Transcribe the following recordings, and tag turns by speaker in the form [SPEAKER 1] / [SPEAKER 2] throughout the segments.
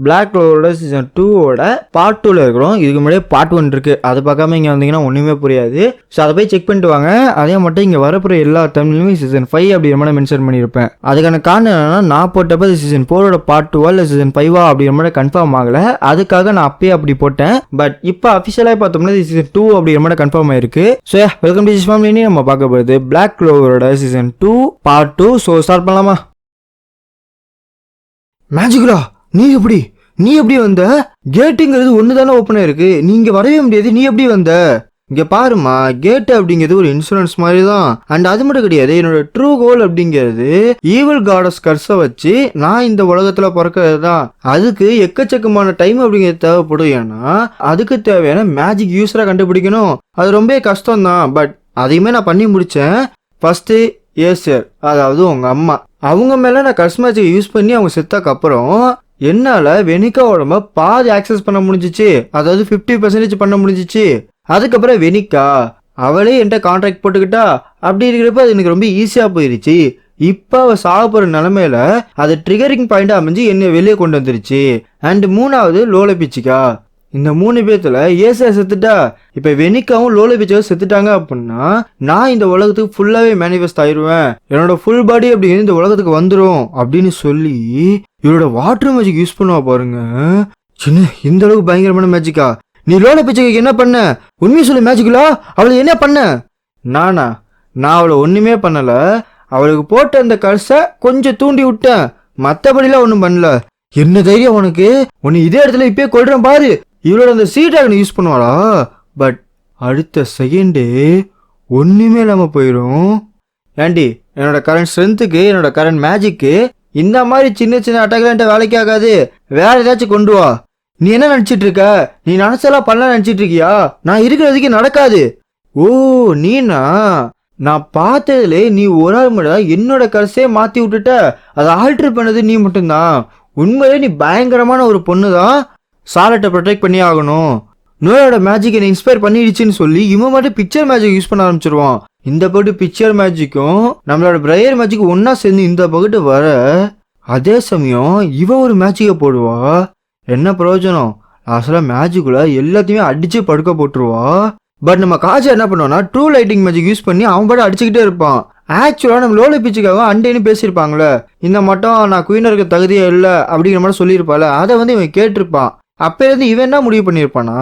[SPEAKER 1] Black க்ளோவரோட season 2ஓட part 2ல இருக்கிறோம். இதுக்கு முன்னாடியே பார்ட் 1 இருக்கு, அது பார்க்காம இங்கே வந்தீங்கன்னா ஒன்றுமே புரியாது. ஸோ அதை போய் செக் பண்ணிட்டு வாங்க. அதே மட்டும் இங்கே வரப்போகிற எல்லா தமிழ்லையுமே சீசன் 5 அப்படிங்கிற மாதிரி மென்ஷன் பண்ணியிருப்பேன். அதுக்கான காரணம் என்னன்னா, நான் போட்டப்போ சீசன் 4ஓட பார்ட் 2 இல்லை சீசன் 5 அப்படிங்கிற மாதிரி கன்ஃபார்ம் ஆகலை. அதுக்காக நான் அப்பயே அப்படி போட்டேன். பட் இப்போ அஃபிஷியலாக பார்த்தோம்னா சீசன் 2 அப்படிங்கிற மாதிரி கன்ஃபார்ம் ஆயிருக்கு. So welcome to family. நம்ம பார்க்க போகிறது பிளாக் க்ளோவரோட சீசன் 2 பார்ட் 2. ஸோ ஸ்டார்ட் பண்ணலாமா? மேஜிக்கலா, நீ எப்படி வந்த? கேட்டுங்கிறது ஒன்று தானே ஓப்பன் ஆயிருக்கு, நீங்க வரவே முடியாது, நீ எப்படி வந்த? இங்க பாருமா, கேட் அப்படிங்கிறது ஒரு இன்சூரன்ஸ் மாதிரி தான். அண்ட் அது மட்டும் கிடையாது, என்னோட ட்ரூ கோல் அப்படிங்கிறது ஈவில் காடஸ் கர்ஸை வச்சு நான் இந்த உலகத்துல பிறக்கிறது தான். அதுக்கு எக்கச்சக்கமான டைம் அப்படிங்கிறது தேவைப்படும். ஏன்னா அதுக்கு தேவையான மேஜிக் யூஸரா கண்டுபிடிக்கணும். அது ரொம்ப கஷ்டம் தான். பட் அதையுமே நான் பண்ணி முடிச்சேன். ஃபர்ஸ்ட் ஏசர், அதாவது உங்க அம்மா, அவங்க மேல நான் கர்ஸ் மேஜிக் யூஸ் பண்ணி அவங்க செத்தாக்கு அப்புறம் என்னால வெனிகா உடம்ப பாதி ஆக்சஸ் பண்ண முடிஞ்சிச்சு. அதாவது 50% பண்ண முடிஞ்சிச்சு. அதுக்கப்புறம் வெனிகா அவளே என்கிட்ட கான்ட்ராக்ட் போட்டுக்கிட்டா. அப்படி இருக்கிறப்ப அது எனக்கு ரொம்ப ஈஸியா போயிருச்சு. இப்ப அவ சாக போற நிலைமையில அது ட்ரிகரிங் பாயிண்ட் அமைஞ்சு என்னை வெளியே கொண்டு வந்துருச்சு. அண்ட் மூணாவது லோல பிச்சிக்கா. இந்த 3 பேத்துல ஏசா செத்துட்டா. இப்ப வெனிகாவும் லோல பிச்சும் செத்துட்டாங்க அப்படின்னா நான் இந்த உலகத்துக்கு ஃபுல்லாவே மேனிஃபெஸ்ட் ஆயிடுவேன். என்னோட ஃபுல் பாடி அப்படிங்கிறது இந்த உலகத்துக்கு வந்துடும் அப்படின்னு சொல்லி இவரோட வாட்டர் மேஜிக் யூஸ் பண்ணுவா பாருங்க. சின்ன இந்த அளவுக்கு பயங்கரமான மேஜிக்கா? நீ லோல பிச்சுக்கு என்ன பண்ண? உண்மையை சொல்லு மேஜிக்கலா, அவளை என்ன பண்ண? நான் அவளை ஒண்ணுமே பண்ணல. அவளுக்கு போட்ட அந்த கர்ஸை கொஞ்சம் தூண்டி விட்டேன், மத்தபடிலாம் ஒண்ணும் பண்ணல. என்ன தைரியம் உனக்கு? உன்னை இதே இடத்துல இப்பயே கொள்றேன் பாரு. இவளோட அந்த சீட்டாக யூஸ் பண்ணுவாளா? பட் அடுத்த செகண்டே ஒண்ணுமே இல்லாம போயிடும். ஏண்டி, என்னோட கரண்ட் ஸ்ட்ரென்த்துக்கு என்னோட கரண்ட் மேஜிக்கு இந்த மாதிரி சின்ன சின்ன அட்டாக்லாம் வேலைக்கு ஆகாது. வேற ஏதாச்சும் கொண்டு வா. நீ என்ன நினைச்சிட்டு இருக்க? நீ நினைச்செல்லாம் பண்ண நினைச்சிட்டு இருக்கியா? நான் இருக்கிறதுக்கு நடக்காது. ஓ, நீனா? நான் பார்த்ததுல நீ ஒரு ஆள் மட்டும் என்னோட கர்ஸே மாத்தி விட்டுட்ட. அதை ஆல்டர் பண்ணது நீ மட்டும்தான். உண்மையிலே நீ பயங்கரமான ஒரு பொண்ணு தான். சாலட்டை ப்ரொடெக்ட் பண்ணி ஆகணும். நோயோட மேஜிக் என்னை இன்ஸ்பயர் பண்ணிடுச்சுன்னு சொல்லி இவன் மட்டும் பிக்சர் மேஜிக் யூஸ் பண்ண ஆரம்பிச்சிருவான். இந்த பகுதி பிக்சர் மேஜிக்கும் நம்மளோட பிரையர் மேஜிக் ஒன்னா சேர்ந்து இந்த பகுதி வர, அதே சமயம் இவன் ஒரு மேஜிக்கை போடுவா. என்ன பிரயோஜனம்? அசல மேஜிக்குள்ள எல்லாத்தையுமே அடிச்சு படுக்க போட்டுருவா. பட் நம்ம காஜா என்ன பண்ணுவோம்னா ட்ரூ லைட்டிங் மேஜிக் யூஸ் பண்ணி அவன் பாட்டு அடிச்சுக்கிட்டே இருப்பான். ஆக்சுவலா நம்ம லோல பிச்சுக்காக அண்டேன்னு பேசியிருப்பாங்களே, இந்த மட்டும் நான் குயினா இருக்க தகுதியே இல்லை அப்படிங்கிற மாதிரி சொல்லியிருப்பாள். அதை இவன் கேட்டிருப்பான். அப்போலேருந்து இவன் என்ன முடிவு பண்ணியிருப்பானா,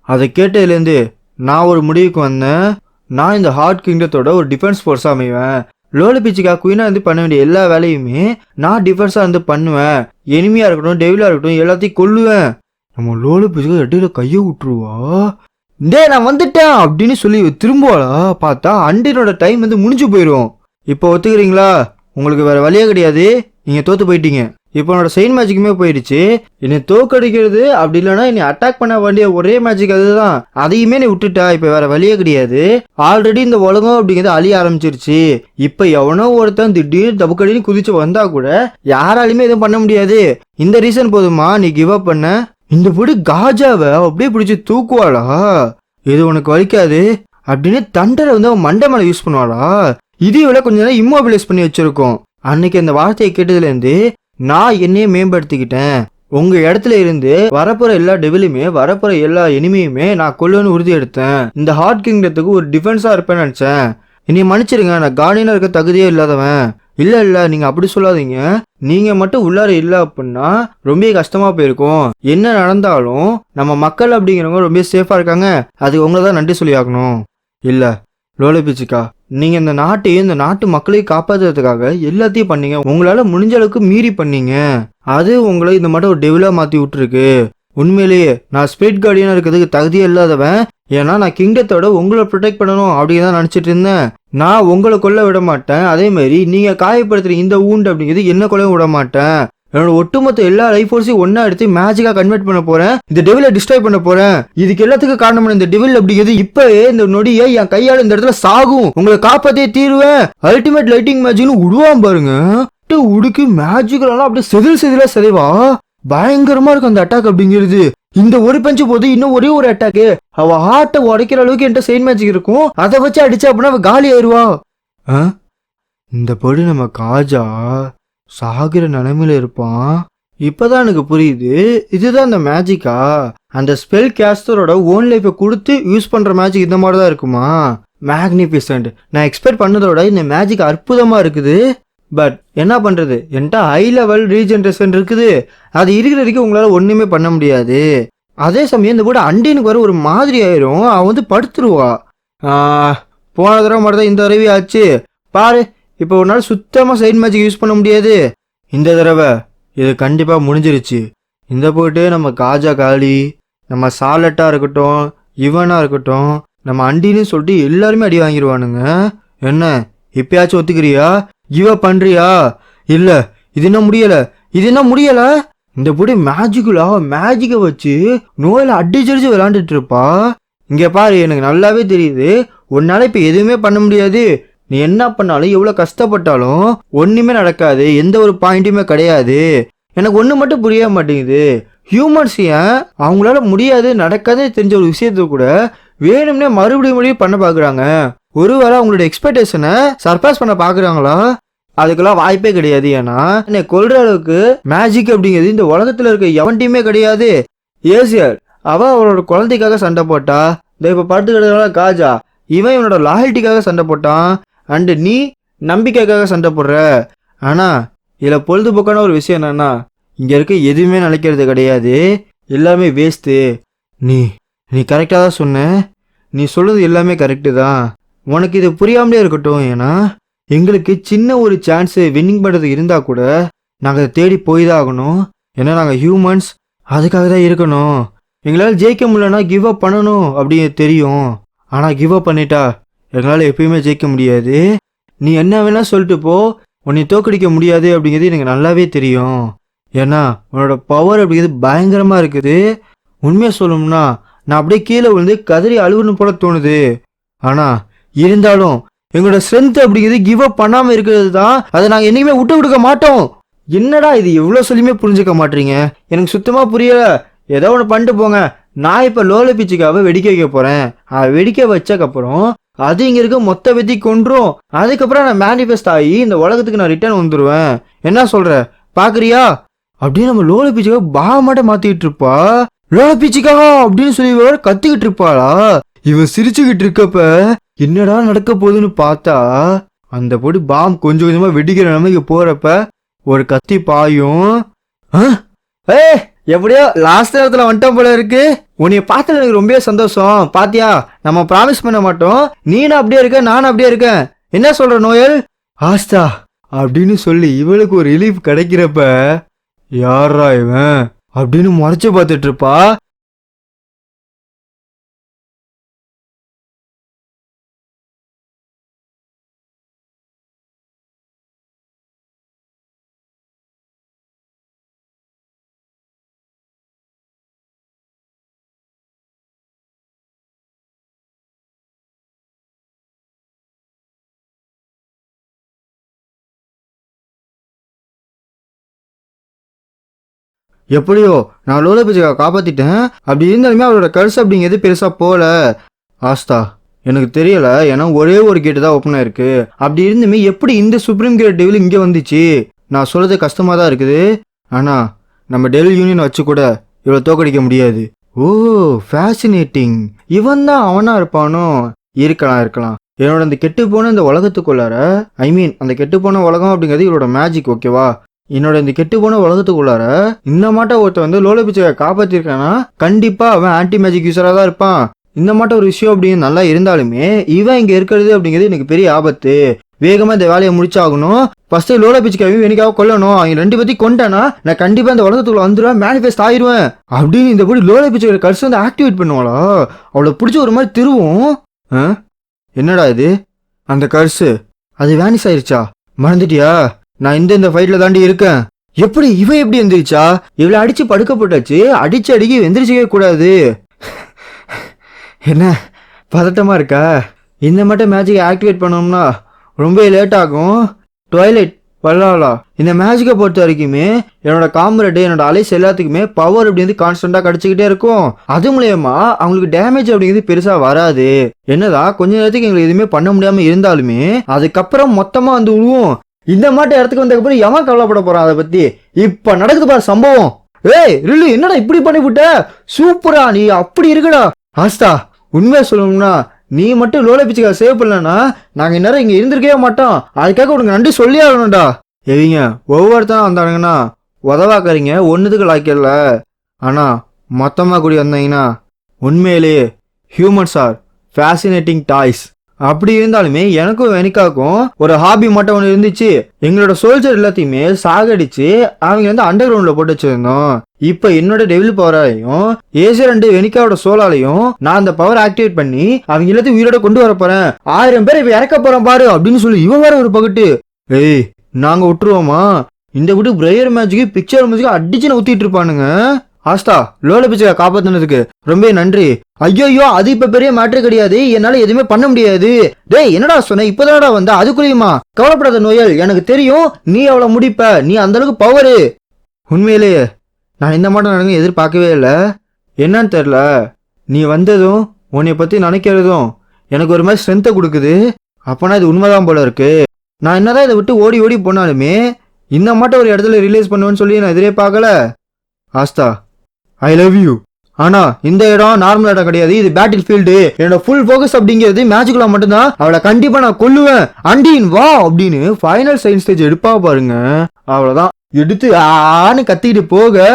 [SPEAKER 1] அதை கேட்டதுலேருந்து நான் ஒரு முடிவுக்கு வந்தேன். நான் இந்த ஹார்ட் கிங்டத்தோட ஒரு டிஃபென்ஸ் ஃபோர்ஸாக அமைவேன். லோல பிச்சுக்கா குயினா பண்ண வேண்டிய எல்லா வேலையுமே நான் டிஃபென்ஸாக பண்ணுவேன். எனிமையா இருக்கட்டும், டெவிலா இருக்கட்டும், எல்லாத்தையும் கொல்லுவேன். நம்ம லோல பிச்சுக்கா எட்டையில கையை விட்டுருவா. டே, நான் வந்துட்டேன் அப்படின்னு சொல்லி திரும்புவாளா? பார்த்தா அண்டினோட டைம் முடிஞ்சு போயிடும். இப்போ ஒத்துக்கிறீங்களா? உங்களுக்கு வேற வழியே கிடையாது, நீங்க தோத்து போயிட்டீங்க. இப்போ என்னோட செயின் மேஜிக்குமே போயிடுச்சு. என்னை தோக்கடிக்கிறது அப்படி இல்லைன்னா என்னை அட்டாக் பண்ண வேண்டிய ஒரே மேஜிக் அதுதான். அதையுமே நீ விட்டுட்டா. இப்போ வேற வழியே கிடையாது. ஆல்ரெடி இந்த உலகம் அப்படிங்கிறது அழிய ஆரம்பிச்சிருச்சு. இப்போ எவனோ ஒருத்தன் திடீர்னு தப்புக்கடின்னு குதிச்சு வந்தா கூட யாராலுமே எதுவும் பண்ண முடியாது. இந்த ரீசன் போதுமா நீ கிவ் அப் பண்ண? இந்த பொடி காஜாவை அப்படியே பிடிச்சி தூக்குவாளா? இது உனக்கு வலிக்காது அப்படின்னு தண்டரை அவன் மண்டை மேல யூஸ் பண்ணுவாளா? இது இவளை கொஞ்ச நேரம் இம்மோபிலைஸ் பண்ணி வச்சிருக்கோம். அன்னைக்கு அந்த வார்த்தையை கேட்டதுல இருந்து நான் என்னையே மேம்படுத்திக்கிட்டேன். உங்க இடத்துல இருந்து வரப்போற எல்லா டெவிலுமே வரப்போற எல்லா எனிமையுமே நான் கொல்லுன்னு உறுதி எடுத்தேன். இந்த ஹார்ட் கிங்டத்துக்கு ஒரு டிஃபென்ஸா இருப்பேன்னு நினைச்சேன். என்னைய மன்னிச்சிருங்க, நான் கார்டியனா இருக்க தகுதியே இல்லாதவன். இல்ல நீங்க அப்படி சொல்லாதீங்க. நீங்க மட்டும் உள்ளார இல்ல அப்படின்னா ரொம்ப கஷ்டமா போயிருக்கும். என்ன நடந்தாலும் நம்ம மக்கள் அப்படிங்கிறவங்க ரொம்ப சேஃபா இருக்காங்க. அதுக்கு உங்களதான் நன்றி சொல்லி ஆகணும். இல்ல லோல பிச்சுக்கா, நீங்க இந்த நாட்டையும் இந்த நாட்டு மக்களையும் காப்பாற்றுறதுக்காக எல்லாத்தையும் பண்ணீங்க. உங்களால முடிஞ்ச அளவுக்கு மீறி பண்ணீங்க. அது உங்களை இந்த மட்டும் ஒரு டெவிலா மாத்தி விட்டுருக்கு. உண்மையிலேயே நான் ஸ்பிரிட் கார்டியனா இருக்கிறதுக்கு தகுதியே இல்லாதவன். ஏன்னா நான் கிங்டத்தோட உங்களை ப்ரொடெக்ட் பண்ணணும் அப்படின்னு தான் நினைச்சிட்டு இருந்தேன். நான் உங்களை கொல்ல விட மாட்டேன். அதே மாதிரி நீங்க காயப்படுத்துற இந்த ஊண்டு அப்படிங்கிறது என்ன கொல்ல விட மாட்டேன். என்னோட ஒட்டுமொத்த எல்லா லைஃப் ஃபோர்ஸையும் ஒன்னா எடுத்து மேஜிக்கா கன்வெர்ட் பண்ண போறேன். இந்த டெவிலை டிஸ்ட்ராய் பண்ண போறேன். இதுக்கு எல்லாத்துக்கும் காரணமான இந்த டெவில் அப்படிங்கிறது இப்பவே இந்த நொடியை என் கையால இந்த இடத்துல சாகும். உங்களை காப்பாத்தே தீருவேன். அல்டிமேட் லைட்டிங் மேஜிக்னு விடுவான் பாருங்க. உடுக்கு மேஜிக்கெல்லாம் அப்படியே செதிலா செதைவா. பயங்கரமா இருக்கும் அந்த அட்டாக் அப்படிங்கிறது. இந்த ஒரு பஞ்சு போது இன்னும் ஒரே ஒரு அட்டாக்கு. அவ ஹார்ட்டை உடைக்கிற அளவுக்கு என்கிட்ட செயின் மேஜிக் இருக்கும். அதை வச்சு அடிச்சா அப்படின்னா அவ காலி ஆயிடுவா. இந்த படி நம்ம காஜா சாகிற நிலைமையில இருப்பான். இப்பதான் எனக்கு புரியுது. இதுதான் அந்த மேஜிக்கா? அந்த ஸ்பெல் கேஸ்டரோட ஓன் லைஃபை கொடுத்து யூஸ் பண்ற மேஜிக் இந்த மாதிரி தான் இருக்குமா? மேக்னிஃபிசன்ட். நான் எக்ஸ்பெக்ட் பண்ணதோட இந்த மேஜிக் அற்புதமா இருக்குது. பட் என்ன பண்றது, என்கிட்ட ஹை லெவல் ரீஜென்ரேஷன் இருக்குது. அது இருக்கிற வரைக்கும் உங்களால ஒண்ணுமே பண்ண முடியாது. அதே சமயம் இந்த கூட அண்டினுக்கு வர ஒரு மாதிரி ஆயிரும். அவன் வந்து படுத்துருவா. போன தடவை மாதிரி தான் இந்த தடவை ஆச்சு பாரு. இப்போ ஒரு நாள் சுத்தமா சைட் மேஜிக் யூஸ் பண்ண முடியாது. இந்த தடவை இது கண்டிப்பா முடிஞ்சிருச்சு. இந்த போயிட்டு நம்ம காஜா காலி, நம்ம சாலட்டா இருக்கட்டும், இவனா இருக்கட்டும், நம்ம அண்டின்னு சொல்லிட்டு எல்லாருமே அடி வாங்கிடுவானுங்க. என்ன இப்பயாச்சும் ஒத்துக்கிறியா? கிவ் அப் பண்றியா? இல்ல இது என்ன முடியல, இது என்ன முடியல. இந்த பொடி மேஜிக்கை வச்சு நோயில அடிச்சடிச்சு விளையாண்டுட்டு இருப்பா. இங்க பாரு, எனக்கு நல்லாவே தெரியுது உன்னால இப்ப எதுவுமே பண்ண முடியாது. நீ என்ன பண்ணாலும் எவ்வளவு கஷ்டப்பட்டாலும் ஒண்ணுமே நடக்காது. எந்த ஒரு பாயிண்ட்டுமே கிடையாது. எனக்கு ஒண்ணு மட்டும் புரிய மாட்டேங்குது. ஹியூமன்ஸ் ஏன் அவங்களால முடியாது நடக்காதுன்னு தெரிஞ்ச ஒரு விஷயத்த கூட வேணும்னே மறுபடியும் பண்ண பாக்குறாங்க? ஒருவேளை அவங்களோட எக்ஸ்பெக்டேஷனை சர்பாஸ் பண்ண பாக்குறாங்களா? அதுக்கெல்லாம் வாய்ப்பே கிடையாது. ஏன்னா என்னை கொல்ற அளவுக்கு மேஜிக் அப்படிங்கிறது இந்த உலகத்துல இருக்க எவன்ட்டையுமே கிடையாது. ஏசியர் அவளோட குழந்தைக்காக சண்டை போட்டா. இந்த இப்ப படுத்துக்கிறதுனால காஜா இவன் இவனோட லாயல்ட்டிக்காக சண்டை போட்டான். அண்டு நீ நம்பிக்கைக்காக சண்டை போடுற. ஆனா இதுல பொழுதுபோக்கான ஒரு விஷயம் என்னன்னா, இங்க இருக்க எதுவுமே நினைக்கிறது கிடையாது. எல்லாமே வேஸ்ட்டு. நீ நீ கரெக்டாக தான் சொன்ன. நீ சொல்றது எல்லாமே கரெக்டு தான். உனக்கு இது புரியாமலே இருக்கட்டும். ஏன்னா எங்களுக்கு சின்ன ஒரு சான்ஸு வின்னிங் பண்ணுறது இருந்தால் கூட நாங்கள் அதை தேடி போய் தான் ஆகணும். ஏன்னா நாங்கள் ஹியூமன்ஸ், அதுக்காக தான் இருக்கணும். எங்களால் ஜெயிக்க முடியலன்னா கிவ் அப் பண்ணணும் அப்படின்னு தெரியும். ஆனால் கிவ் அப் பண்ணிட்டா எங்களால் எப்பயுமே ஜெயிக்க முடியாது. நீ என்ன வேணா சொல்லிட்டு போ, உன்னை தோக்கடிக்க முடியாது அப்படிங்கிறது எனக்கு நல்லாவே தெரியும். ஏன்னா உன்னோட பவர் அப்படிங்கிறது பயங்கரமாக இருக்குது. உண்மையாக சொல்லணும்னா நான் அப்படியே கீழே விழுந்து கதறி அழுவணும் போல தோணுது. ஆனால் இருந்தாலும் எங்களோட ஸ்ட்ரென்த் அப்படிங்கிறது கிவ் அப் பண்ணாமல் இருக்கிறது தான். அதை நாங்கள் என்னைக்குமே விட்டு கொடுக்க மாட்டோம். என்னடா இது எவ்வளோ சொல்லியுமே புரிஞ்சுக்க மாட்டீங்க? எனக்கு சுத்தமாக புரியல. ஏதோ ஒன்று பண்ணிட்டு போங்க. நான் இப்போ லோல பிச்சுக்காக வெடிக்க வைக்க போகிறேன். வெடிக்க வச்சக்கப்புறம் அது இங்கே இருக்க மொத்த வெத்தி கொன்றும். அதுக்கப்புறம் நான் மேனிஃபெஸ்ட் ஆகி இந்த உலகத்துக்கு நான் ரிட்டர்ன் வந்துடுவேன். என்ன சொல்கிற, பார்க்குறியா? அப்படின்னு நம்ம லோல பிச்சுக்காக பாமாட்ட மாற்றிக்கிட்டு இருப்பா. லோல பிச்சுக்கா அப்படின்னு சொல்லி கத்திக்கிட்டு இருப்பாளா? இவன் சிரிச்சுக்கிட்டு இருக்கப்ப என்னடா நடக்க போகுதுன்னு பார்த்தா அந்த பொடி பாம் கொஞ்சம் கொஞ்சமா வெடிக்கிற நிலைமைக்கு போறப்ப ஒரு கத்தி பாயும். எப்படியோ லாஸ்ட் நேரத்துல வந்துட்டோம் போல இருக்கு. உன்னைய பார்த்தது எனக்கு ரொம்ப சந்தோஷம். பாத்தியா, நம்ம ப்ராமிஸ் பண்ண மாட்டோம். நீனும் அப்படியே இருக்க, நானும் அப்படியே இருக்கேன். என்ன சொல்ற நோயல்? ஆஸ்தா அப்படின்னு சொல்லி இவளுக்கு ஒரு ரிலீஃப் கிடைக்கிறப்ப யாரா இவன் அப்படின்னு முறைச்சு பார்த்துட்டு இருப்பா. எப்படியோ நான் லோல பிச்சுக்கா காப்பாத்திட்டேன். அப்படி இருந்தாலுமே அவளோட கர்ஸ் அப்படிங்கிறது பெருசா போல. ஆஸ்தா எனக்கு தெரியல. ஏன்னா ஒரே ஒரு கேட்டு தான் ஓப்பன் ஆயிருக்கு. அப்படி இருந்துமே எப்படி இந்த சுப்ரீம் கேட் டெவில் இங்கே வந்துச்சு? நான் சொல்றது கஷ்டமா தான் இருக்குது. ஆனா நம்ம டெவில் யூனியன் வச்சு கூட இவ்வளோ தோக்கடிக்க முடியாது. ஓ ஃபேசினேட்டிங். இவன் தான் அவனா இருப்பானோ? இருக்கலாம். என்னோட அந்த கெட்டு போன இந்த உலகத்துக்குள்ளார, ஐ மீன் அந்த கெட்டு போன உலகம் அப்படிங்கிறது இவரோட மேஜிக். ஓகேவா? என்னோட இந்த கெட்டு போன உலகத்துக்குள்ளார இந்த மாட்ட ஒருத்த வந்து லோல பிச்சை காப்பாத்திருக்கானா கண்டிப்பா அவன் ஆன்டி மேஜிக் யூஸரா தான் இருப்பான். இந்த மாட்ட ஒரு விஷயம் அப்படின்னு நல்லா இருந்தாலுமே இவன் இங்க இருக்கிறது அப்படிங்கிறது எனக்கு பெரிய ஆபத்து. வேகமா இந்த வேலையை முடிச்சாகணும். ஃபர்ஸ்ட் லோல பிச்சுக்காவையும் எனக்காக கொல்லணும். அவங்க ரெண்டு பத்தி கொண்டேன்னா நான் கண்டிப்பா இந்த உலகத்துக்குள்ள வந்துடுவேன், மேனிஃபெஸ்ட் ஆயிடுவேன் அப்படின்னு இந்த படி லோல பிச்சை கர்ஸ் வந்து ஆக்டிவேட் பண்ணுவாளா? அவளை பிடிச்ச ஒரு மாதிரி திருவும். என்னடா இது? அந்த கர்ஸ் அது வேனிஸ் ஆயிருச்சா? மறந்துட்டியா? நான் இந்த ஃபைட்ல தாண்டி இருக்கேன். எப்படி இவன் எப்படி எந்திரிச்சா? இவளை அடிச்சு படுக்க போட்டாச்சு. அடிச்சு எந்திரிச்சிக்கவே கூடாது. என்ன பதட்டமா இருக்கா? இந்த மட்டும் மேஜிக்கை ஆக்டிவேட் பண்ணோம்னா ரொம்ப லேட் ஆகும். ட்வைலைட் பரவாயில்ல. இந்த மேஜிக்கை பொறுத்த வரைக்குமே என்னோட காம்ரேட், என்னோட அலைஸ் எல்லாத்துக்குமே பவர் அப்படிங்கிறது கான்ஸ்டன்டா கிடைச்சிக்கிட்டே இருக்கும். அது மூலயமா அவங்களுக்கு டேமேஜ் அப்படிங்கிறது பெருசா வராது. என்னதான் கொஞ்ச நேரத்துக்கு எங்களுக்கு எதுவுமே பண்ண முடியாம இருந்தாலுமே அதுக்கப்புறம் மொத்தமா வந்து விழுவும். இந்த மாட்டை இடத்துக்கு வந்ததுக்கப்புறம் எவன் கவலைப்பட போறான் அதை பத்தி? இப்ப நடக்குது பாரு சம்பவம். ஏய் ரில்லு, என்னடா இப்படி பண்ணிவிட்ட? சூப்பரா, நீ அப்படி இருக்குடா. ஆஸ்தா, உண்மையா சொல்லணும்னா நீ மட்டும் லோல பிச்சுக்கா சேவ் பண்ணலன்னா நாங்க இந்நேரம் இங்க இருந்திருக்கவே மாட்டோம். அதுக்காக உனக்கு நன்றி சொல்லி ஆகணும்டா. எவிங்க ஒவ்வொருத்தரும் வந்தானுங்கன்னா உதவாக்காரீங்க ஒன்னுத்துக்கு லாய்க்கல. ஆனா மொத்தமா கூடி வந்தீங்கன்னா உண்மையிலேயே ஹியூமன்ஸ் ஆர் ஃபேசினேட்டிங் டாய்ஸ். அப்படி இருந்தாலுமே எனக்கும் வெனிக்காக்கும் ஒரு ஹாபி மட்டும் ஒன்று இருந்துச்சு. எங்களோட சோல்ஜர் எல்லாத்தையுமே சாகடிச்சு அவங்க வந்து அண்டர் கிரவுண்ட்ல போட்டு வச்சிருந்தோம். இப்ப என்னோட டெவில் பவராலையும் ஏசி2 வெனிக்காவோட சோலாலையும் நான் அந்த பவர் ஆக்டிவேட் பண்ணி அவங்க எல்லாத்தையும் உயிரோட கொண்டு வர போறேன். 1000 பேர் இப்ப இறக்க போறேன் பாரு அப்படின்னு சொல்லி இவன் வேற ஒரு பகட்டு. ஏய் நாங்க விட்டுருவோமா? இந்த விட்டு பிரேயர் மேட்சுக்கு பிக்சர் மேட்சுக்கு அடிச்சு ஊத்திட்டு இருப்பானுங்க. ஆஸ்தா, லோல பிச்சை காப்பாத்தினதுக்கு ரொம்ப நன்றி. ஐயோ, அது இப்ப பெரிய மேட்ரு கிடையாது, என்னால எதுவுமே பண்ண முடியாது. டேய் என்னடா சொன்ன, இப்பதானடா வந்த, அதுக்குள்ளயுமா? கவலைப்படாத நோயல், எனக்கு தெரியும் நீ அவ்வளவு முடிப்ப, நீ அந்த அளவுக்கு பவரு. உண்மையிலேயே நான் இந்த மாட்டம் நடந்து எதிர்பார்க்கவே இல்லை. என்னன்னு தெரியல, நீ வந்ததும் உன்னை பத்தி நினைக்கிறதும் எனக்கு ஒரு மாதிரி ஸ்ட்ரென்த்தை கொடுக்குது. அப்பனா இது உண்மைதான் போல இருக்கு. நான் என்னதான் இதை விட்டு ஓடி ஓடி போனாலுமே இந்த மாட்டம் ஒரு இடத்துல ரிலீஸ் பண்ணுவேன்னு சொல்லி நான் எதிரே பார்க்கல. ஆஸ்தா, ஐ லவ் யூ. ஆனா இந்த இடம் நார்மல் இடம் கிடையாது, இது பேட்டில் ஃபீல்டு. என்னோட ஃபுல் ஃபோக்கஸ் அப்படிங்கிறது மேஜிக்குள்ள மட்டும்தான். அவளை கண்டிப்பா நான் கொல்லுவேன். அண்டின் வா அப்படின்னு ஃபைனல் சைன் ஸ்டேஜ் எடுப்பா பாருங்க. அவ்வளவுதான், எடுத்து ஆன்னு கத்திக்கிட்டு போக,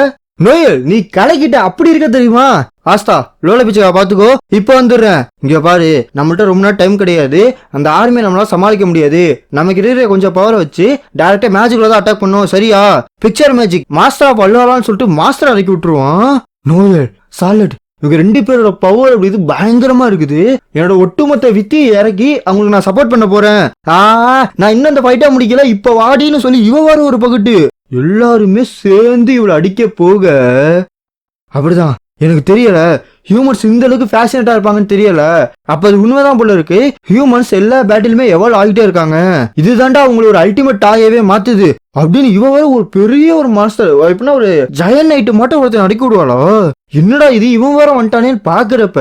[SPEAKER 1] நோயல் நீ கலக்கிட்ட அப்படி இருக்க தெரியுமா? ஆஸ்தா, லோல பிச்சை பாத்துக்கோ, இப்ப வந்துடுறேன். இங்க பாரு, நம்மள்ட்ட ரொம்ப நேரம் டைம் கிடையாது. அந்த ஆர்மியை நம்மளால சமாளிக்க முடியாது. நமக்கு இருக்கிற கொஞ்சம் பவரை வச்சு டைரக்டா மேஜிக்ல தான் அட்டாக் பண்ணுவோம், சரியா? பிக்சர் மேஜிக் மாஸ்டர் ஆஃப் அல்லான்னு சொல்லிட்டு மாஸ்டர் இறக்கி விட்டுருவான். நோயல் சாலட், இவங்க 2 பேரோட பவர் அப்படி இது பயங்கரமா இருக்குது. என்னோட ஒட்டுமொத்த வித்தியை இறக்கி அவங்களுக்கு நான் சப்போர்ட் பண்ண போறேன். நான் இன்னும் அந்த ஃபைட்டா முடிக்கல, இப்ப வாடின்னு சொல்லி இவ வர ஒரு பக்கத்து எல்லாருமே சேர்ந்து இவளை அடிக்க போக, அப்படிதான் எனக்கு தெரியல ஹியூமன்ஸ் இந்த அளவுக்கு ஃபேஷனேட்டா இருப்பாங்கன்னு தெரியல. அப்ப அது உண்மைதான் போல இருக்கு. ஹியூமன்ஸ் எல்லா பேட்டிலுமே எவ்வளவு ஆகிட்டே இருக்காங்க. இதுதான்டா அவங்களோட ஒரு அல்டிமேட் டாயவே மாத்துது அப்படின்னு இவ வேற ஒரு பெரிய ஒரு மாஸ்டர், எப்படின்னா ஒரு ஜெயன் நைட்டு மட்டும் ஒருத்தன் அடிக்க விடுவாளோ. என்னடா இது, இவன் வேற வந்துட்டானேன்னு பாக்குறப்ப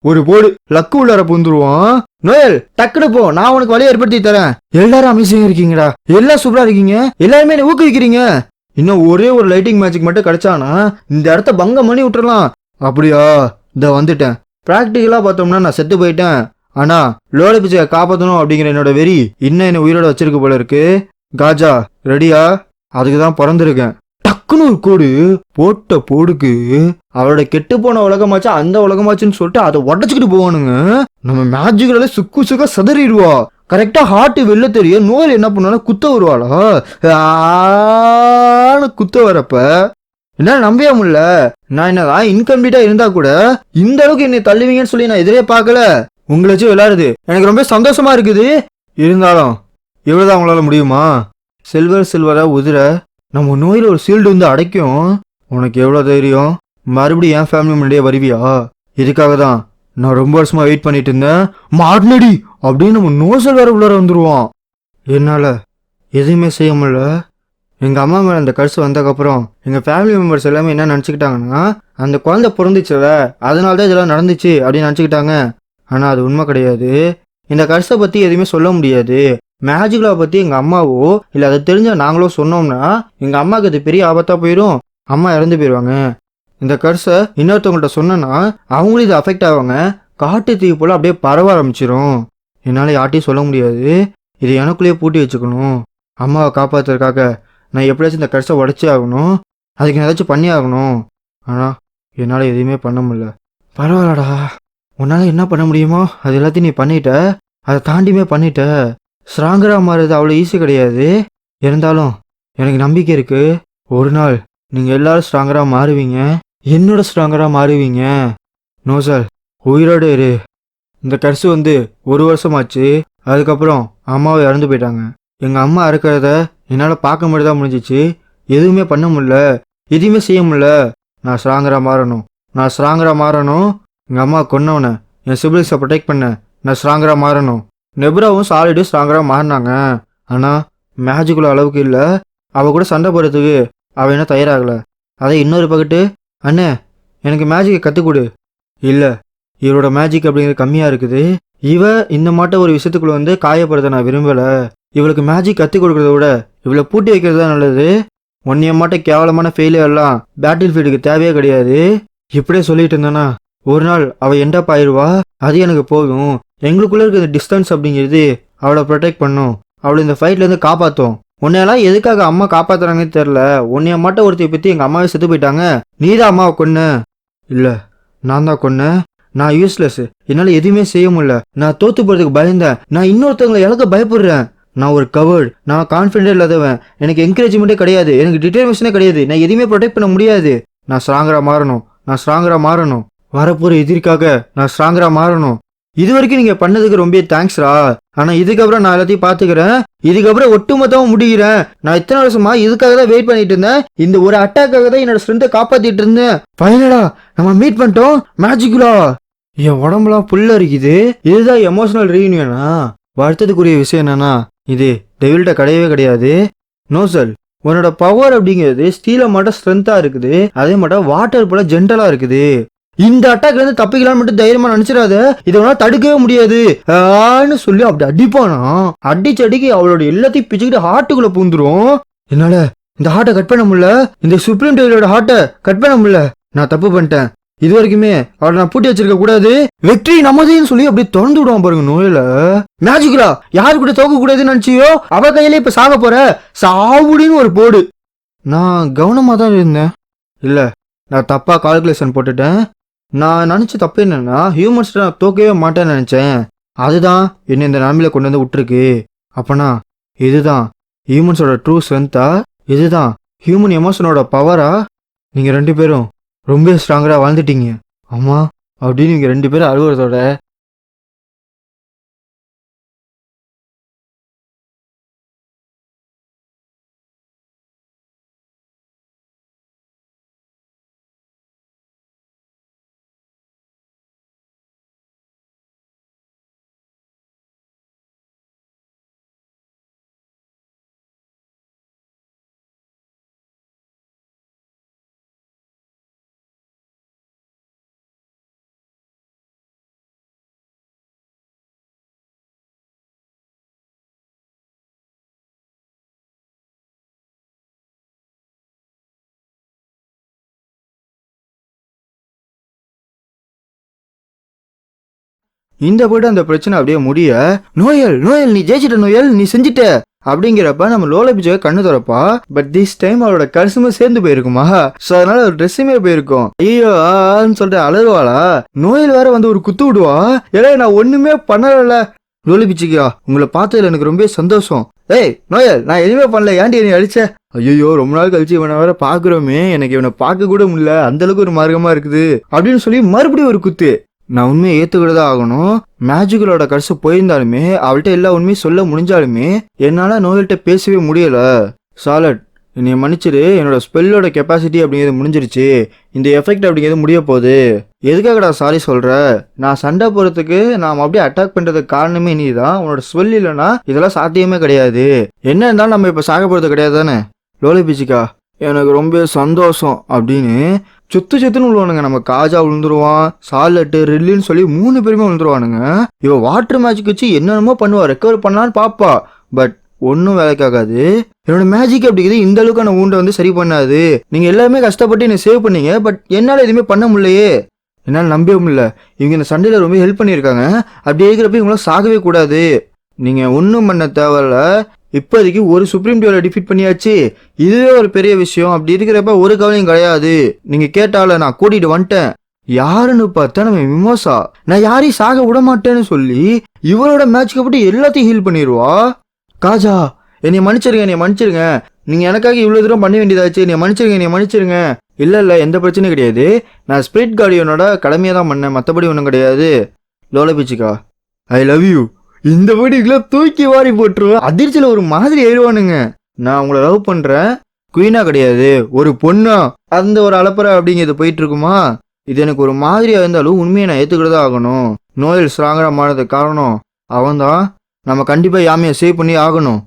[SPEAKER 1] ஒரு போடு லக்கு உள்ளார புந்துருவான். நோயல் டக்குனு போ, நான் உனக்கு வழியை ஏற்படுத்தி தரேன். எல்லாரும் அமைதியா இருக்கீங்கடா, எல்லாம் சூப்பரா இருக்கீங்க, எல்லாருமே என்ன ஊக்குவிக்கிறீங்க. இன்னும் ஒரே ஒரு லைட்டிங் மேஜிக் மட்டும் கிடைச்சானா இந்த இடத்த பங்கம் பண்ணி விட்டுறலாம். அப்படியா, இந்த வந்துட்டேன். பிராக்டிக்கலா பார்த்தோம்னா நான் செத்து போயிட்டேன். ஆனா லோல பிச்சை காப்பாற்றணும் அப்படிங்கிற என்னோட வெறி இன்னும் என்ன உயிரோட வச்சிருக்கு போல இருக்கு. காஜா ரெடியா? அதுக்குதான் பிறந்திருக்கேன். டக்குன்னு ஒரு கோடு போட்ட போடுக்கு அவளோட கெட்டு போன உலகமாச்சா அந்த உலகமாச்சுன்னு சொல்லிட்டு அதை உடச்சுக்கிட்டு போவானுங்க. நம்ம மேஜிக்ல சுக்கு சுக்க சதறிடுவா. கரெக்டா ஹார்ட் வெளில தெரியும். நோயில் என்ன பண்ணுவாலும் குத்த வருவாளா, குத்த வரப்ப என்னால நம்பவே முடியல. நான் என்னதான் இன்கம்ப்ளீட்டா இருந்தா கூட இந்த அளவுக்கு என்னை தள்ளுவீங்கன்னு சொல்லி நான் எதிரே பார்க்கல. உங்களை வச்சு விளையாடுது எனக்கு ரொம்ப சந்தோஷமா இருக்குது. இருந்தாலும் இவ்வளவுதான் உங்களால முடியுமா? சில்வரா உதிர நம்ம நோயில ஒரு சீல்டு வந்து அடைக்கும். உனக்கு எவ்வளவு தைரியம்? மறுபடியும் என் ஃபேமிலி முன்னாடியே வருவியா? இதுக்காக தான் நான் ரொம்ப வருஷமா வெயிட் பண்ணிட்டு இருந்தேன். மாட்னடி அப்படின்னு நம்ம நோசல் வேற உள்ளார வந்துருவான். என்னால எதுவுமே செய்ய முடியல. எங்க அம்மா மேல அந்த கருசு வந்ததுக்கப்புறம் எங்க ஃபேமிலி மெம்பர்ஸ் எல்லாமே என்ன நினச்சிக்கிட்டாங்கன்னா, அந்த குழந்தை பிறந்துச்சுல அதனால தான் இதெல்லாம் நடந்துச்சு அப்படின்னு நினச்சிக்கிட்டாங்க. ஆனா அது உண்மை கிடையாது. இந்த கருசை பத்தி எதுவுமே சொல்ல முடியாது. மேஜிக்லா பத்தி எங்க அம்மாவோ இல்ல அதை தெரிஞ்ச நாங்களோ சொன்னோம்னா எங்க அம்மாவுக்கு அது பெரிய ஆபத்தா போயிடும், அம்மா இறந்து போயிடுவாங்க. இந்த கர்ஸை இன்னொருத்தவங்கள்ட்ட சொன்னா அவங்களும் இது அஃபெக்ட் ஆவாங்க. காட்டு தீ போல அப்படியே பரவ ஆரம்பிச்சிடும். என்னால் யார்ட்டையும் சொல்ல முடியாது. இது எனக்குள்ளேயே பூட்டி வச்சுக்கணும். அம்மாவை காப்பாற்றுறதுக்காக நான் எப்படியாச்சும் இந்த கர்ஸை உடச்சே ஆகணும். அதுக்கு ஏதாச்சும் பண்ணி ஆகணும். ஆனால் என்னால் எதுவுமே பண்ண முடியல. பரவாயில்லடா, உன்னால் என்ன பண்ண முடியுமோ அது எல்லாத்தையும் நீ பண்ணிட்ட. அதை தாண்டியுமே பண்ணிட்ட. ஸ்ட்ராங்கராக மாறுறது அவ்வளோ ஈஸி கிடையாது. இருந்தாலும் எனக்கு நம்பிக்கை இருக்கு, ஒரு நாள் நீங்கள் எல்லாரும் ஸ்ட்ராங்கராக மாறுவீங்க, என்னோட ஸ்ட்ராங்கராக மாறுவீங்க. நோ சார், உயிரோடு இரு. இந்த கர்சு வந்து 1 வருஷமாச்சு. அதுக்கப்புறம் அம்மாவை இறந்து போயிட்டாங்க. எங்கள் அம்மா இறக்கிறத என்னால் பார்க்க மட்டும் தான் முடிஞ்சிச்சு. எதுவுமே பண்ண முடியல, எதுவுமே செய்ய முடியல. நான் ஸ்ட்ராங்கராக மாறணும், நான் ஸ்ட்ராங்கராக மாறணும். எங்கள் அம்மா கொன்னவனை என் சிபிலிங்ஸை ப்ரொடெக்ட் பண்ண நான் ஸ்ட்ராங்கராக மாறணும். நெப்ராவும் சாலிடு ஸ்ட்ராங்கராக மாறினாங்க. ஆனால் மேஜிக்குள்ள அளவுக்கு இல்லை. அவள் கூட சண்டை போடுறதுக்கு அவள் என்ன தயாராகலை. அதை இன்னொரு பக்கத்து, அண்ணே எனக்கு மேஜிக்கை கற்றுக் கொடு. இல்லை, இவரோட மேஜிக் அப்படிங்கிறது கம்மியாக இருக்குது. இவ இந்த மாட்ட ஒரு விஷயத்துக்குள்ள வந்து காயப்படுத்த நான் விரும்பலை. இவளுக்கு மேஜிக் கற்றுக் கொடுக்கறத விட இவளை பூட்டி வைக்கிறது தான் நல்லது. ஒன்னைய மாட்ட கேவலமான ஃபெயிலியர்லாம் பேட்டில் ஃபீல்டுக்கு தேவையே கிடையாது. இப்படியே சொல்லிட்டு இருந்தேன்னா ஒரு நாள் அவள் எண்டப் ஆயிடுவா. அது எனக்கு போதும். எங்களுக்குள்ள இருக்கிற டிஸ்டன்ஸ் அப்படிங்கிறது அவளை ப்ரொடெக்ட் பண்ணும், அவளை இந்த ஃபைட்லேருந்து காப்பாற்றும். உன்னையெல்லாம் எதுக்காக அம்மா காப்பாத்துறாங்கன்னு தெரில. உன்னைய மட்டும் ஒருத்தைய பற்றி எங்கள் அம்மாவே செத்து போயிட்டாங்க. நீ தான் அம்மாவை கொன்ன. இல்லை, நான் தான் கொன்னேன். நான் யூஸ்லெஸ், என்னால் எதுவுமே செய்ய முடியல. நான் தோத்து போகிறதுக்கு பயந்தேன். நான் இன்னொருத்தவங்களை இழக்க பயப்படுறேன். நான் ஒரு கவர்ட், நான் கான்ஃபிடென்ட் இல்லாதவன். எனக்கு என்கரேஜ்மெண்ட்டே கிடையாது, எனக்கு டிட்டர்மினேஷனே கிடையாது. நான் எதுவுமே ப்ரொடெக்ட் பண்ண முடியாது. நான் ஸ்ட்ராங்கராக மாறணும், நான் ஸ்ட்ராங்கராக மாறணும். வரப்போகிற எதிர்க்காக நான் ஸ்ட்ராங்கராக மாறணும். இது வரைக்கும் நீங்கள் பண்ணதுக்கு ரொம்ப தேங்க்ஸ்ரா. ஆனால் இதுக்கப்புறம் நான் எல்லாத்தையும் பார்த்துக்கிறேன். இதுக்கப்புறம் ஒட்டுமொத்தமாக முடிகிறேன். நான் இத்தனை வருஷமா இதுக்காக தான் வெயிட் பண்ணிட்டு இருந்தேன். இந்த ஒரு அட்டாக்காக தான் என்னோட ஸ்ட்ரென்த்தை காப்பாற்றிட்டு இருந்தேன். ஃபைனலா நம்ம மீட் பண்ணிட்டோம். மேஜிக்குலா என் உடம்புலாம் புல்ல இருக்குது. இதுதான் எமோஷனல் ரீயூனியனா? வருத்தத்துக்குரிய விஷயம் என்னன்னா இது டெவில்கிட்ட கிடையவே கிடையாது. நோசல், உன்னோட பவர் அப்படிங்கிறது ஸ்டீலை மட்டும் ஸ்ட்ரென்த்தாக இருக்குது, அதே மட்டும் வாட்டர் போல ஜென்டலாக இருக்குது. இந்த அட்டாக்ல இருந்து தப்பிக்கலாம்னு மட்டும் தைரியமா நினைச்சிடாத. இதை உன்னால தடுக்கவே முடியாது சொல்லி அப்படி அடிப்பானா. அடிச்சு அடிக்கி அவளோட எல்லாத்தையும் பிச்சுக்கிட்டு ஹார்ட்டுக்குள்ள பூந்துரும். என்னால இந்த ஹார்ட்டை கட் பண்ண முடியல, இந்த சுப்ரீம் டெவிலோட ஹார்ட்டை கட் பண்ண முடியல. நான் தப்பு பண்ணிட்டேன். இது வரைக்குமே அவளை நான் பூட்டி வச்சிருக்க கூடாது. வெற்றி நமதேன்னு சொல்லி அப்படியே திறந்து விடுவான் பாருங்க நோயில. மேஜிக்கலா யாரு கூட தோக்க கூடாதுன்னு நினைச்சியோ அவ கையில இப்ப சாக போற சாவுடின்னு ஒரு போடு. நான் கவனமா தான் இருந்தேன். இல்ல, நான் தப்பா கால்குலேஷன் போட்டுட்டேன். நான் நினச்ச தப்பு என்னன்னா ஹியூமன்ஸ் நான் தோக்கவே மாட்டேன்னு நினச்சேன். அதுதான் என்னை இந்த நிலமையில கொண்டு வந்து விட்டுருக்கு. அப்பனா இதுதான் ஹியூமன்ஸோட ட்ரூ ஸ்ட்ரென்த்தா? இதுதான் ஹியூமன் எமோஷனோட பவரா? நீங்கள் ரெண்டு பேரும் ரொம்ப ஸ்ட்ராங்கராக வாழ்ந்துட்டீங்க அம்மா அப்படின்னு நீங்கள் ரெண்டு பேரும் அழுகுறதோட இந்த போய்ட்டு அந்த பிரச்சனை அப்படியே முடிய நோயல் நோயல் நீ ஜெயிச்சிட்ட, நோயல் நீ செஞ்சிட்ட அப்படிங்கிறப்ப நம்ம லோலா பிஜாவை கண்ணு தரப்பா. பட் திஸ் டைம் அவளோட கரிசுமே சேர்ந்து போயிருக்குமா. ஸோ அதனால ஒரு ட்ரெஸ்ஸுமே போயிருக்கும். ஐயோ சொல்லிட்டு அலறுவாளா. நோயல் வேற வந்து ஒரு குத்து விடுவா. ஏன்னா நான் ஒண்ணுமே பண்ணல. லோலி பிச்சுக்கியா உங்களை பார்த்ததுல எனக்கு ரொம்ப சந்தோஷம். ஏய் நோயல், நான் எதுவுமே பண்ணல, ஏன்டி என்னை அடிச்ச? ஐயோ ரொம்ப நாள் கழிச்சு இவனை வேற பாக்குறோமே, எனக்கு இவனை பார்க்க கூட முடியல, அந்த அளவுக்கு ஒரு மார்க்கமா இருக்குது அப்படின்னு சொல்லி மறுபடியும் ஒரு குத்து. நான் உண்மையை ஏற்றுக்கிட்டு தான் ஆகணும். மேஜிக்கலோட கடைசி போயிருந்தாலுமே அவள்கிட்ட எல்லா உண்மையும் சொல்ல முடிஞ்சாலுமே என்னால் நோயல்கிட்ட பேசவே முடியலை. சாலட் என்னை மன்னிச்சிரு, என்னோட ஸ்பெல்லோட கெப்பாசிட்டி அப்படிங்கிறது முடிஞ்சிருச்சு. இந்த எஃபெக்ட் அப்படிங்கிறது முடிய போகுது. எதுக்காகடா சாரி சொல்கிற? நான் சண்டை போகிறதுக்கு நான் அப்படியே அட்டாக் பண்ணுறதுக்கு காரணமே நீ தான். உன்னோட ஸ்பெல் இல்லைன்னா இதெல்லாம் சாத்தியமே கிடையாது. என்ன இருந்தாலும் நம்ம இப்போ சாக போகிறது கிடையாது தானே. லோலி பிச்சிக்கா எனக்கு ரொம்ப சந்தோஷம் அப்படின்னு சுத்துன்னு விழுவானுங்க. நம்ம காஜா விழுந்துருவான், சாலட்டு ரில்லின்னு சொல்லி 3 பேருமே விழுந்துருவானுங்க. இவ வாட்டர் மேஜிக் வச்சு என்னென்னமோ பண்ணுவா, ரெக்கவர் பண்ணலான்னு பாப்பா. பட் ஒன்றும் வேலைக்காகாது. என்னோட மேஜிக் அப்படிங்கிறது இந்த அளவுக்கான ஊண்டை வந்து சரி பண்ணாது. நீங்க எல்லாருமே கஷ்டப்பட்டு என்னை சேவ் பண்ணீங்க, பட் என்னால் எதுவுமே பண்ண முடியலையே. என்னால் நம்பவே முடியல. இவங்க இந்த சண்டையில் ரொம்ப ஹெல்ப் பண்ணியிருக்காங்க. அப்படி இருக்கிறப்ப இவங்களாம் சாகவே கூடாது. நீங்க ஒன்றும் பண்ண தேவையில்ல. இப்போதைக்கு ஒரு சுப்ரீம் டெவிலை டிஃபீட் பண்ணியாச்சு, இதுவே ஒரு பெரிய விஷயம். அப்படி இருக்கிறப்ப ஒரு கவலையும் கிடையாது. நீங்க கேட்டால நான் கூட்டிட்டு வந்துட்டேன். யாருன்னு பார்த்தா நம்ம மிமோசா. நான் யாரையும் சாக விட மாட்டேன்னு சொல்லி இவரோட மேட்ச்க்கு பற்றி எல்லாத்தையும் ஹீல் பண்ணிடுவா. காஜா என்னை மன்னிச்சிருங்க, என்னை மன்னிச்சிருங்க, நீங்க எனக்காக இவ்வளவு தூரம் பண்ண வேண்டியதாச்சு, என்னை மன்னிச்சிருங்க, என்னை மன்னிச்சிருங்க. இல்ல எந்த பிரச்சனையும் கிடையாது. நான் ஸ்பிரிட் கார்டியனோட கடமையை தான் பண்ணேன், மற்றபடி ஒன்றும் கிடையாது. லோலா பிச்சிக்கா ஐ லவ் யூ. இந்த வீடியோக்குள்ள தூக்கி வாரி போட்டுருவேன். அதிர்ச்சியில் ஒரு மாதிரி ஏறுவானுங்க. நான் உங்களை லவ் பண்றேன், குயினா கிடையாது ஒரு பொண்ணா, அந்த ஒரு அலப்பறை அப்படிங்கிறது போயிட்டு இருக்குமா. இது எனக்கு ஒரு மாதிரியா இருந்தாலும் உண்மையை நான் ஏத்துக்கிட்டு ஆகணும். நோயல் ஸ்ட்ராங்கரா மாறதுக்கு காரணம் அவன்தான். நம்ம கண்டிப்பா யாமையை சேவ் பண்ணி ஆகணும்.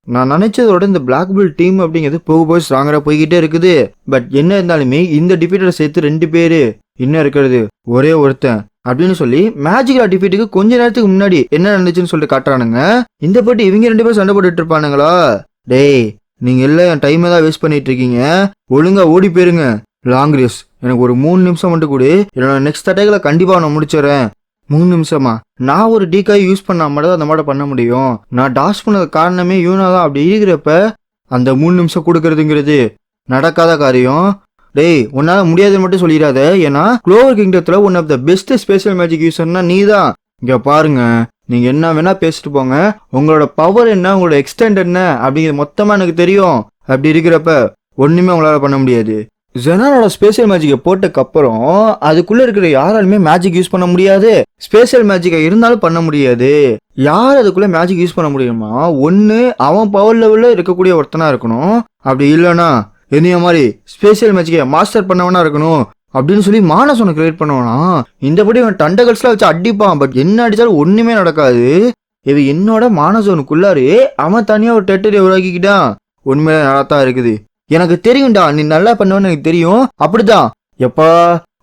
[SPEAKER 1] நான் நினைச்சதோட இந்த பிளாக் பெல்ட் டீம் அப்படிங்கிறது போய் ஸ்ட்ராங்கரா போய்கிட்டே இருக்குது. பட் என்ன இருந்தாலுமே இந்த டிஃபீட்டரை சேர்த்து 2 பேரு இன்னும் இருக்கிறது ஒரே ஒருத்தன். அப்படின்னு சொல்லி மேஜிக்கல் டிஃபீட்டுக்கு கொஞ்ச நேரத்துக்கு முன்னாடி என்ன நடந்துச்சுன்னு சொல்லிட்டு காட்டுறானுங்க. இந்த போட்டு இவங்க 2 பேரும் சண்டை போட்டுட்டு இருப்பானுங்களா. டேய் நீங்க எல்லாம் என் டைமை தான் வேஸ்ட் பண்ணிட்டு இருக்கீங்க, ஒழுங்கா ஓடி போயிருங்க. லாங் ரேஸ் எனக்கு ஒரு 3 நிமிஷம் மட்டும் கூட, என்னோட நெக்ஸ்ட் அட்டாக்ல கண்டிப்பா நான் முடிச்சிடறேன். 3 நிமிஷமா? நான் ஒரு டீக்காய் யூஸ் பண்ணா மட்டும் அந்த மாதிரி பண்ண முடியும். நான் டாஷ் பண்ணது காரணமே யூனா தான். அப்படி இருக்கிறப்ப அந்த 3 நிமிஷம் கொடுக்கறதுங்கிறது நடக்காத காரியம். டேய் உன்னால முடியாதுன்னு மட்டும் சொல்லிடாத, ஏன்னா க்ளோவர் கிங்டத்துல one of the best special magic யூசர்னா நீ தான். இங்க பாருங்க, நீங்க என்ன வேணா பேசிட்டு போங்க, உங்களோட பவர் என்ன, உங்களோட எக்ஸ்டெண்ட் என்ன அப்படிங்கிறது மொத்தமா எனக்கு தெரியும். அப்படி இருக்கிறப்ப ஒண்ணுமே உங்களால பண்ண முடியாது. ஜெனானோட ஸ்பெஷல் மேஜிக்கை போட்டதுக்கு அப்புறம் அதுக்குள்ள இருக்கிற யாராலுமே மேஜிக் யூஸ் பண்ண முடியாது. ஸ்பெஷல் மேஜிக்கை இருந்தாலும் பண்ண முடியாது. யார் அதுக்குள்ள மேஜிக் யூஸ் பண்ண முடியுமா? ஒன்னு அவன் பவர் லெவல்ல இருக்கக்கூடிய ஒருத்தனா இருக்கணும், அப்படி இல்லைன்னா என்னைய மாதிரி ஸ்பெஷல் மேஜிக்கை மாஸ்டர் பண்ணவனா இருக்கணும் அப்படின்னு சொல்லி மானசனை கிரியேட் பண்ணுவானா. இந்தபடி அவன் டண்டகல்ஸ்லாம் வச்சு அடிப்பான், பட் என்ன அடிச்சாலும் ஒண்ணுமே நடக்காது. இது என்னோட மானசோனுக்குள்ளாரு அவன் தனியா ஒரு டெட்டரி உருவாக்கிக்கிட்டான். உண்மையில நல்லா தான் இருக்குது, எனக்கு தெரியும்டா நீ நல்லா பண்ணுவேன்னு எனக்கு தெரியும். அப்படிதான் எப்பா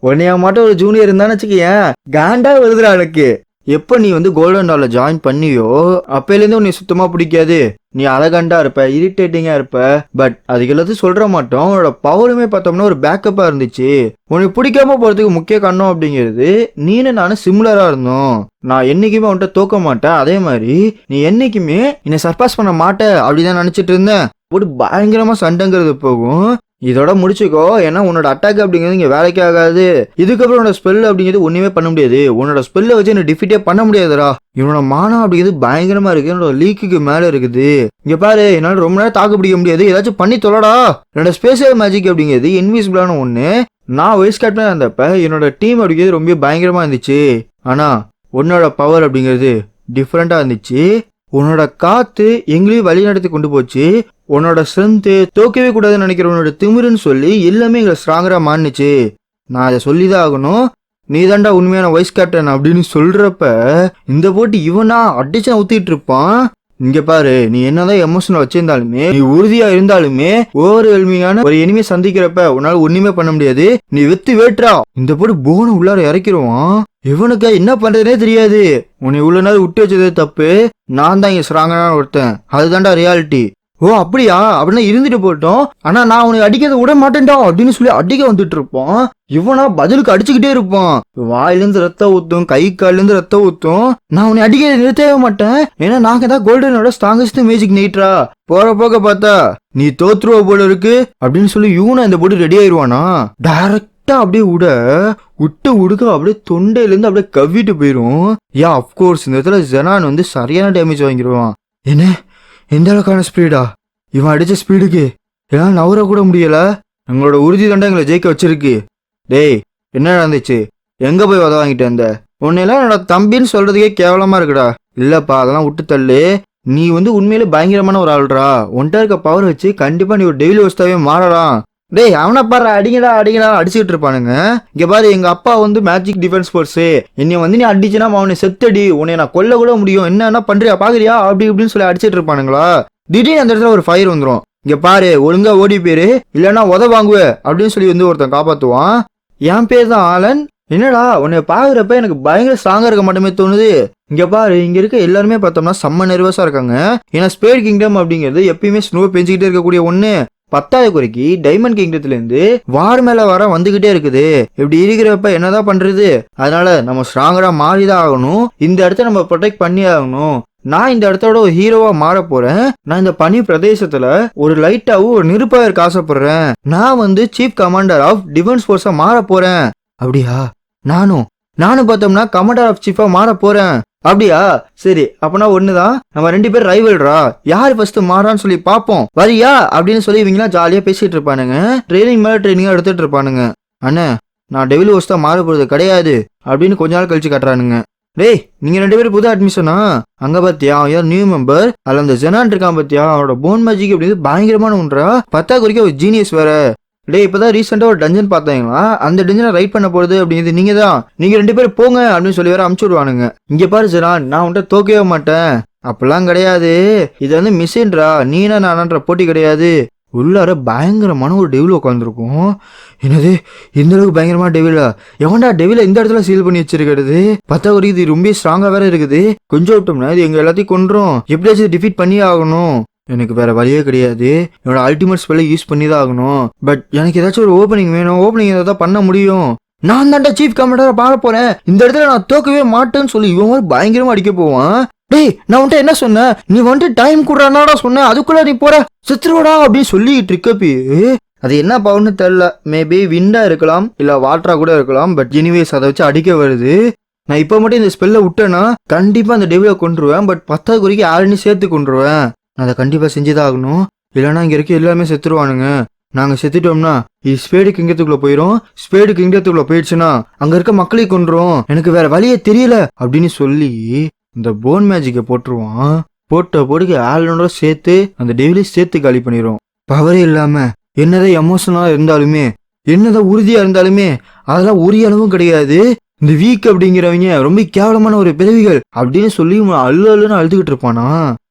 [SPEAKER 1] உன்னைய மட்டும் ஒரு ஜூனியர் இருந்தான்னு வச்சுக்கேன், காண்டா வருதுடா எனக்கு. எப்ப நீ வந்து கோல்டன் டால ஜாயின் பண்ணியோ அப்பையிலேருந்து உன்னை சுத்தமா பிடிக்காது. நீ அழகாண்டா இருப்ப, இரிட்டேட்டிங்கா இருப்ப, பட் அதுக்கு எல்லாத்தையும் சொல்ற மாட்டோம். உன்னோட பவருமே பார்த்தோம்னா ஒரு பேக்கப்பா இருந்துச்சு. உனக்கு பிடிக்காம போறதுக்கு முக்கிய காரணம் அப்படிங்கிறது நீனு நானும் சிமிலரா இருந்தோம். நான் என்னைக்குமே உன்கிட்ட தோக்க மாட்டேன், அதே மாதிரி நீ என்னைக்குமே என்னை சர்பாஸ் பண்ண மாட்டேன் அப்படிதான் நினைச்சிட்டு இருந்தேன். ஒரு பயங்கரமா சண்டைங்கிறது போகும். இதோட முடிச்சுக்கோ, ஏன்னா உன்னோட அட்டாக் அப்படிங்கிறது இங்க வேலைக்கு ஆகாது. இதுக்கப்புறம் உன்னோட ஸ்பெல் அப்படிங்கிறது ஒண்ணுமே பண்ண முடியாது. உன்னோட ஸ்பெல்ல வச்சு என்ன டிஃபீட்டே பண்ண முடியாதுடா. இவனோட மானம் அப்படிங்கிறது பயங்கரமா இருக்கு, என்னோட லீக்குக்கு மேல இருக்குது. இங்க பாரு, என்னால ரொம்ப நேரம் தாக்கு பிடிக்க முடியாது, ஏதாச்சும் பண்ணி தொலைடா. என்னோட ஸ்பெஷல் மேஜிக் அப்படிங்கிறது இன்விசிபிளான ஒண்ணு. நான் வைஸ் கேப்டனா இருந்தப்ப என்னோட டீம் அப்படிங்கிறது ரொம்ப பயங்கரமா இருந்துச்சு. ஆனா உன்னோட பவர் அப்படிங்கிறது டிஃப்ரெண்டா இருந்துச்சு. உன்னோட காத்து எங்களையும் வழி நடத்தி கொண்டு போச்சு. உன்னோட ஸ்ட்ரென்த் தோக்கவே கூடாதுன்னு நினைக்கிற உன்னோட திமிருன்னு சொல்லி எல்லாமே எங்களை ஸ்ட்ராங்கரா மாறுனுச்சு. நான் அதை சொல்லிதான் ஆகணும், நீ தாண்டா உண்மையான வைஸ் கேப்டன் அப்படின்னு சொல்றப்ப இந்த போட்டு இவனா அடிச்சா ஊத்திட்டு இருப்பான். இங்க பாரு, நீ என்னதான் எமோஷனல் வச்சிருந்தாலுமே, நீ உறுதியா இருந்தாலுமே ஓவர் வெல்மிங்கான ஒரு எனிமே சந்திக்கிறப்ப உன்னால ஒண்ணுமே பண்ண முடியாது. நீ வெத்து வேட்டுறா. இந்த போட்டு போன உள்ளார இறக்கிடுவான். இவனுக்கு என்ன பண்றதுனே தெரியாது. உன்னை இவ்வளவு நாள் விட்டு வச்சதே தப்பு, நான் தான் இங்க ஸ்ட்ராங்கான ஒருத்தன், அதுதான்டா ரியாலிட்டி. ஓ அப்படியா, அப்படின்னா இருந்துட்டு போட்டோம், ஆனா நான் உனக்கு அடிக்கிறத விட மாட்டேன்டா அப்படின்னு சொல்லி அடிக்க வந்துட்டு இருப்பான். இவனா பதிலுக்கு அடிச்சுக்கிட்டே இருப்பான். வாயிலிருந்து ரத்தம் ஊத்தும், கை கால்ல இருந்து ரத்தம் ஊத்தும். நான் உன்னை அடிக்க நிறுத்தவே மாட்டேன், ஏன்னா நாங்க தான் கோல்டனோட ஸ்ட்ராங்கஸ்ட் மேஜிக் நைட்ரா. போற போக பார்த்தா நீ தோத்துருவ போல இருக்கு அப்படின்னு சொல்லி யூனா இந்த போட்டு ரெடி ஆயிருவானா. டைரக்டா அப்படியே விட்டு உடுக்க அப்படியே தொண்டையில இருந்து அப்படியே கவ்விட்டு போயிரும். யா அப்கோர்ஸ் இந்த இடத்துல ஜெனான் வந்து சரியான டேமேஜ் வாங்கிடுவான். என்ன எந்த அளவுக்கான ஸ்பீடா? இவன் அடிச்ச ஸ்பீடுக்கு எல்லாம் நவர கூட முடியல. எங்களோட உறுதி தண்டை எங்களை ஜெயிக்க வச்சிருக்கு. டேய் என்ன நடந்துச்சு, எங்க போய் உத வாங்கிட்டு வந்த? உன்னையெல்லாம் என்னோட தம்பின்னு சொல்றதுக்கே கேவலமா இருக்குடா. இல்லப்பா அதெல்லாம் விட்டு தள்ளு, நீ வந்து உண்மையிலே பயங்கரமான ஒரு ஆள்றா. ஒன்ட்டா இருக்க பவர் வச்சு கண்டிப்பா நீ ஒரு டெய்லி வஸ்தாவே மாறலாம். டேய் அவனை பாரு, அடிங்கடா அடிங்கடா அடிச்சுட்டு இருப்பானுங்க. இங்க பாரு, எங்க அப்பா வந்து மேஜிக் டிஃபென்ஸ் ஃபோர்ஸ், என்னை வந்து நீ அடிச்சுனா அவனை செத்தடி, உன்னை நான் கொல்ல கூட முடியும், என்ன பண்றியா பாக்குறியா அப்படி இப்படின்னு சொல்லி அடிச்சிட்டு இருப்பானுங்களா. திடீர்னு அந்த இடத்துல ஒரு ஃபயர் வந்துடும். இங்க பாரு, ஒழுங்கா ஓடி போயிரு, இல்லைன்னா உத வாங்குவ அப்படின்னு சொல்லி வந்து ஒருத்தன் காப்பாத்துவான். என் பேர் தான் ஆலன். என்னடா உன்னை பாக்குறப்ப எனக்கு பயங்கர ஸ்ட்ராங்கா இருக்க மட்டுமே தோணுது. இங்க பாரு, இங்க இருக்க எல்லாருமே பார்த்தோம்னா செம்ம நர்வஸா இருக்காங்க. ஏன்னா ஸ்பேட் கிங்டம் அப்படிங்கிறது எப்பயுமே ஸ்னோ பெஞ்சுக்கிட்டே இருக்கக்கூடிய ஒண்ணு. 10வது குறைக்கு டைமண்ட் கிங்டத்துல இருந்து வார் மேல வர வந்துகிட்டே இருக்குது. இப்படி இருக்கிறப்ப என்னதான் பண்றது? அதனால நம்ம ஸ்ட்ராங்கரா மாறிதான் ஆகணும். இந்த இடத்த நம்ம ப்ரொடெக்ட் பண்ணி ஆகணும். நான் இந்த இடத்தோட ஒரு ஹீரோவா மாற போறேன். நான் இந்த பனி பிரதேசத்துல ஒரு லைட்டாவும் ஒரு நெருப்பா இருக்க ஆசைப்படுறேன். நான் வந்து சீஃப் கமாண்டர் ஆஃப் டிஃபென்ஸ் ஃபோர்ஸா மாற போறேன். அப்படியா? நானும் பார்த்தோம்னா கமாண்டர் ஆஃப் சீஃபா மாற போறேன். அப்படியா? சரி, அப்பனா ஒண்ணுதான், நம்ம 2 பேர் ரைவல்ரா. யாரு ஃபர்ஸ்ட் மாறான்னு சொல்லி பாப்போம், வரியா அப்படின்னு சொல்லி இவங்க ஜாலியா பேசிட்டு இருப்பானுங்க. ட்ரைனிங் மேல ட்ரைனிங்கா எடுத்துட்டு இருப்பானுங்க. அண்ணே நான் டெவில் ஹோஸ்டா மாற போறது கிடையாது அப்படின்னு கொஞ்ச நாள் கழிச்சு காட்டுறானுங்க. டேய் நீங்க 2 பேரும் புது அட்மிஷனா? அங்க பாத்தியா அவன் நியூ மெம்பர், அதுல அந்த ஜெனான் இருக்கான் பாத்தியா, அவனோட போன் மேஜிக் அப்படிங்கிறது பயங்கரமான ஒன்றா. 10வது குறைக்க ஒரு ஜீனியஸ் வேற. டேய் இப்பதான் ரீசெண்டா ஒரு டஞ்சன் பார்த்தாங்களா, அந்த டஞ்சனை ரைட் பண்ண போறது அப்படிங்கிறது நீங்க தான். நீங்க 2 பேரும் போங்க அப்படின்னு சொல்லி வேற அமுச்சு விடுவானுங்க. இங்க பாரு ஜெனான், நான் உன்கிட்ட தோக்கவே மாட்டேன். அப்பெல்லாம் கிடையாது, இது வந்து மிஷின்ரா, நீனா நானான்ற போட்டி கிடையாது. உள்ளார பயங்கரமான ஒரு டெவில் உட்காந்துருக்கும். என்னது இந்த அளவுக்கு பயங்கரமான டெவிலா? எவன்டா டெவில இந்த இடத்துல சீல் பண்ணி வச்சிருக்கிறது? பார்த்தா ஒரு இது ரொம்ப ஸ்ட்ராங்கா வேற இருக்குது. கொஞ்சம் விட்டோம்னா இது எங்க எல்லாத்தையும் கொன்றும். எப்படியாச்சும் டிஃபீட் பண்ணியே ஆகணும். எனக்கு வேற வழியே கிடையாது. என்னோட அல்டிமேட் ஸ்பெல்லை யூஸ் பண்ணி தான் ஆகணும். பட் எனக்கு ஏதாச்சும் ஒரு ஓப்பனிங் வேணும். ஓப்பனிங் ஏதாவது பண்ண முடியும். நான் தான்டா சீஃப் கமாண்டரா பார்க்க போறேன். இந்த இடத்துல நான் தோக்கவே மாட்டேன்னு சொல்லி இவன் மாதிரி பயங்கரமா அடிக்க போவான். டேய் நான் உன்ட்ட என்ன சொன்னேன்? நீ வந்துட்டு டைம் கூடாடா சொன்ன, அதுக்குள்ள நீ போற செத்துருவடா அப்படின்னு சொல்லிட்டு இருக்கப்பி. அது என்ன பவர்னு தெரியல. மேபி விண்டா இருக்கலாம், இல்ல வாட்டரா கூட இருக்கலாம். பட் எனிவேஸ் அதை வச்சு அடிக்க வருது. நான் இப்போ மட்டும் இந்த ஸ்பெல்ல விட்டேன்னா கண்டிப்பா அந்த டெவிலை கொண்டுருவேன். பட் 10வது குறிக்கு ஆளுன்னு சேர்த்து கொண்டுருவேன். நான் அதை கண்டிப்பா செஞ்சுதான் ஆகணும். இல்லைன்னா இங்க இருக்க எல்லாமே செத்துருவானுங்க. நாங்க செத்துட்டோம்னா இது ஸ்பேடு கிங்கத்துக்குள்ள போயிரும். ஸ்பேடு கிங்கத்துக்குள்ள போயிடுச்சுன்னா அங்க இருக்க மக்களை கொண்டுரும். எனக்கு வேற வழியே தெரியல அப்படின்னு சொல்லி இந்த போன் மேஜிக்கை போட்டுருவான். போட்டுக்கு ஆளனோட சேர்த்து அந்த டெவிலை சேர்த்து காலி பண்ணிடும். பவரே இல்லாம என்னதான் எமோஷனலா இருந்தாலுமே, என்னதான் உறுதியா இருந்தாலுமே அதெல்லாம் ஒரு அளவும் கிடையாது. இந்த வீக் அப்படிங்கிறவங்க ரொம்ப கேவலமான ஒரு பிறவிகள் அப்படின்னு சொல்லி அழுன்னு அழுதுகிட்டு இருப்பானா.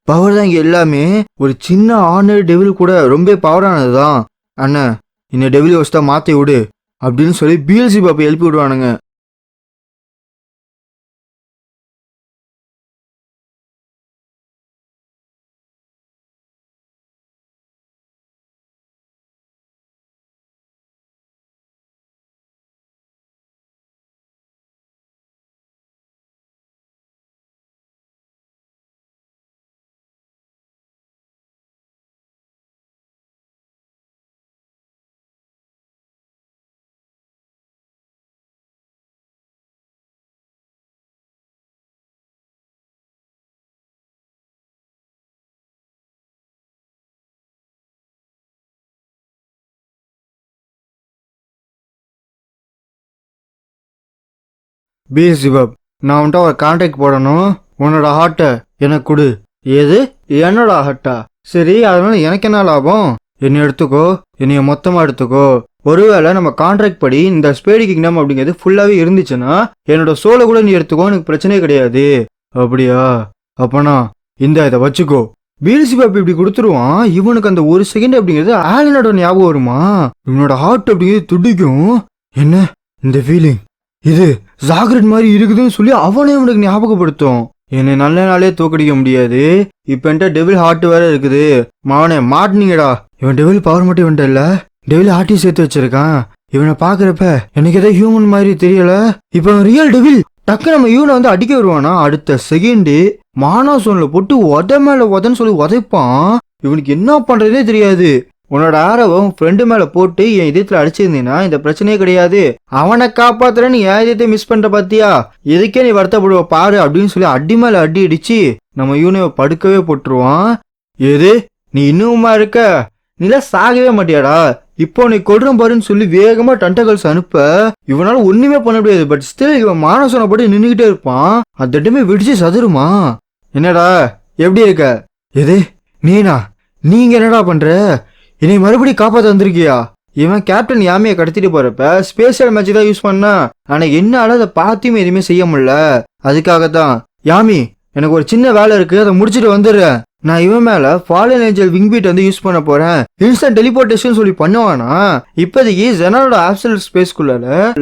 [SPEAKER 1] பவர் தான் இங்க எல்லாமே. ஒரு சின்ன ஆர்டினரி டெவில் கூட ரொம்ப பவரானதுதான். அண்ணன் இந்த டெவில் வச்சுதா மாத்தி விடு அப்படின்னு சொல்லி பீல்சிபாப்பை எழுப்பி விடுவானுங்க. பீல்சிபாப், நான் உன்ட்ட ஒரு கான்டாக்ட் போடணும். உன்னோட ஹார்ட்டை எனக்கு கொடு. ஏது என்னோட ஹார்ட்டா? சரி, அதனால எனக்கு என்ன லாபம்? என்னை எடுத்துக்கோ, என்னைய மொத்தமா எடுத்துக்கோ. ஒருவேளை நம்ம கான்ட்ராக்ட் படி இந்த ஸ்பேடி கிங்டம் அப்படிங்கிறது ஃபுல்லாவே இருந்துச்சுன்னா என்னோட சோலை கூட நீ எடுத்துக்கோ, எனக்கு பிரச்சனையே கிடையாது. அப்படியா? அப்பனா இதை வச்சுக்கோ. பீல்சிபாப் இப்படி கொடுத்துருவான். இவனுக்கு அந்த ஒரு செகண்ட் அப்படிங்கிறது ஆலனோட ஞாபகம் வருமா? இவனோட ஹார்ட் அப்படிங்கிறது துடிக்கும். என்ன இந்த ஃபீலிங்? இது ஜாகிரட் மாதிரி இருக்குதுன்னு சொல்லி அவனே அவனுக்கு ஞாபகப்படுத்தும். என்னை நல்ல நாளே தோக்கடிக்க முடியாது. இப்ப என்கிட்ட டெவில் ஹார்ட் வேற இருக்குது. மாவனே மாட்டினீங்கடா. இவன் டெவில் பவர் மட்டும் இவன்ட்ட இல்ல, டெவில் ஹார்ட்டையும் சேர்த்து வச்சிருக்கான். இவனை பாக்குறப்ப எனக்கு ஏதோ ஹியூமன் மாதிரி தெரியல. இப்ப அவன் ரியல் டெவில். டக்கு நம்ம இவனை வந்து அடிக்க வருவானா, அடுத்த செகண்டு மானாசோன்ல போட்டு உத மேல உதன்னு சொல்லி உதைப்பான். இவனுக்கு என்ன பண்றதே தெரியாது. உன்னோட ஆரவை உன் ஃப்ரெண்டு மேல போட்டு என் இதயத்துல அடிச்சிருந்தீங்கன்னா இந்த பிரச்சனையே கிடையாது. அவனை காப்பாத்துற நீ என் இதயத்தை மிஸ் பண்ற பாத்தியா, எதுக்கே நீ வருத்தப்படுவ பாரு அப்படின்னு சொல்லி அடி மேல அடி அடிச்சு நம்ம யூனிவை படுக்கவே போட்டுருவான். எது நீ இன்னுமா இருக்க? நீலாம் சாகவே மாட்டியாடா? இப்போ நீ கொடுறோம் பாருன்னு சொல்லி வேகமா டென்டகல்ஸ் அனுப்ப இவனால ஒண்ணுமே பண்ண முடியாது. பட் ஸ்டில் இவன் மானசோனை போட்டு நின்னுகிட்டே இருப்பான். அந்த இடமே வெடிச்சு சதுருமா. என்னடா எப்படி இருக்க? எது நீனா? நீங்க என்னடா பண்ற? என்னை மறுபடியும் காப்பாற்ற வந்திருக்கியா? இவன் கேப்டன் யாமியை கடத்திட்டு போறப்ப ஸ்பேஷியல் மேட்ச் தான் யூஸ் பண்ணா. ஆனா என்னால அதை பார்த்தியுமே எதுவுமே செய்ய முடியல. அதுக்காகத்தான் யாமி எனக்கு ஒரு சின்ன வேலை இருக்கு, அதை முடிச்சுட்டு வந்துடுறேன். நான் இவன் மேல ஃபாலன் ஏஞ்சல் விங் பீட் வந்து யூஸ் பண்ண போறேன். இன்ஸ்டன்ட் டெலிபோர்டேஷன் சொல்லி பண்ணுவானா. இப்போதைக்கு ஜெனரோட ஆப்சல்யூட் ஸ்பேஸ்க்குள்ள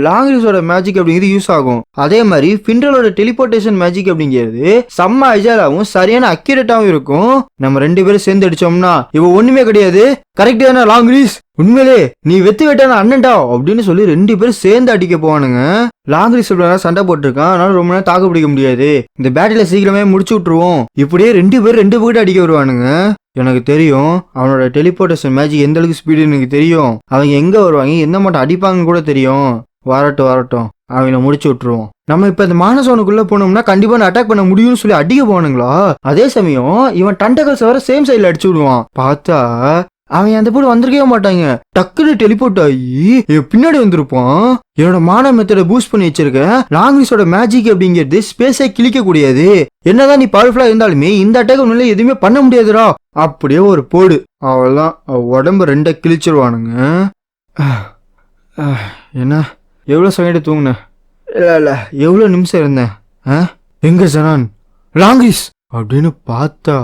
[SPEAKER 1] லாங்ரிஸோட மேஜிக் அப்படிங்கிறது யூஸ் ஆகும். அதே மாதிரி ஃபிண்டலோட டெலிபோர்டேஷன் மேஜிக் அப்படிங்கிறது செம்ம அஜாலாவும் சரியான அக்யூரேட்டாவும் இருக்கும். நம்ம 2 பேரும் சேர்ந்து அடிச்சோம்னா இவ ஒண்ணுமே கிடையாது. கரெக்ட் தானே லாங்ரிஸ்? உண்மையிலே நீ வெத்து வெட்டான அண்ணன்டா அப்படின்னு சொல்லி 2 பேரும் சேர்ந்து அடிக்க போவானுங்க. லாங்ரிஸ் சண்டை போட்டிருக்கான், அதனால ரொம்ப நேரம் தாக்கு பிடிக்க முடியாது. இந்த பேட்டில சீக்கிரமே முடிச்சு விட்டுருவோம். இப்படியே 2 பேரும் 2 பக்கம் அடிக்க வருவானுங்க. எனக்கு தெரியும் அவனோட டெலிபோர்டேஷன் மேஜிக் எந்த அளவுக்கு ஸ்பீடு எனக்கு தெரியும். அவங்க எங்க வருவாங்க, எந்த மட்டும் அடிப்பாங்கன்னு கூட தெரியும். வரட்டும் அவனை முடிச்சு விட்டுருவோம். நம்ம இப்ப இந்த மானசோனுக்குள்ள போனோம்னா கண்டிப்பா அட்டாக் பண்ண முடியும்னு சொல்லி அடிக்க போவானுங்களா. அதே சமயம் இவன் டென்டகல்ஸ் வர சேம் சைட்ல அடிச்சு விடுவான். பார்த்தா அவன் அந்த போட்டு வந்திருக்கவே மாட்டாங்க. டக்குனு டெலிபோர்ட் ஆகி பின்னாடி வந்திருப்பான். என்னோட மான மெத்தட பூஸ்ட் பண்ணி வச்சிருக்கேன். லாங்ரிஸோட மேஜிக் அப்படிங்கிறது ஸ்பேஸை கிழிக்க கூடியது. என்னதான் நீ பவர்ஃபுல்லா இருந்தாலுமே இந்த அட்டாக் உன்னால எதுவுமே பண்ண முடியாதுடா. அப்படியே ஒரு போடு, அவள்தான் உடம்பு 2 கிழிச்சிருவானுங்க. என்ன எவ்வளவு செகண்ட் தூங்குன? இல்ல எவ்வளவு நிமிஷம் இருந்தேன்? எங்க ஜனான் லாங்ரிஸ் அப்படின்னு பார்த்தா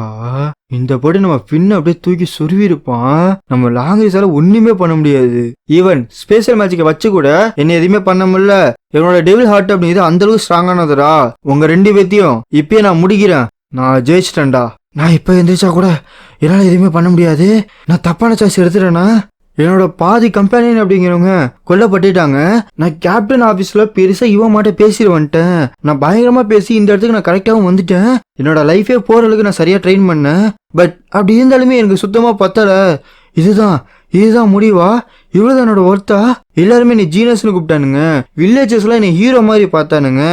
[SPEAKER 1] இந்த போட்டு நம்ம பின்ன அப்படியே தூக்கி சொருவி இருப்பான். நம்ம லாங்குவேஜால ஒண்ணுமே பண்ண முடியாது. ஈவன் ஸ்பேஷல் மேஜிக்கை வச்சு கூட என்ன எதுவுமே பண்ண முடியல. என்னோட டெவில் ஹார்ட் அப்படிங்கிறது அந்த அளவுக்கு ஸ்ட்ராங்கானதுடா. உங்க 2 பேத்தையும் இப்பயே நான் முடிக்கிறேன். நான் ஜெயிச்சிட்டேன்டா. நான் இப்ப எந்திரிச்சா கூட என்னால எதுவுமே பண்ண முடியாது. நான் தப்பான சாய்ஸ் எடுத்துட்டேன்னா என்னோட பாதி கம்பெனியன் அப்படிங்கிறவங்க கொல்லப்பட்டுட்டாங்க. நான் கேப்டன் ஆபீஸ்ல பெருசா இவன் மாட்ட பேசிட்டு வந்துட்டேன். நான் பயங்கரமா பேசி இந்த இடத்துக்கு நான் கரெக்டாகவும் வந்துட்டேன். என்னோட லைஃபே போற அளவுக்கு நான் சரியா ட்ரெயின் பண்ணேன். பட் அப்படி இருந்தாலுமே எனக்கு சுத்தமா பத்தல. இதுதான் முடிவா? இவ்வளவுதான் என்னோட ஒர்த்தா? எல்லாருமே நீ ஜீனஸ்னு கூப்பிட்டானுங்க. வில்லேஜஸ்லாம் என்னை ஹீரோ மாதிரி பார்த்தானுங்க.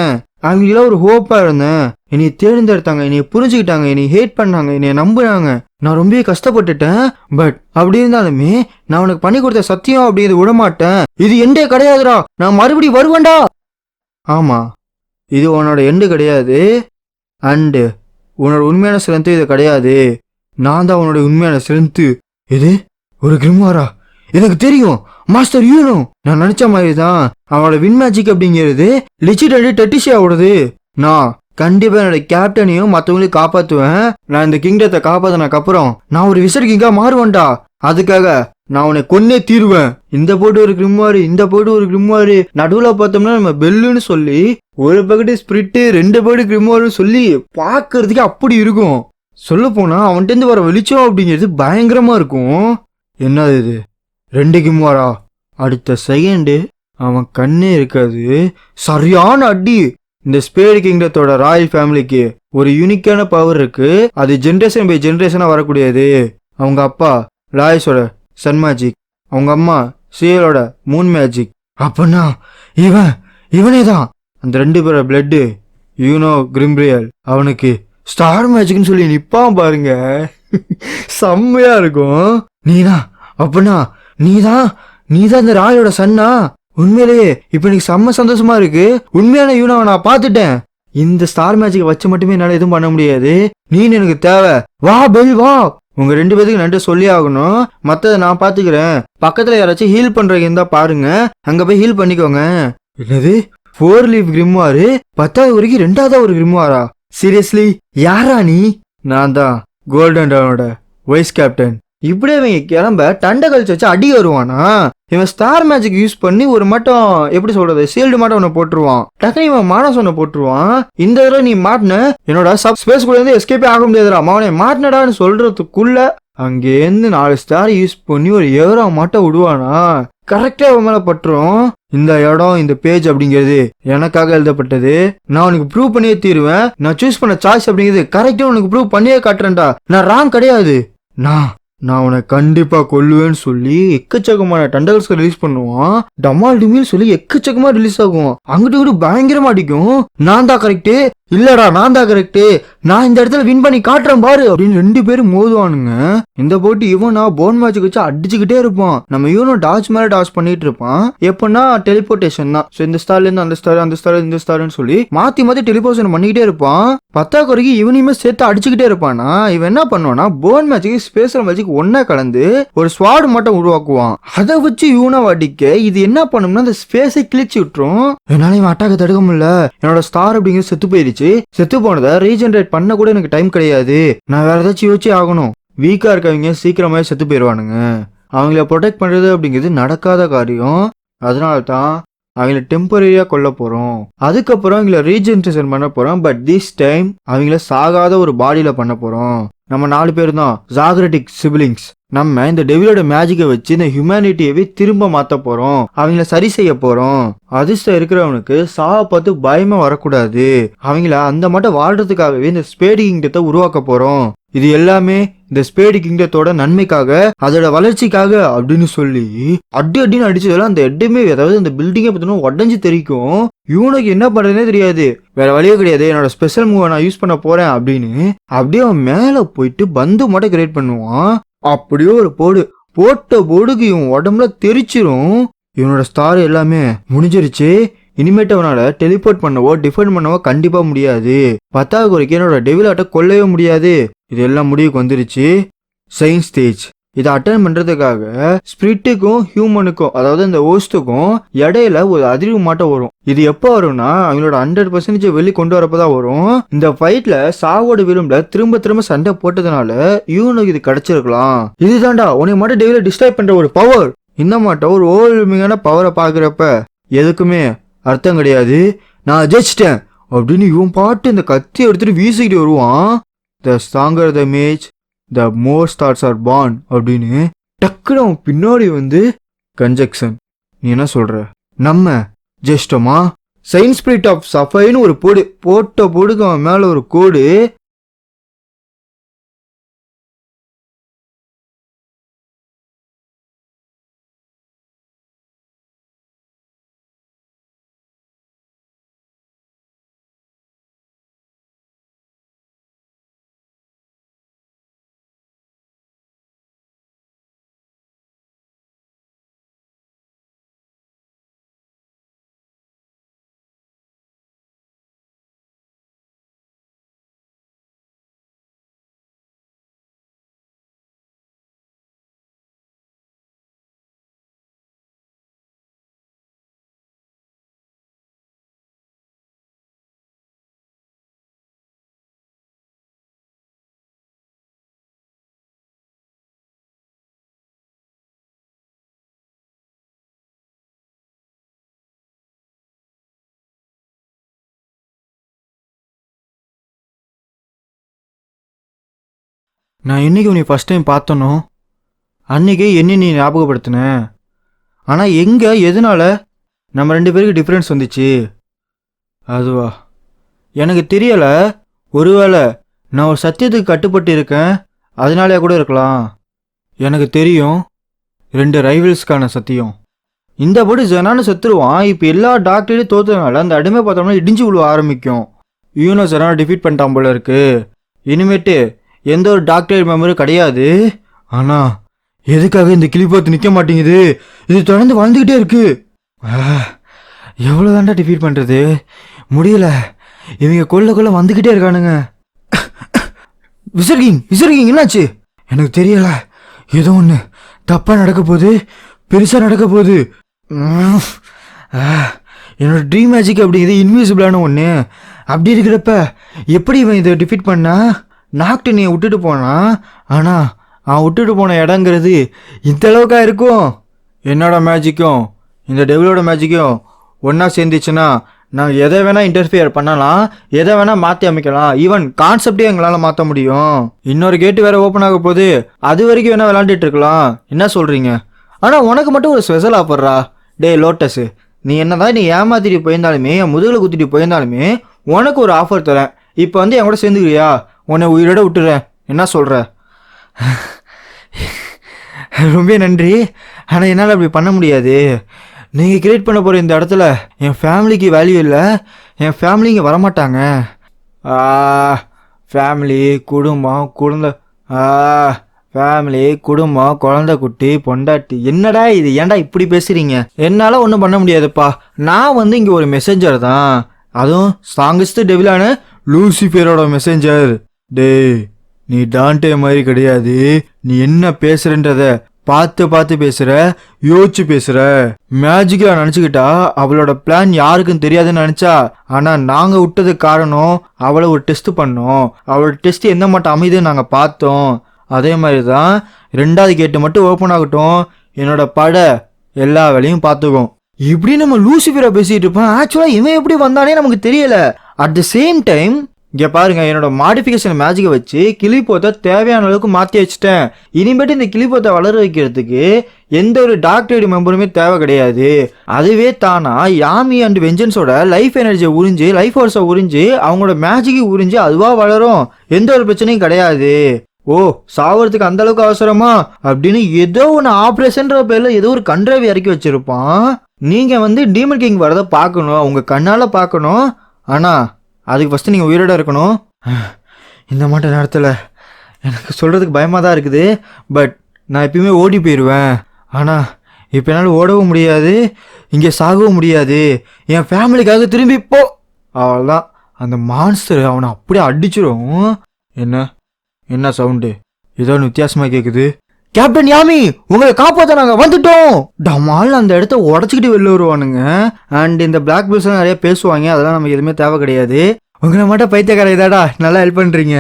[SPEAKER 1] அவங்களுக்கெல்லாம் ஒரு ஹோப்பா இருந்தேன். என்னை தேர்ந்தெடுத்தாங்க, என்னை புரிஞ்சுக்கிட்டாங்க, என்னை ஹேட் பண்ணாங்க, என்னை நம்புனாங்க. நான் ரொம்பவே கஷ்டப்பட்டுட்டேன். பட் அப்படி இருந்தாலுமே நான் உனக்கு பண்ணி கொடுத்த சத்தியம் அப்படிங்கிறது விடமாட்டேன். இது எண்டே கிடையாதுடா. நான் மறுபடியும் வருவேன்டா. ஆமா, இது உன்னோட எண்டு கிடையாது. அண்டு உன்னோட உண்மையான ஸ்ட்ரென்த்து இது கிடையாது. நான் தான் உன்னோட உண்மையான ஸ்ட்ரென்த்து. இது ஒரு கிரிமாரா? எனக்கு தெரியும் மாஸ்டர் யூனோ. நான் நினைச்ச மாதிரி தான் அவனோட வின் மேஜிக் அப்படிங்கிறது லிச்சிட் அடி டெட்டிஷியாவோடது. நான் கண்டிப்பா என்னோட கேப்டனையும் மற்றவங்களையும் காப்பாற்றுவேன். நான் இந்த கிங்டத்தை காப்பாத்தினக்கு அப்புறம் நான் ஒரு விசட் கிங்கா மாறுவேன்டா. அதுக்காக நான் உன்னை கொன்னே தீருவேன். இந்த போட்டு ஒரு கிரிமாரு, இந்த போட்டு ஒரு கிரிமாரு, நடுவுல பார்த்தோம்னா நம்ம பெல்லுன்னு சொல்லி ஒரு பக்கெட்டு ஸ்பிரிட்டு, 2 பக்கெட்டு கிரிமாருன்னு சொல்லி பார்க்கறதுக்கு அப்படி இருக்கும். சொல்ல போனா அவன்கிட்ட வர வெளிச்சம் அப்படிங்கிறது பயங்கரமா இருக்கும். என்னது இது 2 கிம்வாரா? அடுத்த செகண்டு அவன் கண்ணே இருக்காது. சரியான அடி. இந்த ஸ்பேடு கிங்டத்தோட ராயல் ஃபேமிலிக்கு ஒரு யூனிக்கான பவர் இருக்கு. அது ஜென்ரேஷன் பை ஜென்ரேஷனா வரக்கூடியது. அவங்க அப்பா லாயஸோட சன் மேஜிக், அவங்க அம்மா சியலோட மூன் மேஜிக். அப்பனா இவனே தான் அந்த 2 பேரோட பிளட்டு. யூனோ கிரிம்ரியல் அவனுக்கு ஸ்டார் மேஜிக்னு சொல்லி நிப்பான் பாருங்க. செம்மையா இருக்கும். அப்பனா நீதான் இந்த ராயோட சன்னா? உண்மையிலேயே இப்ப எனக்கு செம்ம சந்தோஷமா இருக்கு. உண்மையான யூனாவை நான் பார்த்துட்டேன். இந்த ஸ்டார் மேஜிக்கை வச்சு மட்டுமே என்னால எதுவும் பண்ண முடியாது. நீ எனக்கு தேவை. வா பெல் வா. உங்க 2 பேருக்கு நன்றி சொல்லி ஆகணும். மத்ததை நான் பாத்துக்கிறேன். பக்கத்துல யாராச்சும் ஹீல் பண்றவங்க இருந்தா பாருங்க, அங்க போய் ஹீல் பண்ணிக்கோங்க. என்னது 4 லீஃப் கிரிம்வாரு 10வது வரைக்கும் 2வது ஒரு கிரிம்வாரா? சீரியஸ்லி யாரா நீ? நான் தான் கோல்டன் டவுனோட வைஸ் கேப்டன். இப்படியே இவங்க கிளம்ப டண்டை கழிச்சு வச்சு அடி வருவானா? இவன் ஸ்டார் மேஜிக் யூஸ் பண்ணி ஒரு மட்டும் எப்படி சொல்றது ஷீல்டு மட்டும் ஒன்று போட்டுருவான். டக்குனு இவன் மானஸ் ஒன்று போட்டுருவான். இந்த தடவை நீ மாட்டின என்னோட சப் ஸ்பேஸ் கூட இருந்து எஸ்கேப்பே ஆக முடியாதுடா அவனை மாட்டினடான்னு சொல்றதுக்குள்ள அங்கேருந்து 4 ஸ்டார் யூஸ் பண்ணி ஒரு எவரா மட்டும் விடுவானா? கரெக்டா அவன் மேல பட்டுரும். இந்த இடம் இந்த பேஜ் அப்படிங்கிறது எனக்காக எழுதப்பட்டது. நான் உனக்கு ப்ரூவ் பண்ணியே தீருவேன். நான் சூஸ் பண்ண சாய்ஸ் அப்படிங்கிறது கரெக்டா உனக்கு ப்ரூவ் பண்ணியே காட்டுறேன்டா. நான் ராங் கிடையாது. நான் உன்னை கண்டிப்பா கொல்லுவேன்னு சொல்லி எக்கச்சக்கமான டண்டல்ஸ் ரிலீஸ் பண்ணுவான். டமால் டிமில் சொல்லி எக்கச்சக்கமா ரிலீஸ் ஆகும். அங்கிட்டு பயங்கரமா அடிக்கும். நான் தான் கரெக்டு, இல்லடா நான் தான் கரெக்டு, நான் இந்த இடத்துல வின் பண்ணி காட்டுறேன் பாரு அப்படின்னு 2 பேரும் மோதுவானுங்க. இந்த போட்டு இவனா போன் மேட்சுக்கு வச்சு அடிச்சுக்கிட்டே இருப்பான். நம்ம இவனும் டாச் மேல டாச் பண்ணிட்டு இருப்பான். எப்படின்னா டெலிபோர்டேஷன் தான். இந்த ஸ்டார்ல இருந்து அந்த ஸ்டார், அந்த ஸ்டார் இந்த ஸ்டார்னு சொல்லி மாத்தி டெலிபோர்டேஷன் பண்ணிக்கிட்டே இருப்பான். 10 வரைக்கும் இவனையுமே சேர்த்து அடிச்சுக்கிட்டே இருப்பானா. இவன் என்ன பண்ணுவானா போன் மேட்சுக்கு ஸ்பேஷல் மேட்சுக்கு ஒன்னா கலந்து ஒரு ஸ்வாட் மட்டும் உருவாக்குவான். அதை வச்சு இவனை அடிக்க இது என்ன பண்ணும்னா அந்த ஸ்பேஸை கிழிச்சு விட்டுரும். என்னால இவன் அட்டாக்க தடுக்க முடியல. என்னோட ஸ்டார் அப்படிங்கிறது செத்து போயிருச்சு. செத்து போனதை ரீஜெனரேட் பண்ண கூட எனக்கு டைம் கிடையாது. நான் வேற ஏதாச்சும் யோசிச்சே ஆகணும். வீக்கா இருக்கவங்க சீக்கிரமாவே செத்து போயிடுவானுங்க. அவங்கள ப்ரொடெக்ட் பண்றது அப்படிங்கிறது நடக்காத காரியம். அதனால தான் அவங்கள டெம்பரரியா கொல்ல போறோம். அதுக்கப்புறம் அவங்கள ரீஜெனரேஷன் பண்ண போறோம். பட் திஸ் டைம் அவங்கள சாகாத ஒரு பாடியில பண்ண போறோம். நம்ம 4 பேர் தான் ஜாக்ரட்டிக் சிப்லிங்ஸ். நம்ம இந்த டெவிலோட மேஜிக்கை வச்சு இந்த ஹியூமனிட்டியவே திரும்ப மாத்த போறோம். அவங்கள சரி செய்ய போறோம். அதிர்ஷ்டம் இருக்கிறவனுக்கு சாவ பார்த்து பயமா வரக்கூடாது. அவங்கள அந்த மட்டும் வாழ்றதுக்காகவே இந்த ஸ்பேடு கிங்டத்தை உருவாக்க போறோம். இது எல்லாமே இந்த ஸ்பேடு கிங்டத்தோட நன்மைக்காக, அதோட வளர்ச்சிக்காக அப்படின்னு சொல்லி அடின்னு அடிச்சதெல்லாம் அந்த இடமே, அதாவது அந்த பில்டிங்கை பார்த்தோன்னா உடஞ்சி தெரிக்கும். இவனுக்கு என்ன பண்றதுனே தெரியாது. வேற வழியே கிடையாது. என்னோட ஸ்பெஷல் மூவை நான் யூஸ் பண்ண போறேன் அப்படின்னு அப்படியே அவன் மேல போயிட்டு பந்து மட்டும் கிரியேட் பண்ணுவான். அப்படியே ஒரு போட்ட போடுக்கு இவன் உடம்புல தெரிச்சிரும். இவனோட ஸ்டார் எல்லாமே முடிஞ்சிருச்சு. இனிமேட்டு அவனால டெலிபோர்ட் பண்ணவோ டிஃபெண்ட் பண்ணவோ கண்டிப்பா முடியாது. 10வது வரைக்கும் என்னோட டெவில் ஆட்ட கொல்லவே முடியாது. இது எல்லாம் முடிவுக்கு வந்துருச்சு. சயின்ஸ் ஸ்டேஜ் இதை அட்டன் பண்றதுக்காக ஸ்பிரிட்டுக்கும் ஹியூமனுக்கும், அதாவது இந்த ஹோஸ்டுக்கும் இடையில ஒரு அதிர்வு மாட்டம் வரும். இது எப்போ வரும்னா அவங்களோட 100% வெளியே கொண்டு வரப்பதான் வரும். இந்த ஃபைட்ல சாவோட விரும்பல திரும்ப திரும்ப சண்டை போட்டதுனால இவனுக்கு இது கிடைச்சிருக்கலாம். இதுதான்டா உன்னை மட்டும் டெய்லி டிஸ்டர்ப் பண்ற ஒரு பவர். இந்த மாட்டம் ஒரு ஓவர்வெல்மிங்கான பவரை பாக்குறப்ப எதுக்குமே அர்த்தம் கிடையாது. நான் ஜெயிச்சிட்டேன் அப்படின்னு இவன் பாட்டு இந்த கத்தி எடுத்துட்டு வீசிக்கிட்டு வருவான். The stronger the mage the more stars are born அப்படின்னு டக்குனு அவன் பின்னாடி வந்து கன்ஜெக்ஷன். நீ என்ன சொல்ற? நம்ம ஜெயிச்சிட்டோமா? சயின்ஸ் ஸ்பிரிட் ஆஃப் சஃபைன்னு ஒரு போட்ட போடுக்கு அவன் மேல ஒரு கோடு. நான் என்னைக்கு உன்னை ஃபர்ஸ்ட் டைம் பார்த்தனோ அன்னைக்கே என்ன நீ ஞாபகப்படுத்தின. ஆனா எங்க எதனால நம்ம 2 பேருக்கு டிஃப்ரென்ஸ் வந்துச்சு? அதுவா எனக்கு தெரியல. ஒருவேளை நான் ஒரு சத்தியத்துக்கு கட்டுப்பட்டு இருக்கேன், அதனாலே கூட இருக்கலாம். எனக்கு தெரியும் 2 ரைவல்ஸ்க்கான சத்தியம். இந்த படி ஜனானு செத்துருவான். இப்போ எல்லா டாக்டரையும் தோத்ததுனால அந்த அடிமை பார்த்தோம்னா இடிஞ்சு விழுவ ஆரம்பிக்கும். இவனும் ஜனானை டிஃபீட் பண்ணிட்டான் போல இருக்கு. இனிமேட்டு எந்த ஒரு டாக்டர் மெம்பரும் கிடையாது. ஆனா எதுக்காக இந்த கிளிபாத்து நிற்க மாட்டேங்குது? இது தொடர்ந்து வாழ்ந்துக்கிட்டே இருக்கு. எவ்வளோதாண்டா டிஃபீட் பண்ணுறது? முடியல. இவங்க கொள்ள வந்துக்கிட்டே இருக்கானுங்க. விசர்கிங் என்னாச்சு? எனக்கு தெரியல. ஏதோ ஒன்று தப்பாக நடக்க போகுது, பெருசாக நடக்க போகுது. என்னோட ட்ரீம் மேஜிக் அப்படிங்கிறது இன்விசிபிளான ஒன்று. அப்படி இருக்கிறப்ப எப்படி இவன் இதை டிஃபீட் பண்ணா? நாக்டு நீ விட்டுட்டு போனான். ஆனால் அவன் விட்டுட்டு போன இடங்கிறது இந்த அளவுக்கா இருக்கும்? என்னோட மேஜிக்கும் இந்த டெவிலோட மேஜிக்கும் ஒன்றா சேர்ந்துச்சுன்னா நாங்கள் எதை வேணால் இன்டர்ஃபியர் பண்ணலாம், எதை வேணால் மாற்றி அமைக்கலாம். ஈவன் கான்செப்டே எங்களால் மாற்ற முடியும். இன்னொரு கேட்டு வேறு ஓப்பன் ஆக போது, அது வரைக்கும் வேணால் விளாண்டுட்டு இருக்கலாம். என்ன சொல்கிறீங்க? ஆனால் உனக்கு மட்டும் ஒரு ஸ்பெஷல் ஆஃபர்ரா. டே லோட்டஸு, நீ என்னதான் நீ ஏமாத்திட்டு போயிருந்தாலுமே, என் முதுகில் குத்திட்டு போயிருந்தாலுமே உனக்கு ஒரு ஆஃபர் தரேன். இப்போ வந்து என் கூட சேர்ந்துக்கிறியா? உன்னை உயிரோட விட்டுறேன். என்ன சொல்கிற? ரொம்ப நன்றி. ஆனால் என்னால் அப்படி பண்ண முடியாது. நீங்கள் கிரியேட் பண்ண போகிற இந்த இடத்துல என் ஃபேமிலிக்கு வேல்யூ இல்லை. என் ஃபேமிலி இங்கே வரமாட்டாங்க. ஃபேமிலி குடும்பம் குழந்தை குட்டி பொண்டாட்டி. என்னடா இது? ஏன்டா இப்படி பேசுகிறீங்க? என்னால் ஒன்றும் பண்ண முடியாதுப்பா. நான் வந்து இங்கே ஒரு மெசேஞ்சர் தான், அதுவும் ஸ்ட்ராங்கஸ்ட் டெவிலான லூசிஃபரோட மெசேஞ்சர். டேய், நீ டான்டே மாதிரி கிடையாது. நீ என்ன பேசுறன்றத பார்த்து பேசுற, யோசிச்சு பேசுற. மேஜிக்கா நினச்சிக்கிட்டா அவளோட பிளான் யாருக்கும் தெரியாதுன்னு நினச்சா. ஆனால் நாங்கள் விட்டதுக்கு காரணம் அவளை ஒரு டெஸ்ட் பண்ணோம். அவளோட டெஸ்ட் எந்த மட்டும் அமைதுன்னு நாங்கள் பார்த்தோம். அதே மாதிரி தான் 2வது கேட்டு மட்டும் ஓப்பன் ஆகட்டும், என்னோட எல்லா வேலையும் பார்த்துக்கும். இப்படி நம்ம லூசிஃபரா பேசிட்டு இருப்போம். ஆக்சுவலாக இவன் எப்படி வந்தானே நமக்கு தெரியல. அட் த சேம் டைம் இங்கே பாருங்க, என்னோட மாடிஃபிகேஷன் மேஜிக்கை வச்சு கிளிப்போத்தை தேவையான அளவுக்கு மாற்றி வச்சுட்டேன். இனிமேட்டு இந்த கிளிப்போத்தை வளர வைக்கிறதுக்கு எந்த ஒரு டாக்டர் மெம்பருமே தேவை கிடையாது. அதுவே தானா யாமி அண்ட் வெஞ்சன்ஸோட லைஃப் எனர்ஜியை உறிஞ்சு, லைஃப் ஃபோர்ஸை உறிஞ்சு, அவங்களோட மேஜிக்கை உறிஞ்சு அதுவாக வளரும். எந்த ஒரு பிரச்சனையும் கிடையாது. ஓ, சாவறதுக்கு அந்த அளவுக்கு அவசரமா அப்படின்னு ஏதோ ஒன்று ஆப்ரேஷன்ற பேரில் ஏதோ ஒரு கன்றாவி இறக்கி வச்சிருப்பான். நீங்கள் வந்து டீமன் கிங் வரதை பார்க்கணும், உங்கள் கண்ணால் பார்க்கணும். ஆனால் அதுக்கு ஃபஸ்ட்டு நீங்கள் உயிரோட இருக்கணும். இந்த மாட்ட நேரத்தில் எனக்கு சொல்கிறதுக்கு பயமாக தான் இருக்குது. பட் நான் எப்பயுமே ஓடி போயிடுவேன். ஆனால் இப்போ என்னால் ஓடவும் முடியாது, இங்கே சாகவும் முடியாது. என் ஃபேமிலிக்காக திரும்பி போ. அவ்வளோதான். அந்த மான்ஸ்டர் அவனை அப்படியே அடிச்சிடும். என்ன சவுண்டு? ஏதோ ஒன்று வித்தியாசமாக கேட்குது. கேப்டன் யாமி உங்களை காப்பாத்த நாங்க வந்துட்டோம். டமால் அந்த இடத்த உடச்சிக்கிட்டு வெளில வருவானுங்க. அண்ட் இந்த பிளாக் பீல்ஸ் நிறைய பேசுவாங்க, அதெல்லாம் நமக்கு எதுவுமே தேவை கிடையாது. உங்களை மட்டும் பைத்தியக்கார இதாடா, நல்லா ஹெல்ப் பண்றீங்க.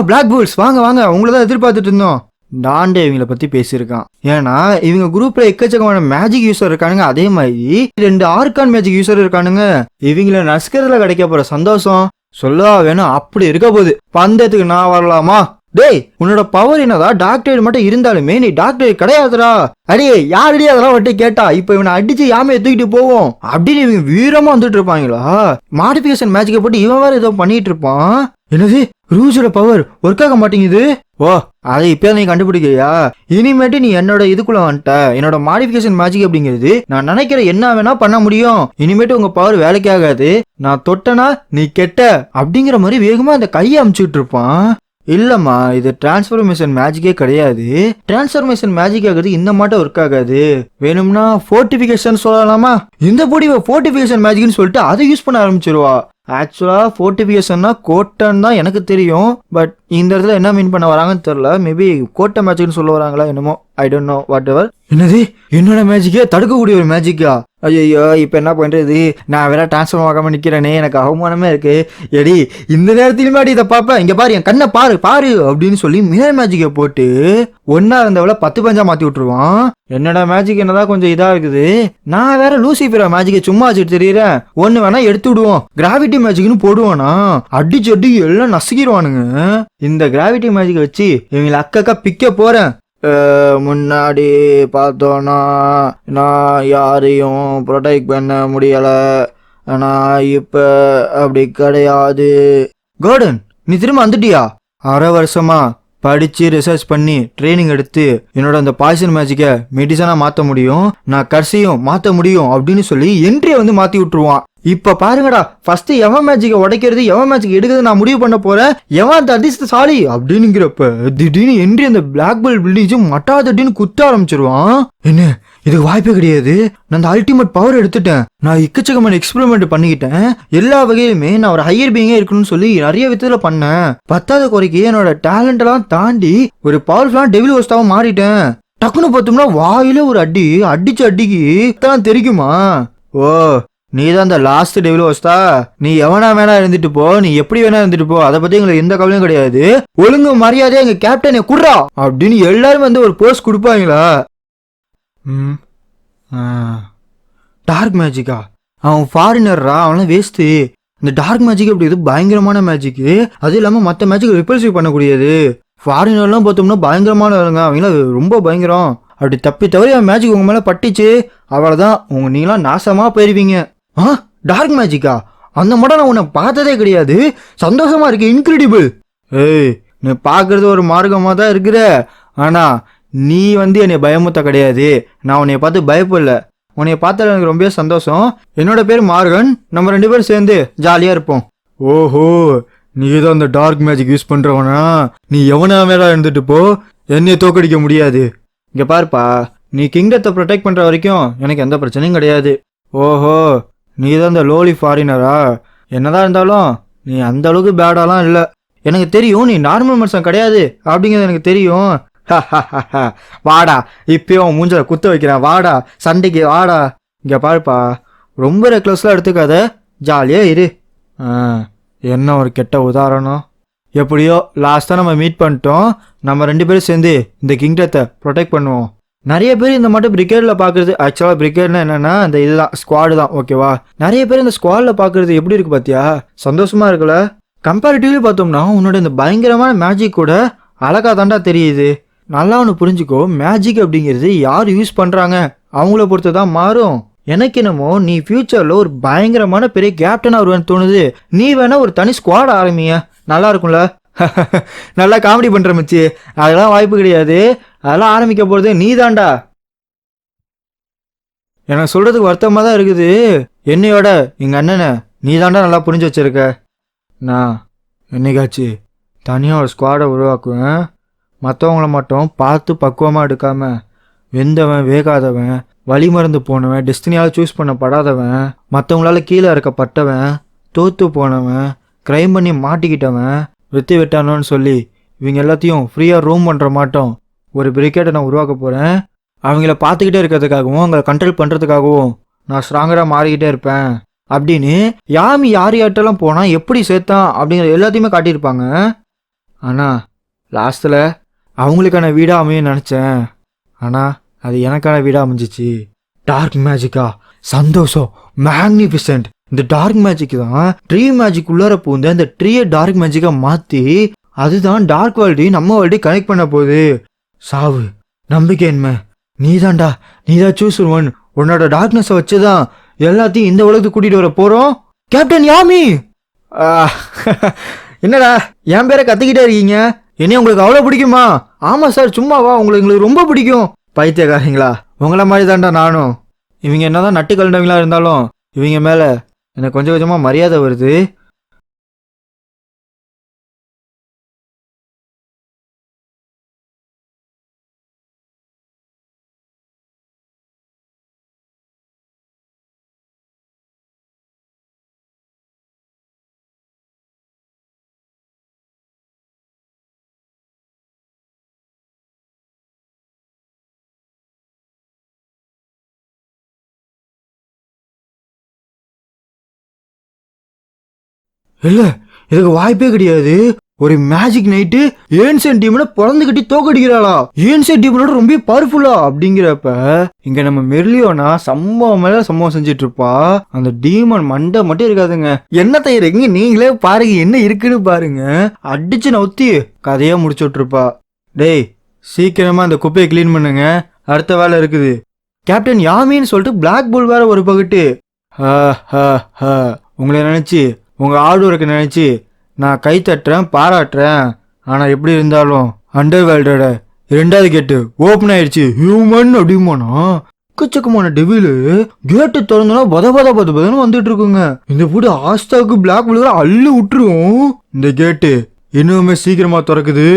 [SPEAKER 1] பிளாக் பீல்ஸ் வாங்க வாங்க, உங்களை தான் எதிர்பார்த்துட்டு இருந்தோம். டாண்டே இவங்களை பத்தி பேசியிருக்கான். ஏன்னா இவங்க குரூப்ல எக்கச்சக்கமான மேஜிக் யூசர் இருக்கானுங்க, அதே மாதிரி 2 ஆர்கான் மேஜிக் யூசர் இருக்கானுங்க. இவங்கள நஸ்கர்ல கிடைக்க போற சந்தோஷம் சொல்லவா வேணும், அப்படி இருக்க போகுது. பந்தயத்துக்கு நான் வரலாமா? டேய் உன்னோட பவர் என்னதா டாக்டர் மட்டும் இருந்தாலுமே நீ டாக்டர் கிடையாதுடா. அடியே யாரடி அதெல்லாம் வட்டி கேட்டா, இப்ப இவனை அடிச்சு யாமையை தூக்கிட்டு போவோம் அப்படின்னு இவங்க வீரமா வந்துட்டு இருப்பாங்களா? மாடிஃபிகேஷன் மேஜிக்கை போட்டு இவன் வேற ஏதோ பண்ணிட்டு இருப்பான். என்னது ரூஸோட பவர் ஒர்க் ஆக மாட்டேங்குது? ஓ அதை இப்ப நீ கண்டுபிடிக்கிறியா? இனிமேட்டு நீ என்னோட இதுக்குள்ள வந்துட்ட. என்னோட மாடிஃபிகேஷன் மேஜிக் அப்படிங்கிறது நான் நினைக்கிற என்ன வேணா பண்ண முடியும். இனிமேட்டு உங்க பவர் வேலைக்கு ஆகாது. நான் தொட்டனா நீ கெட்ட அப்படிங்கிற மாதிரி வேகமா அந்த கையை அமுச்சுட்டு இருப்பான். இல்லம்மா இது டிரான்ஸ்ஃபர்மேஷன் மேஜிக்கே கிடையாது. டிரான்ஸ்ஃபர்மேஷன் மேஜிக் ஆகுது இந்த மாட்டம் ஒர்க் ஆகாது. வேணும்னா ஃபோர்டிஃபிகேஷன் சொல்லலாமா? இந்த பொடி ஃபோர்டிஃபிகேஷன் மேஜிக்னு சொல்லிட்டு அதை யூஸ் பண்ண ஆரம்பிச்சிருவா. ஆக்சுவலா ஃபோர்டிஃபிகேஷன்னா கோட்டன் தான் எனக்கு தெரியும். பட் இந்த இடத்துல என்ன மீன் பண்ண வராங்கன்னு தெரியல. மேபி கோட்டை மேஜிக்னு சொல்ல வராங்களா என்னமோ, I don't know what ever. என்னது என்னோட மேஜிக்கே தடுக்கக்கூடிய ஒரு மேஜிக்கா? ஐயோ இப்போ என்ன பண்றது? நான் வேற டிரான்ஸ்ஃபார்ம் ஆகாம நிக்கிறேனே, எனக்கு அவமானமே இருக்கு. எடி இந்த நேரத்திலுமே அடி இதை பாப்பேன், இங்க பாரு என் கண்ணை பாரு பாரு அப்படின்னு சொல்லி மிரர் மேஜிக்கை போட்டு ஒன்னா இருந்தவள 10 பஞ்சா மாத்தி விட்டுருவான். என்னோட மேஜிக் என்னதான் கொஞ்சம் இதா இருக்குது. நான் வேற லூசிஃபர் மேஜிக்கை சும்மா வச்சுட்டு தெரியுறேன். ஒண்ணு வேணா எடுத்து விடுவோம், கிராவிட்டி மேஜிக்னு போடுவானா அடிச்சு அடி எல்லாம் நசுக்கிடுவானுங்க. இந்த கிராவிட்டி மேஜிக்கை வச்சு இவங்களை அக்கா பிக்க போறேன். முன்னாடி பார்த்தோன்னா நான் யாரையும் ப்ரொடெக்ட் பண்ண முடியல. ஆனா இப்ப அப்படி கிடையாது. கார்டன் நீ திரும்ப வந்துட்டியா? 1/2 வருஷமா படிச்சு ரிசர்ச் பண்ணி ட்ரைனிங் எடுத்து என்னோட அந்த பாய்சன் மேஜிக்கை மெடிசனா மாத்த முடியும், நான் கடைசியும் மாத்த முடியும் அப்படின்னு சொல்லி என்ட்ரியை வந்து மாத்தி விட்டுருவான். இப்ப பாருங்கடா, ஃபர்ஸ்ட் எவன் மேஜிக்கை உடைக்கிறது எவன் மேஜிக் எடுக்கிறது நான் முடிவு பண்ண போறேன். எவன் அந்த அதிர்ஷ்டசாலி அப்படிங்கிறப்ப திடீர்னு என்ட்ரி அந்த பிளாக் பெல்ட் பில்டிங்ஸும் மட்டா தட்டின்னு குத்த ஆரம்பிச்சிருவான். என்ன இதுக்கு வாய்ப்பே கிடையாது. நான் அந்த அல்டிமேட் பவர் எடுத்துட்டேன். நான் எக்கச்சக்கமான எக்ஸ்பெரிமெண்ட் பண்ணிக்கிட்டேன். எல்லா வகையிலுமே நான் ஒரு ஹையர் பீயிங்கே இருக்கணும்னு சொல்லி நிறைய விதத்துல பண்ணேன். 10வது குறைக்கு என்னோட டேலண்ட் எல்லாம் தாண்டி ஒரு பவர்ஃபுல்லான டெவில் ஹோஸ்டாவா மாறிட்டேன். டக்குன்னு பார்த்தோம்னா வாயில ஒரு அடி அடிச்சு அடிக்கு தான் தெரியுமா? ஓ நீ தான் அந்த லாஸ்ட் டெவில் ஹோஸ்டா? நீ எவனா வேணா இருந்துட்டு போ, நீ எப்படி வேணா இருந்துட்டு போ, அதை பத்தி எங்களுக்கு எந்த கவலையும் கிடையாது. ஒழுங்கு மரியாதையா எங்க கேப்டனை குடுறா அப்படின்னு எல்லாரும் வந்து ஒரு போஸ்ட் கொடுப்பாங்களா? டார்க் மேஜிக்கா? அவன் ஃபாரினர்ரா, அவன்லாம் வேஸ்ட்டு. இந்த டார்க் மேஜிக் அப்படி இது பயங்கரமான மேஜிக். அது இல்லாமல் மற்ற மேஜிக் ரிப்பல்சிவ் பண்ணக்கூடியது. ஃபாரினர்லாம் பார்த்தோம்னா பயங்கரமானவங்க, அவங்களாம் ரொம்ப பயங்கரம். அப்படி தப்பி தவறி அவன் மேஜிக் உங்க மேலே பட்டிச்சு அவ்வளோதான், நீங்களாம் நாசமா போயிருவீங்க. டார்க் மேஜிக்கா? அந்த மட்டும் நான் உன்னை பார்த்ததே கிடையாது. சந்தோஷமா இருக்கு, இன்கிரெடிபிள். ஏய் நீ பார்க்கறது ஒரு மார்க்கமாக தான் இருக்கிற, ஆனா நீ வந்து என்னை பயமுத்த கிடையாது. நான் உன்னைய பார்த்து பயப்படல, உன்னைய பார்த்தா எனக்கு ரொம்ப சந்தோஷம். என்னோட பேர் மார்கன், நம்ம 2 பேரும் சேர்ந்து ஜாலியா இருப்போம். ஓஹோ நீ தான் அந்த டார்க் மேஜிக் யூஸ் பண்றவனா? நீ எவனா மேல இருந்துட்டு போ, என்னைய தோக்கடிக்க முடியாது. இங்க பாருப்பா, நீ கிங்டத்தை ப்ரொடெக்ட் பண்ற வரைக்கும் எனக்கு எந்த பிரச்சனையும் கிடையாது. ஓஹோ நீ தான் இந்த லோலி ஃபாரினரா? என்னதான் இருந்தாலும் நீ அந்த அளவுக்கு பேடாலாம் இல்லை. எனக்கு தெரியும் நீ நார்மல் மனுஷன் கிடையாது அப்படிங்கிறது எனக்கு தெரியும். வாடா இப்பயும் மூஞ்சல குத்த வைக்கிறேன், வாடா சண்டைக்கு வாடா. இங்க பாருப்பா, ரொம்ப ரெக்லஸ்லாம் எடுத்துக்காத, ஜாலியா இரு. என்ன ஒரு கெட்ட உதாரணம். எப்படியோ லாஸ்ட்டாக நம்ம மீட் பண்ணிட்டோம். நம்ம 2 பேரும் சேர்ந்து இந்த கிங்டத்தை ப்ரொடெக்ட் பண்ணுவோம். நிறைய பேர் இந்த மட்டும் பிரிகேடில் பார்க்குறது, ஆக்சுவலாக பிரிகேட்னா என்னென்னா இந்த இதுதான் ஸ்குவாடு தான், ஓகேவா? நிறைய பேர் இந்த ஸ்குவாடில் பார்க்குறது எப்படி இருக்குது பார்த்தியா? சந்தோஷமாக இருக்குல்ல? கம்பேரிட்டிவ்லி பார்த்தோம்னா உன்னோட இந்த பயங்கரமான மேஜிக் கூட அழகாக தாண்டா தெரியுது. நல்லா ஒன்று புரிஞ்சுக்கோ, மேஜிக் அப்படிங்கிறது யார் யூஸ் பண்ணுறாங்க அவங்கள பொறுத்து தான் மாறும். எனக்கு என்னமோ நீ ஃபியூச்சரில் ஒரு பயங்கரமான பெரிய கேப்டனாக வருவேன்னு தோணுது. நீ வேணா ஒரு தனி ஸ்குவாட் ஆரம்பிய, நல்லா இருக்கும்ல? நல்லா காமெடி பண்ற மச்சி, அதெல்லாம் வாய்ப்பு கிடையாது. அதெல்லாம் ஆரம்பிக்க போறது நீ தாண்டா. எனக்கு சொல்றதுக்கு வருத்தமா தான் இருக்குது. என்னையோட எங்க அண்ணனை நீ தாண்டா நல்லா புரிஞ்சு வச்சிருக்க. நான் என்னைக்காச்சு தனியாக ஒரு ஸ்குவாடை உருவாக்குவேன். மற்றவங்கள மட்டும் பார்த்து பக்குவமாக எடுக்காம, வெந்தவன் வேகாதவன், வழி மறந்து போனவன், டெஸ்டினியால் சூஸ் பண்ணப்படாதவன், மற்றவங்களால கீழே இறக்கப்பட்டவன், தோத்து போனவன், கிரைம் பண்ணி மாட்டிக்கிட்டவன், வெற்றி விட்டானோன்னு சொல்லி இவங்க எல்லாத்தையும் ஃப்ரீயாக ரூம் பண்ணுற மாட்டோம் ஒரு பிரிகேட்டை நான் உருவாக்க போகிறேன். அவங்கள பார்த்துக்கிட்டே இருக்கிறதுக்காகவும் அவங்கள கண்ட்ரோல் பண்ணுறதுக்காகவும் நான் ஸ்ட்ராங்கராக மாறிக்கிட்டே இருப்பேன் அப்படின்னு யாமி யார் யார்ட்டெல்லாம் போனால் எப்படி சேர்த்தான் அப்படிங்கிற எல்லாத்தையுமே காட்டியிருப்பாங்க. ஆனால் லாஸ்ட்டில் அவங்களுக்கான வீடாக அமையும் நினச்சேன். ஆனால் அது எனக்கான வீடாக அமைஞ்சிச்சு. டார்க் மேஜிக்கா சந்தோஷம் மேக்னிஃபிசன்ட். இந்த டார்க் மேஜிக் தான் ட்ரீ மேஜிக் உள்ளார பூந்து அந்த ட்ரீயை டார்க் மேஜிக்கா மாற்றி அதுதான் டார்க் வேர்ல்டையும் நம்ம வேர்ல்டையும் கனெக்ட் பண்ண போகுது. சாவு நம்பிக்கையின்மை நீதான்டா, நீதான் சூஸ் ஒன். உன்னோட டார்க்னஸை வச்சுதான் எல்லாத்தையும் இந்த உலகத்துக்கு கூட்டிட்டு வர போறோம். கேப்டன் யாமி என்னடா என் பேரை கத்திக்கிட்டே இருக்கீங்க? என்னைய உங்களுக்கு அவ்வளோ பிடிக்குமா? ஆமா சார், சும்மாவா, எங்களுக்கு ரொம்ப பிடிக்கும். பைத்தியக்காரங்களா, உங்களை மாதிரி தான்டா நானும். இவங்க என்னதான் நட்டு கலண்டவங்களா இருந்தாலும் இவங்க மேல எனக்கு கொஞ்சம் கொஞ்சமா மரியாதை வருது. இல்ல, இதுக்கு வாய்ப்பே கிடையாது. ஒரு மேஜிக் நைட்டு ஏன்சென்ட் டீமனை பிறந்துகிட்டி தோக்கடிக்கிறாளா? ஏன்சென்ட் டீமனோட ரொம்ப பவர்ஃபுல்லா அப்படிங்கிறப்ப இங்க நம்ம மெர்லியோனா சம்பவம் மேல சம்பவம் செஞ்சுட்டு இருப்பா. அந்த டீமன் மண்டை மட்டும் இருக்காதுங்க. என்ன தயிரீங்க, நீங்களே பாருங்க என்ன இருக்குன்னு பாருங்க. அடிச்சு நவுத்தி கதையா முடிச்சு விட்டுருப்பா. டேய் சீக்கிரமா அந்த குப்பையை கிளீன் பண்ணுங்க, அடுத்த வேலை இருக்குது. கேப்டன் யாமின்னு சொல்லிட்டு பிளாக் போல் வேற ஒரு பகுட்டு. உங்களை நினைச்சு உங்க ஆர்ட் ஒர்க்கை நினைச்சு நான் கை தட்டுறேன், பாராட்டுறேன். ஆனா எப்படி இருந்தாலும் அண்டர் வேர்ல்டோட 2வது கேட்டு ஓப்பன் ஆயிடுச்சு. ஹியூமன் அப்படிமானா எக்கச்சக்கமான டெவிலு கேட்டு திறந்தோன்னா பதன்னு வந்துட்டு இருக்குங்க. இந்த போட்டு ஆஸ்தாவுக்கு பிளாக் புல்ல அள்ளு விட்டுரும். இந்த கேட்டு இன்னுமே சீக்கிரமா திறக்குது.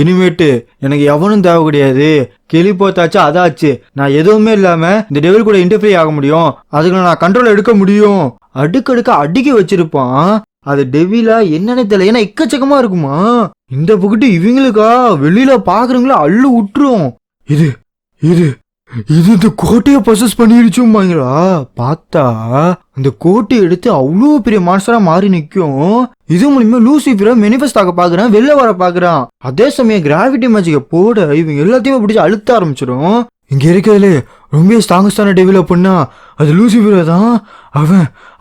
[SPEAKER 1] இனிமேட்டு எனக்கு எவனும் தேவை கிடையாது. கிளி போத்தாச்சு அதாச்சு, நான் எதுவுமே இல்லாம இந்த டெவில் கூட இன்டர்ஃபியர் ஆக முடியும். அதுக்கு நான் கண்ட்ரோல் எடுக்க முடியும். அடுக்கடுக்க அடிக்க வச்சிருப்பான். அது டெவிலா என்னன்னு தெரியல, ஏன்னா எக்கச்சக்கமா இருக்குமா. இந்த புகிட்டு இவங்களுக்கா வெளியில பாக்குறவங்கள அள்ளு விட்டுரும். இது இது இது இந்த கோட்டையை பொசஸ் பண்ணிடுச்சுமாங்களா. பார்த்தா அந்த கோட்டையை எடுத்து அவ்வளோ பெரிய மான்ஸ்டரா மாறி நிற்கும். இது மூலியமா லூசிஃபரை மேனிஃபெஸ்ட் ஆக பாக்குறான், வெளில வர பாக்குறான். அதே சமயம் கிராவிட்டி மேஜிக்கை போட இவங்க எல்லாத்தையுமே பிடிச்சி அழுத்த ஆரம்பிச்சிடும். இங்க இருக்கிறதுல ரொம்ப ஸ்ட்ராங்கஸ்டான டெவலப் பண்ணா அது லூசிஃபரை தான்.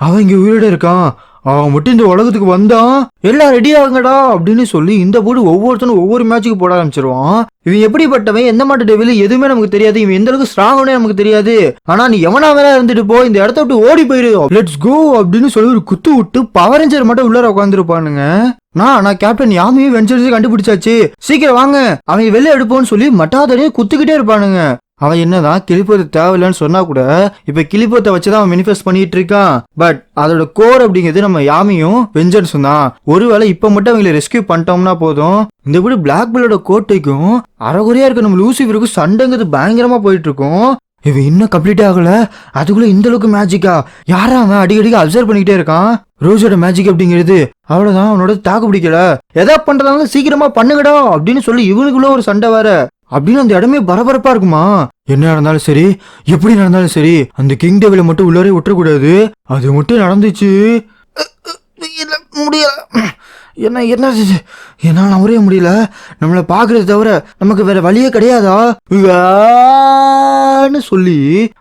[SPEAKER 1] அவன் இங்க உயிரோட இருக்கான். அவன் மட்டும் இந்த உலகத்துக்கு வந்தான், எல்லாம் ரெடி ஆகுங்கடா அப்படின்னு சொல்லி இந்த போர்டு ஒவ்வொருத்தனும் ஒவ்வொரு மேட்சுக்கு போட ஆரம்பிச்சிருவான். இவன் எப்படிப்பட்டவன், எந்த மாட்டு டெவில் எதுவுமே நமக்கு தெரியாது. இவன் எந்த அளவுக்கு ஸ்ட்ராங்னே நமக்கு தெரியாது. ஆனா நீ எவனா வேற இருந்துட்டு போ, இந்த இடத்த விட்டு ஓடி போயிரு, லெட்ஸ் கோ அப்படின்னு சொல்லி ஒரு குத்து விட்டு பவர் ரேஞ்சர் மட்டும் உள்ளார உட்காந்துருப்பானுங்க. நான் கேப்டன் யாமியும் வெஞ்சர்ஸை கண்டுபிடிச்சாச்சு, சீக்கிரம் வாங்க அவங்க வெளில எடுப்போம்னு சொல்லி மட்டாதரையே குத்துக்கிட்டே இருப்பானுங்க. அவன் என்னதான் கிளிப்போத்தை தேவையில்லைன்னு சொன்னா கூட இப்ப கிளிப்போத்தை வச்சுதான் அவன் மேனிஃபெஸ்ட் பண்ணிட்டு இருக்கான். பட் அதோட கோர் அப்படிங்கிறது நம்ம யாமியும் வெஞ்சர்ஸும் தான். ஒருவேளை இப்ப மட்டும் அவங்களை ரெஸ்கியூ பண்ணிட்டோம்னா போதும். இந்த கூட பிளாக் பெல்லோட கோட்டைக்கும் அறகுறையா இருக்க நம்ம லூசிஃபருக்கும் சண்டைங்கிறது பயங்கரமா போயிட்டு இருக்கும். இவன் இன்னும் கம்ப்ளீட் ஆகல, அதுக்குள்ள இந்த அளவுக்கு மேஜிக்கா? யாரா அவன் அடிக்கடிக்கு அப்சர்வ் பண்ணிக்கிட்டே இருக்கான். ரோஸோட மேஜிக் அப்படிங்கிறது அவ்வளவுதான், அவனோட தாக்கு பிடிக்கல. எதா பண்றதாலும் சீக்கிரமா பண்ணுங்கடா அப்படின்னு சொல்லி இவனுக்குள்ள ஒரு சண்டை வேற. அப்படின்னு அந்த இடமே பரபரப்பா இருக்குமா. என்ன நடந்தாலும் சரி, எப்படி நடந்தாலும் சரி, அந்த கிங் டெவில மட்டும் உள்ளாரே விட்டுறக்கூடாது. அது மட்டும் நடந்துச்சு. முடியல, என்ன என்னால நவரவே முடியல. நம்மளை பாக்குறது தவிர நமக்கு வேற வழியே கிடையாதா சொல்லி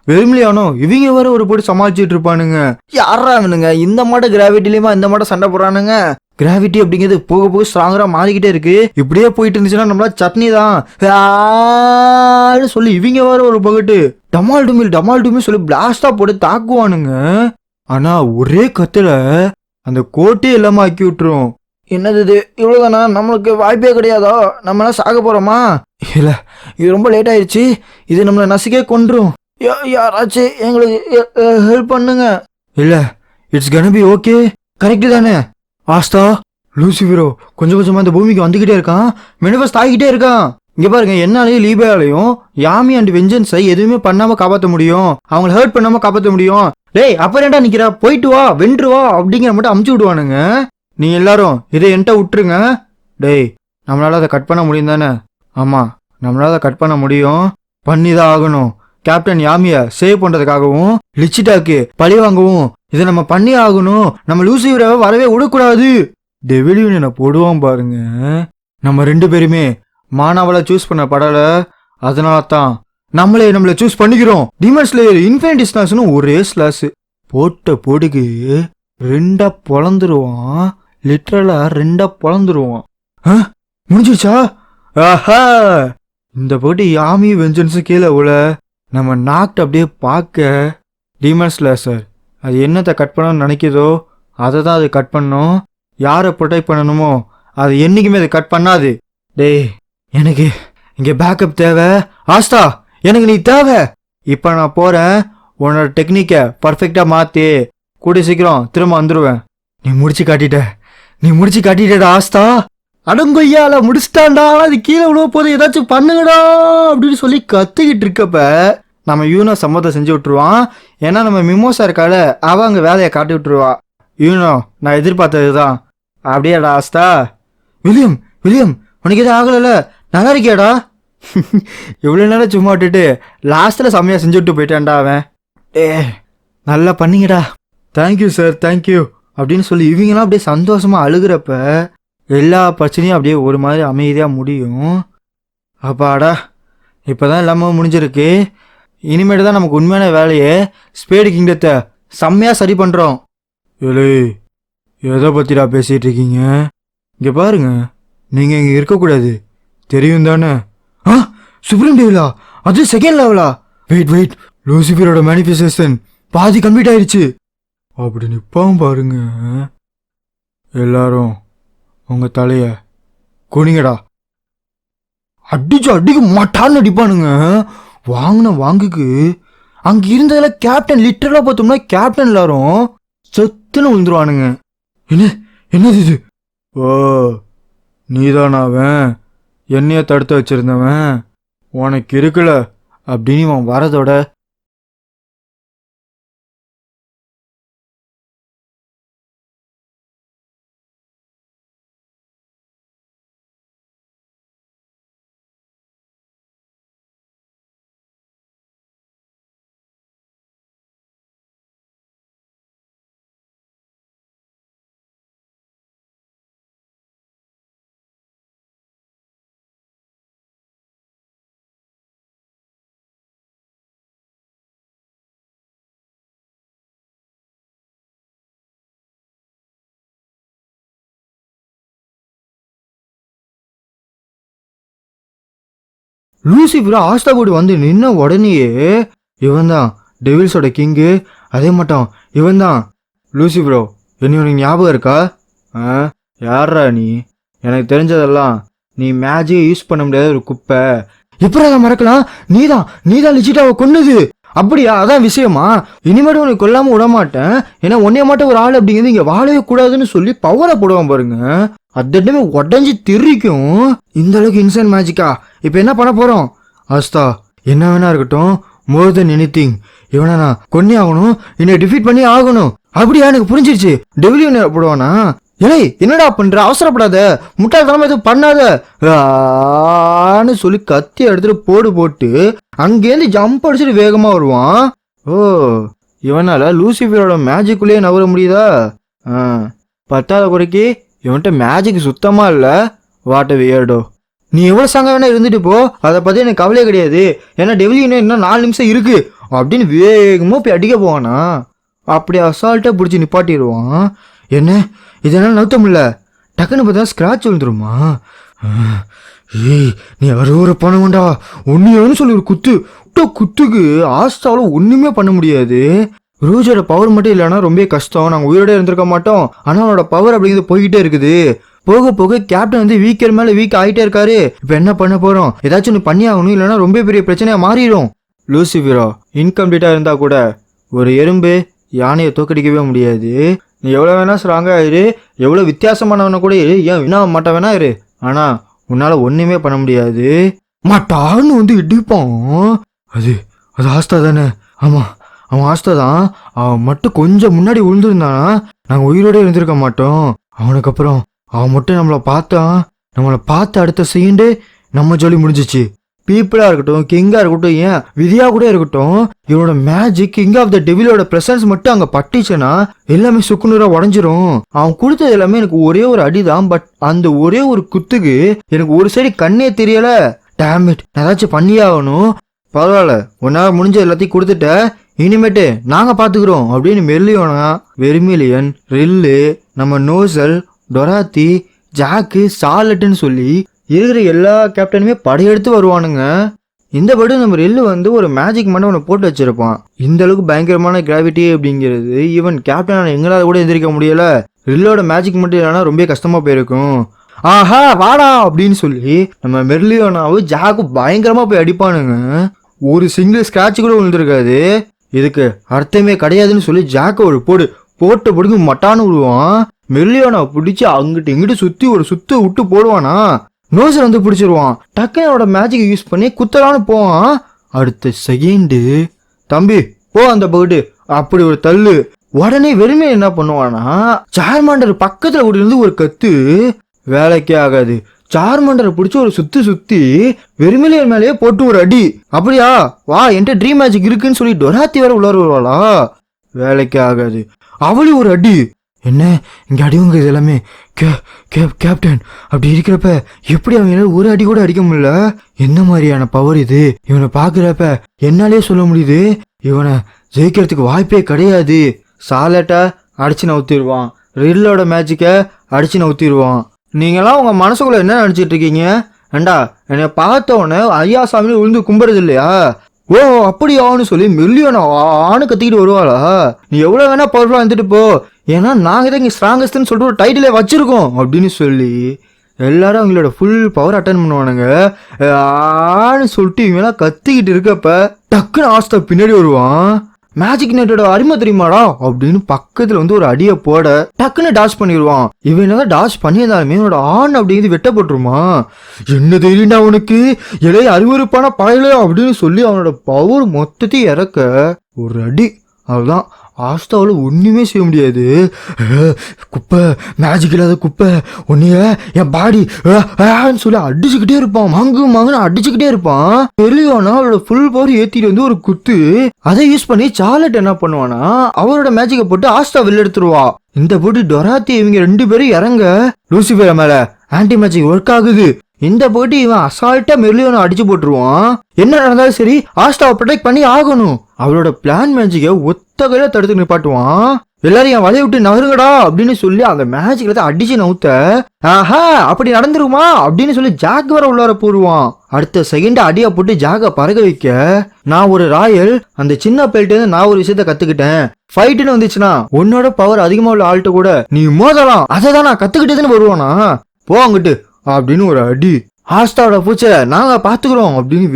[SPEAKER 1] வெறுமலையானோ இவங்க வேற ஒரு போட்டு சமாளிச்சுட்டு இருப்பானுங்க. யாரானுங்க இந்த மாட்ட கிராவிட்டிலயுமா இந்த மாட்ட சண்டை போடுறானுங்க. கிராவிட்டி அப்படிங்கிறது போக போக ஸ்ட்ராங்கரா மாறிக்கிட்டே இருக்கு. இப்படியே போயிட்டு இருந்துச்சுன்னா நம்மளா சட்னி தான் சொல்லி இவங்க வேற ஒரு பகட்டு டமால் டுமில் சொல்லி பிளாஸ்டா போட்டு தாக்குவானுங்க. ஆனா ஒரே கத்துல அந்த கோட்டையே இல்லாம ஆக்கி விட்டுரும். என்னது இது, இவ்வளவுதானா? நம்மளுக்கு வாய்ப்பே கிடையாதா? நம்ம எல்லாம் சாக போறோமா? இல்ல, இது ரொம்ப லேட் ஆயிடுச்சு. இது நம்மளை நசிக்கே கொன்றும். யாராச்சும் எங்களுக்கு ஹெல்ப் பண்ணுங்க. இல்ல, it's can be okay. Correct தானே ஆஸ்தா? லூசிஃபரோ கொஞ்சம் கொஞ்சமா இந்த பூமிக்கு வந்துகிட்டே இருக்கான், மேனிஃபெஸ்ட் ஆகிக்கிட்டே இருக்கான். இங்க பாருங்க, என்னாலையும் லீபாலையும் யாமி அண்ட் வெஞ்சன்ஸை எதுவுமே பண்ணாம காப்பாற்ற முடியும், அவங்களை ஹர்ட் பண்ணாம காப்பாற்ற முடியும். டேய் அப்புறம் ஏன்டா நிக்கிறா, போயிட்டு வா, வென்று வா அப்படிங்கிற மட்டும் அமுச்சு விடுவானுங்க. நீ எல்லாரும் இதை என்கிட்ட விட்டுருங்க. டேய் நம்மளால அதை கட் பண்ண முடியும் தானே? ஆமா, நம்மளால கட் பண்ண முடியும், பண்ணி தான் ஆகணும். கேப்டன் யாமியை சேவ் பண்றதுக்காகவும் லிச்சிடாக்கு பழி வாங்கவும் இதை நம்ம பண்ணி ஆகணும். நம்ம லூசிஃபரை வரவே விடக்கூடாது. டெவில் யூனியனை போடுவோம் பாருங்க. நம்ம 2 பேருமே மானாவளை சூஸ் பண்ண படல, அதனால தான் நம்மளை சூஸ் பண்ணிக்கிறோம். டீமன் ஸ்லேயர் இன்ஃபினிட்டி ஸ்லாஷ்னு ஒரே ஸ்லாஷ் போட்ட பொடுகு 2 பொழந்துருவான். லிட்டரலா 2 பொழந்துருவான். முடிஞ்சிச்சா? ஆஹா, இந்த போட்டு யாமி வெஞ்சன்ஸு கீழே உள்ள நம்ம நாக்ட் அப்படியே பார்க்க டீமன் ஸ்லேஷர் அது என்னத்தை கட் பண்ணணும்னு நினைக்கிதோ அதை தான் அது கட் பண்ணும். யாரை ப்ரொடெக்ட் பண்ணணுமோ அது என்றைக்குமே அது கட் பண்ணாது. டேய், எனக்கு இங்கே பேக்கப் தேவை. ஆஸ்தா, எனக்கு நீ தேவை. இப்போ நான் போகிறேன். உன்னோட டெக்னிக்கை பர்ஃபெக்டாக மாற்றி கூடிய சீக்கிரம் திரும்ப வந்துடுவேன். நீ முடிச்சு காட்டிட்டடா ஆஸ்தா. அடங்கொய்யால முடிச்சிட்டான்டா, அது கீழே விழுவ போது ஏதாச்சும் பண்ணுங்கடா அப்படின்னு சொல்லி கத்திக்கிட்டு இருக்கப்ப நம்ம யூனோ சம்மதம் செஞ்சு விட்டுருவான். ஏன்னா நம்ம மிமோசா இருக்கால, அவன் அங்கே வேலையை காட்டி விட்டுருவா. யூனோ, நான் எதிர்பார்த்தது தான். அப்படியாடா ஆஸ்தா? வில்லியம், உனக்கு எதுவும் ஆகலைல்ல? நல்லா இருக்கியாடா? இவ்வளோ நேரம் சும்மா விட்டுட்டு லாஸ்ட்டில் செம்மையாக செஞ்சு விட்டு போயிட்டான்டா அவன். நல்லா பண்ணீங்கடா. தேங்க்யூ சார், தேங்க்யூ அப்படின்னு சொல்லி இவங்கெல்லாம் அப்படியே சந்தோஷமாக அழுகிறப்ப எல்லா பிரச்சனையும் அப்படியே ஒரு மாதிரி அமைதியாக முடியும். அப்பாடா, இப்போ தான் எல்லாமே முடிஞ்சிருக்கு. இனிமேட்டு தான் நமக்கு உண்மையான வேலையை ஸ்பேடு கிங்டத்தை செம்மையாக சரி பண்ணுறோம். ஏலே, எதை பற்றிடா பேசிகிட்டு இருக்கீங்க? இங்கே பாருங்க, நீங்கள் இங்கே இருக்கக்கூடாது, தெரியும் தானே? சுப்ரீம் டெவிலா? அது செகண்ட் லெவலா? வெயிட், லூசிஃபரோட மேனிஃபெஸ்டேஷன் பாதி கம்ப்ளீட் ஆயிடுச்சு. அப்படி நிற்பான் பாருங்க. எல்லாரும் உங்க தலைய குனிங்கடா. அடிக்க மாட்டான்னு அடிப்பானுங்க. வாங்கின வாங்குக்கு அங்க இருந்ததுல கேப்டன் லிட்டரலா பார்த்தோம்னா கேப்டன் எல்லாரும் செத்துன்னு விழுந்துருவானுங்க. என்னது இது? ஓ, நீதான் அவன் என்னைய தடுத்து வச்சிருந்தவன், உனக்கு இருக்குல்ல அப்படின்னு அவன் வரதோட லூசிஃபர் ஆஸ்தா கூட வந்து நின்ன உடனேயே இவன் தான் டெவில்ஸோட கிங்கு. அதே மட்டும் இவன் தான் லூசிஃபரோ. என்ன உனக்கு ஞாபகம் இருக்கா? யாரா நீ? எனக்கு தெரிஞ்சதெல்லாம் நீ மேஜிக் யூஸ் பண்ண முடியாத ஒரு குப்பை. எப்படி அதை மறக்கலாம்? நீதான் லிஜிட்டாவை கொன்னது. அப்படியா? அதான் விஷயமா? இனிமேட்டு உனக்கு கொல்லாம விட மாட்டேன். ஏன்னா உன்னைய மாட்ட ஒரு ஆள் அப்படிங்கிறது இங்க வாழவே கூடாதுன்னு சொல்லி பவரை போடுவான் பாருங்க. அதமே உடஞ்சி தெரிக்கும். இந்த அளவுக்கு இன்சைன் மேஜிக்கா? இப்ப என்ன பண்ண போறோம்? ஆஸ்தா, என்ன வேணா இருக்கட்டும், மோர் தென் எனிதிங் இவனை நான் கொன்னே ஆகணும், என்னை டிஃபீட் பண்ணி ஆகணும். அப்படியா? எனக்கு புரிஞ்சிருச்சு. டெவில் என்ன போடுவானா? ஏலே, என்னடா பண்ற? அவசரப்படாத, முட்டாள்தனமா எதுவும் பண்ணாத சொல்லி கத்தி எடுத்துட்டு போட்டு அங்கேருந்து ஜம்ப் அடிச்சுட்டு வேகமா வருவான். ஓ, இவனால லூசிஃபரோட மேஜிக்குள்ளேயே நவர முடியுதா? 10வது குறைக்கு இவன்கிட்ட மேஜிக் சுத்தமா இல்ல. What a வியர்டோ. நீ எவ்வளவு சாங்க வேணா இருந்துட்டு போ, அதை பத்தி எனக்கு கவலையே கிடையாது. ஏன்னா டெவில் இன்னும் 4 நிமிஷம் இருக்கு அப்படின்னு வேகமா போய் அடிக்க போவானா. அப்படி அசால்ட்டா பிடிச்சி நிப்பாட்டிடுவான். என்ன இதனால நவுத்தமில்ல, டக்குன்னு பார்த்தா ஸ்கிராட்ச் விழுந்துருமா? ஏய், நீ அறுவரை பண்ணுவண்டா ஒன்னு சொல்லி ஒரு குத்துக்கு ஆஸ்தாவில் ஒண்ணுமே பண்ண முடியாது. ரூஜோட பவர் மட்டும் இல்லைன்னா ரொம்ப கஷ்டம், நாங்கள் உயிரோட இருந்திருக்க மாட்டோம். ஆனால் அவனோட பவர் அப்படிங்கிறது போய்கிட்டே இருக்குது. போக போக கேப்டன் வந்து வீக்கர் மேல வீக் ஆகிட்டே இருக்காரு. இப்போ என்ன பண்ண போறோம்? ஏதாச்சும் ஒன்று பண்ணி ஆகணும், இல்லைன்னா ரொம்ப பெரிய பிரச்சனையா மாறிடும். லூசிஃபரோ இன்கம்ப்ளீட்டா இருந்தா கூட ஒரு எறும்பு யானையை தோக்கடிக்கவே முடியாது. நீ எவ்வளோ வேணா ஸ்ட்ராங்கா இரு, எவ்வளோ வித்தியாசமானவன கூட இரு, ஏன் என்ன மாட்ட வேணா இரு, ஆனா உன்னால ஒண்ணுமே பண்ண முடியாது. மாட்டான்னு வந்து இடிப்பான். அது ஆஸ்தா தானே? ஆமா, அவன் ஆஸ்தா தான். அவன் மட்டும் கொஞ்சம் முன்னாடி விழுந்திருந்தானா நாங்கள் உயிரோட இருந்திருக்க மாட்டோம். அவனுக்கு அப்புறம் அவன் மட்டும் நம்மளை பார்த்த அடுத்த செகண்டு நம்ம ஜொலி முடிஞ்சிச்சு. பீப்புளா இருக்கட்டும், கிங்கா இருக்கட்டும், ஏன் விதியா கூட இருக்கட்டும், இவனோட மேஜிக் கிங் ஆஃப் த டெவிலோட பிரசன்ஸ் மட்டும் அங்க பட்டுச்சுன்னா எல்லாமே சுக்குநூறா உடஞ்சிரும். அவன் கொடுத்தது எல்லாமே எனக்கு ஒரே ஒரு அடிதான். பட் அந்த ஒரே ஒரு குத்துக்கு எனக்கு ஒரு சைடு கண்ணே தெரியல. டேமிட், ஏதாச்சும் பண்ணியே ஆகணும். பரவாயில்ல, உன்னால முடிஞ்ச எல்லாத்தையும் கொடுத்துட்ட, இனிமேட்டு நாங்க பாத்துக்கிறோம் அப்படின்னு மெர்லியோனா, வெர்மிலியன், ரில்லு, நம்ம நோசல், டொராத்தி, ஜாக்கு, சார்லட்டுன்னு சொல்லி இருக்கிற எல்லா கேப்டனுமே படையெடுத்து வருவானுங்க. இந்த படி நம்ம ரில்லு வந்து ஒரு மேஜிக் மட்டும் ஒன்று போட்டு வச்சிருப்பான். இந்த அளவுக்கு பயங்கரமான கிராவிட்டி அப்படிங்கிறது ஈவன் கேப்டனான எங்களால் கூட எந்திரிக்க முடியல. ரில்லோட மேஜிக் மட்டும் இல்லைன்னா ரொம்ப கஷ்டமா போயிருக்கும். ஆஹா வாடா அப்படின்னு சொல்லி நம்ம மெர்லியோனாவும் ஜாக்கு பயங்கரமா போய் அடிப்பானுங்க. ஒரு சிங்கிள் ஸ்கிராட்ச் கூட விழுந்திருக்காது. இதுக்கு அர்த்தமே கிடையாதுன்னு சொல்லி ஜாக்க ஒரு போட்ட பிடிக்கு மட்டான்னு விடுவான். மெர்லியோனா பிடிச்சி அங்கிட்டு இங்கிட்டு சுத்தி ஒரு சுத்த விட்டு போடுவானா. நோசர் வந்து பிடிச்சிருவான். டக்கனோட மேஜிக் யூஸ் பண்ணி குத்தலான்னு போவான். அடுத்த செகண்டு தம்பி போ அந்த பகுடு அப்படி ஒரு தள்ளு. உடனே வெறுமே என்ன பண்ணுவானா, சார்மாண்டர் பக்கத்துல ஓடி இருந்து ஒரு கத்து. வேலைக்கே ஆகாது. சார்மாண்டரை பிடிச்சி ஒரு சுத்தி வெறுமையிலேயே மேலேயே போட்டு ஒரு அடி. அப்படியா வா என்கிட்ட ட்ரீம் மேஜிக் இருக்குன்னு சொல்லி டொராத்தி வேற உள்ளார வருவாளா. வேலைக்கே ஆகாது. அவளையும் ஒரு அடி. என்ன இங்க அடிவங்க இது எல்லாமே கேப்டன் அப்படி இருக்கிறப்ப எப்படி அவங்க ஒரு அடி கூட அடிக்க முடியல? என்ன மாதிரியான பவர் இது? இவனை பாக்குறப்ப என்னாலே சொல்ல முடியுது இவனை ஜெயிக்கிறதுக்கு வாய்ப்பே கிடையாது. சாலட்டை அடிச்சு நவுத்திடுவான். ரில்லோட மேஜிக்கை அடிச்சு நவுத்திடுவான். நீங்களாம் உங்க மனசுக்குள்ள என்ன நினைச்சிட்டு இருக்கீங்க? ஏண்டா என்னை பார்த்த உடனே ஐயா சாமி விழுந்து கும்புறது இல்லையா? ஓ அப்படியான்னு சொல்லி மில்லியன் ஆணு கத்திக்கிட்டு வருவாளா? நீ எவ்வளவு வேணா பவர்ஃபுல்லா இருந்துட்டு போ, ஏன்னா நாங்க தான் இங்க ஸ்ட்ராங்கஸ்ட்னு சொல்லிட்டு ஒரு டைட்டிலே வச்சிருக்கோம் அப்படின்னு சொல்லி எல்லாரும் அவங்களோட ஃபுல் பவர் அட்டன் பண்ணுவானுங்க. ஆன்னு சொல்லிட்டு இவங்கெல்லாம் கத்திக்கிட்டு இருக்கப்ப டக்குன்னு ஆஸ்தா பின்னாடி வருவான். மேஜிக் நெட்டோட அருமை தெரியுமாடா அப்படின்னு பக்கத்துல வந்து ஒரு அடியை போட டக்குன்னு டாஷ் பண்ணிடுவான். இவன் என்னதான் டாஷ் பண்ணியிருந்தாலுமே என்னோட ஆண் அப்படிங்கிறது வெட்டப்பட்டுருமா. என்ன தெரியுண்டா உனக்கு இலைய அருவருப்பான பயல அப்படின்னு சொல்லி அவனோட பவர் மொத்தத்தையும் இறக்க ஒரு அடி. அதுதான் ஆஸ்தாவில் ஒன்றுமே செய்ய முடியாது. குப்பை மேஜிக் இல்லாத குப்பை உன்னைய என் பாடி சொல்லி அடிச்சுக்கிட்டே இருப்பான். மங்குன்னு அடிச்சுக்கிட்டே இருப்பான். தெரியவானா அவரோட ஃபுல் பவர் ஏற்றிட்டு வந்து ஒரு குத்து. அதை யூஸ் பண்ணி சார்லட் என்ன பண்ணுவானா அவரோட மேஜிக்கை போட்டு ஆஸ்தா வெளில எடுத்துருவா. இந்த போட்டு டொராத்தி இவங்க 2 பேரும் இறங்க லூசிஃபர் மேல ஆன்டி மேஜிக் ஒர்க் ஆகுது. இந்த போட்டு இவன் அசால்ட்டா மெர்லியோனை அடிச்சு போட்டுருவான். என்ன நடந்தாலும் சரி ஆஸ்தாவை ப்ரொடெக்ட் பண்ணி ஆகணும். அவளோட பிளான் மேஜிக்கை ஒத்த கையில தடுத்து நிப்பாட்டுவான். எல்லாரும் என் வலையை விட்டு நகருங்கடா அப்படின்னு சொல்லி அந்த மேஜிக்ல அடிச்சு நவுத்த ஆஹா அப்படி நடந்துருமா அப்படின்னு சொல்லி ஜாக் வர உள்ளார போடுவான். அடுத்த செகண்ட் அடியா போட்டு ஜாக பறக்க வைக்க நான் ஒரு ராயல் அந்த சின்ன பெல்ட்டு நான் ஒரு விஷயத்த கத்துக்கிட்டேன். ஃபைட்டுன்னு வந்துச்சுன்னா உன்னோட பவர் அதிகமா உள்ள ஆள்கிட்ட கூட நீ மோதலாம், அதை தான் நான் கத்துக்கிட்டதுன்னு வருவானா. போ அங்கிட்டு அப்படின்னு ஒரு அடி. ஆஸ்தாவோட பூச்சை நாங்க பாத்துக்கிறோம் அப்படின்னு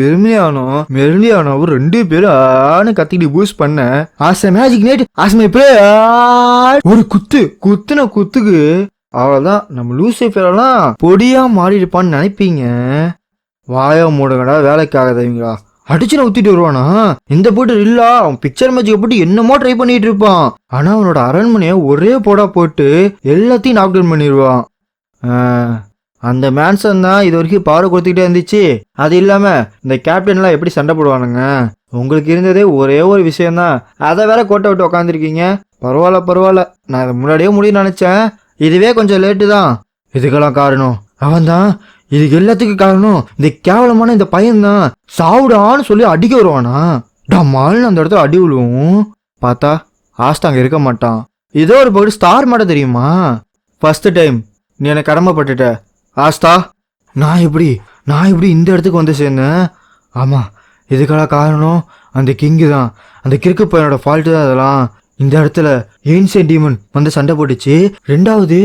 [SPEAKER 1] மெர்லியானோ 2 பேரும் ஆன்னு கத்திக்கிட்டு பூஸ்ட் பண்ண ஆசை மேஜிக் நைட் ஆசை ஒரு குத்துன குத்துக்கு அவ்வளவுதான். நம்ம லூசிஃபர் எல்லாம் பொடியா மாறி இருப்பான்னு நினைப்பீங்க. வாயா மூடுங்கடா வேலைக்காகதவங்களா அடிச்சு ஊத்திட்டு வருவானா. இந்த போட்டு இல்ல அவன் பிக்சர் மேஜிக் போட்டு என்னமோ ட்ரை பண்ணிட்டு இருப்பான். ஆனா அவனோட அரண்மனையை ஒரே போடா போட்டு எல்லாத்தையும் நாக் டவுன் பண்ணிடுவான். அந்த மேன்சன் தான் இது வரைக்கும் பவர் கொடுத்துக்கிட்டே இருந்துச்சு. அது இல்லாம இந்த கேப்டன்லாம் எப்படி சண்டை போடுவானுங்க. உங்களுக்கு இருந்ததே ஒரே ஒரு விஷயம்தான், அதை வேற கோட்டை விட்டு உக்காந்துருக்கீங்க. பரவாயில்ல நான் இதை முன்னாடியே முடியும்னு நினைச்சேன். இதுவே கொஞ்சம் லேட்டு தான். இதுக்கெல்லாம் காரணம் அவன் தான். இதுக்கு எல்லாத்துக்கும் காரணம் இந்த கேவலமான இந்த பையன்தான். சாவுடான்னு சொல்லி அடிக்க வருவானா. டம்மால்னு அந்த இடத்துல அடி விழுவும். பார்த்தா ஆஸ்தா அங்க இருக்க மாட்டான். ஏதோ ஒரு பகுதி ஸ்டார் மாட்ட தெரியுமா. ஃபர்ஸ்ட் டைம் நீ எனக்கு கடமைப்பட்டுட்ட ஆஸ்தா. நான் எப்படி இந்த இடத்துக்கு வந்து சேர்ந்தேன்? ஆமா இதுக்கெல்லாம் காரணம் அந்த கிங்கு தான். அந்த கிறுக்கு பையனோட ஃபால்ட்டு தான் அதெல்லாம். இந்த இடத்துல ஏன்சியன்ட் டீமன் வந்து சண்டை போட்டுச்சு. 2வது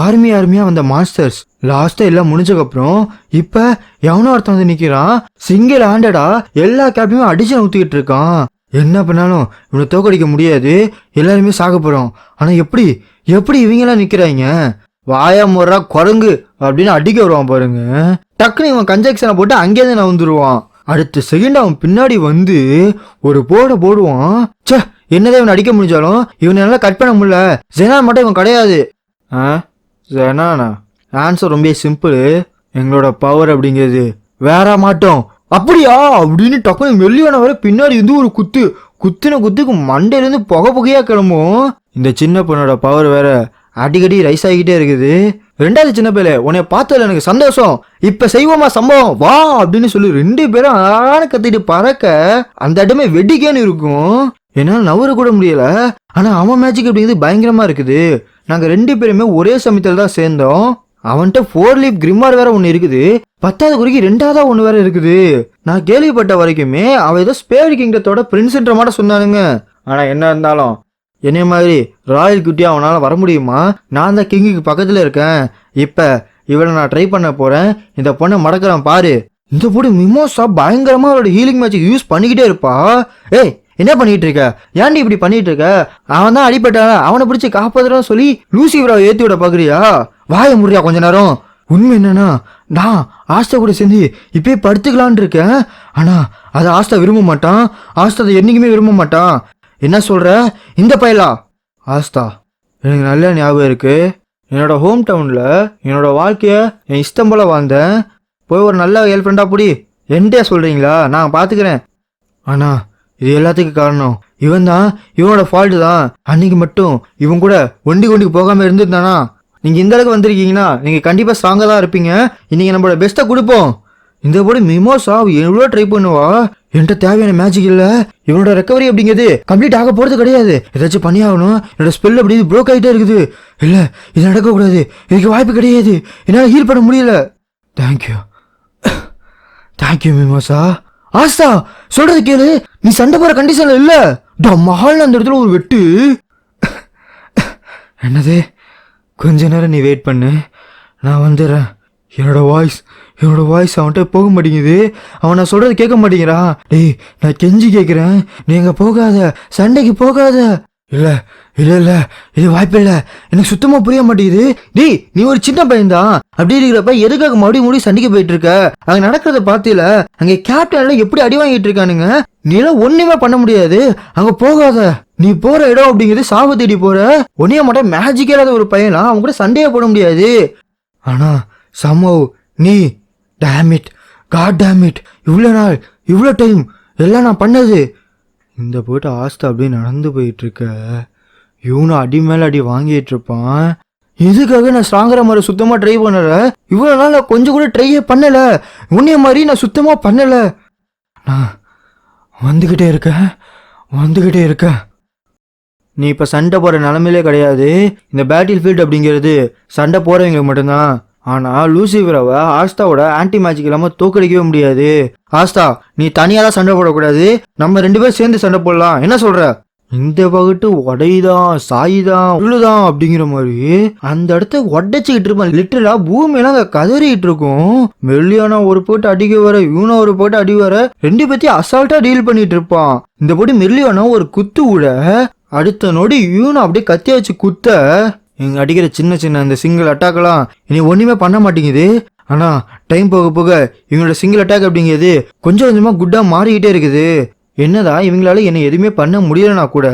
[SPEAKER 1] ஆர்மியா வந்த மாஸ்டர்ஸ். லாஸ்டா எல்லாம் முடிஞ்சக்கப்புறம் இப்ப எவனோ ஒருத்தன் வந்து நிக்கிறான். சிங்கிள் ஹேண்டடா எல்லா கேப்பையுமே அடிச்சு ஊத்திக்கிட்டு இருக்கான். என்ன பண்ணாலும் இவனை தோக்கடிக்க முடியாது. எல்லாருமே சாக போறோம். ஆனா எப்படி இவங்க எல்லாம் நிக்கிறாங்க? வாயா முறா குரங்கு அப்படின்னு அடிக்க வருவான் பாருங்க. டக்குன்னு இவன் கன்ஜெக்ஷனை போட்டு அங்கேருந்து நான் வந்துருவான். அடுத்த செகண்ட் அவன் பின்னாடி வந்து ஒரு போடுவான். சே என்னதான் இவன் அடிக்க முடிஞ்சாலும் இவனை நல்லா கட் பண்ண முடியல. ஜெனான் மட்டும் இவன் கிடையாது. ஜெனானா? ஆன்சர் ரொம்ப சிம்பிள். எங்களோட பவர் அப்படிங்கிறது வேற மாட்டோம் அப்படியா அப்படின்னு டக்குனு மெல்லியான வர பின்னாடி இருந்து ஒரு குத்துன குத்துக்கு மண்டையிலேருந்து புகையா கிளம்பும். இந்த சின்ன பொண்ணோட பவர் வேற அடிக்கடி ரைஸ் ஆகிக்கிட்டே இருக்குது. ரெண்டாவது சின்ன பையல உன்னைய பார்த்ததுல எனக்கு சந்தோஷம், இப்ப செய்வோமா சம்பவம் வா அப்படின்னு சொல்லி 2 பேரும் ஆன கத்திட்டு பறக்க அந்த இடமே வெடிக்கேன்னு இருக்கும். என்னால நவர கூட முடியல. ஆனா அவன் மேஜிக் அப்படிங்கிறது பயங்கரமா இருக்குது. நாங்க 2 பேருமே ஒரே சமயத்துல தான் சேர்ந்தோம். அவன்கிட்ட 4 லீப் கிரிமார் வேற ஒண்ணு இருக்குது, 10வது குறிக்கு 2ஆவதா ஒண்ணு வேற இருக்குது. நான் கேள்விப்பட்ட வரைக்குமே அவ ஏதோ ஸ்பேர் கிங்டத்தோட பிரின்ஸ்ன்ற மாதிரி சொன்னானுங்க. ஆனா என்ன இருந்தாலும் என்னைய மாதிரி ராயல் குட்டியா அவனால வர முடியுமா? நான் தான் கிங்குக்கு பக்கத்துல இருக்கேன். இப்ப இவனை நான் ட்ரை பண்ண போறேன். இந்த பொண்ணை மடக்கிறான் பாரு. இந்த பொண்ணு மிமோசா பயங்கரமா அவளோட ஹீலிங் மேஜிக் யூஸ் பண்ணிக்கிட்டே இருப்பா. ஏய் என்ன பண்ணிட்டு இருக்க, ஏன்டி இப்படி பண்ணிட்டு இருக்க? அவன் தான் அடிப்பட்டான், அவனை பிடிச்சி காப்பாத்துறான்னு சொல்லி லூசிஃபரை ஏத்தி விட பாக்குறியா? வாய முடியா கொஞ்ச நேரம். உண்மை என்னன்னா நான் ஆஸ்தா கூட சேர்ந்து இப்பயே படுத்துக்கலான் இருக்கேன். ஆனா அதை ஆஸ்தா விரும்ப மாட்டான். ஆஸ்தா அதை என்னைக்குமே விரும்ப மாட்டான். என்ன சொல்ற? இந்த பயலா ஆஸ்தா எனக்கு நல்ல ஞாபகம் இருக்கு. என்னோட ஹோம் டவுன்ல என்னோட வாழ்க்கைய என் இஷ்டம் போல வாழ்ந்தேன். போய் ஒரு நல்ல கேர்ள் ஃப்ரெண்டா புடி. என்கிட்ட சொல்றீங்களா? நான் பாத்துக்கிறேன். ஆனா இது எல்லாத்துக்கும் காரணம் இவன் தான். இவனோட ஃபால்ட்டு தான். அன்னைக்கு மட்டும் இவன் கூட ஒண்டிக்கு போகாம இருந்துருந்தானா நீங்க இந்த அளவுக்கு வந்திருக்கீங்கன்னா நீங்க கண்டிப்பா ஸ்ட்ராங்கா தான் இருப்பீங்க. இன்னைக்கு நம்மளோட பெஸ்ட்டை கொடுப்போம். இந்த போட மிமோசா எவ்வளோ ட்ரை பண்ணுவா. என்கிட்ட தேவையான மேஜிக் இல்ல. இவனோட ரெக்கவரி அப்படிங்கிறது கம்ப்ளீட் ஆக போறது கிடையாது. ஏதாச்சும் பண்ணி ஆகணும். என்னோட ஸ்பெல் அப்படி ப்ரோக் ஆகிட்டே இருக்குது. இல்ல இது நடக்கக்கூடாது. இதுக்கு வாய்ப்பு கிடையாது. என்னால் ஹீல் பண்ண முடியல. Thank you mimosa. ஆஸ்தா சொல்றது கேளு. நீ சண்டை போற கண்டிஷன்ல இல்ல. மகால் அந்த இடத்துல ஒரு வெட்டு. என்னது? கொஞ்ச நேரம் நீ வெயிட் பண்ணு, நான் வந்துடுறேன். என்னோட வாய்ஸ் அவன்கிட்ட போக மாட்டேங்குது. அவன் நான் சொல்றது கேட்க மாட்டேங்கிறா. டேய் நான் கெஞ்சி கேட்குறேன், நீங்க போகாத, சண்டைக்கு போகாத. இல்ல இல்ல இல்ல இது வாய்ப்பு இல்ல. எனக்கு சுத்தமா புரிய மாட்டேங்குது. டேய் நீ ஒரு சின்ன பையன்தான். அப்படி இருக்கிறப்ப எதுக்காக மறுபடியும் சண்டைக்கு போயிட்டு இருக்க? அங்க நடக்கிறத பாத்தில, அங்க கேப்டன்ல எப்படி அடி வாங்கிட்டு இருக்கானுங்க. நீ எல்லாம் ஒண்ணுமே பண்ண முடியாது. அங்க போகாத. நீ போற இடம் அப்படிங்கிறது சாவு தேடி போற. ஒன்னே மட்டும் மேஜிக் இல்லாத ஒரு பையனா அவங்க கூட சண்டையே போட முடியாது. ஆனா சம்பவ் நீ டேமிட் காட் டேமிட் இவ்வளோ நாள் இவ்வளோ டைம் எல்லாம் நான் பண்ணது. இந்த போயிட்டு ஆஸ்தா அப்படியே நடந்து போயிட்டு இருக்க. இவனும் அடி மேல அடி வாங்கிட்டு இருப்பான். எதுக்காக நான் ஸ்ட்ராங்கரா மாதிரி சுத்தமா ட்ரை பண்ணல. இவ்வளோ நாள் நான் கொஞ்சம் கூட ட்ரையே பண்ணல. உன்னைய மாதிரி நான் சுத்தமா பண்ணல. நான் வந்துகிட்டே இருக்கேன். நீ இப்ப சண்டை போற நிலைமையிலே கிடையாது. இந்த பேட்டில் ஃபீல்டு அப்படிங்கிறது சண்டை போறவங்களுக்கு மட்டும்தான். ஆனா லூசிஃபரவை ஆஸ்தாவோட ஆன்டி மேஜிக் இல்லாம தோக்கடிக்கவே முடியாது. ஆஸ்தா நீ தனியா தான் சண்டை போடக்கூடாது. நம்ம 2 பேரும் சேர்ந்து சண்டை போடலாம். என்ன சொல்ற? இந்த பகட்டு உடைதான் சாயுதான் உள்ளுதான் அப்படிங்கிற மாதிரி அந்த இடத்த உடைச்சுக்கிட்டு இருப்பான். லிட்டரலா பூமியெல்லாம் அங்க கதறிட்டு இருக்கும். மெல்லியானா ஒரு போட்டு அடிக்க வர, இவனா ஒரு போட்டு அடி வர, 2 பேத்தையும் அசால்ட்டா டீல் பண்ணிட்டு இருப்பான். இந்த போட்டு மெல்லியானா ஒரு குத்து விட, அடுத்த நொடி இவனை அப்படியே கத்திய வச்சு குத்த, இங்க அடிக்கிற சின்ன அந்த சிங்கிள் அட்டாக்லாம் இனி ஒண்ணுமே பண்ண மாட்டேங்குது. ஆனா டைம் போக போக இவங்களோட சிங்கிள் அட்டாக் அப்படிங்கிறது கொஞ்சம் கொஞ்சமா குட்டா மாறிக்கிட்டே இருக்குது. என்னதான் இவங்களால என்ன எதுவுமே பண்ண முடியலனா கூட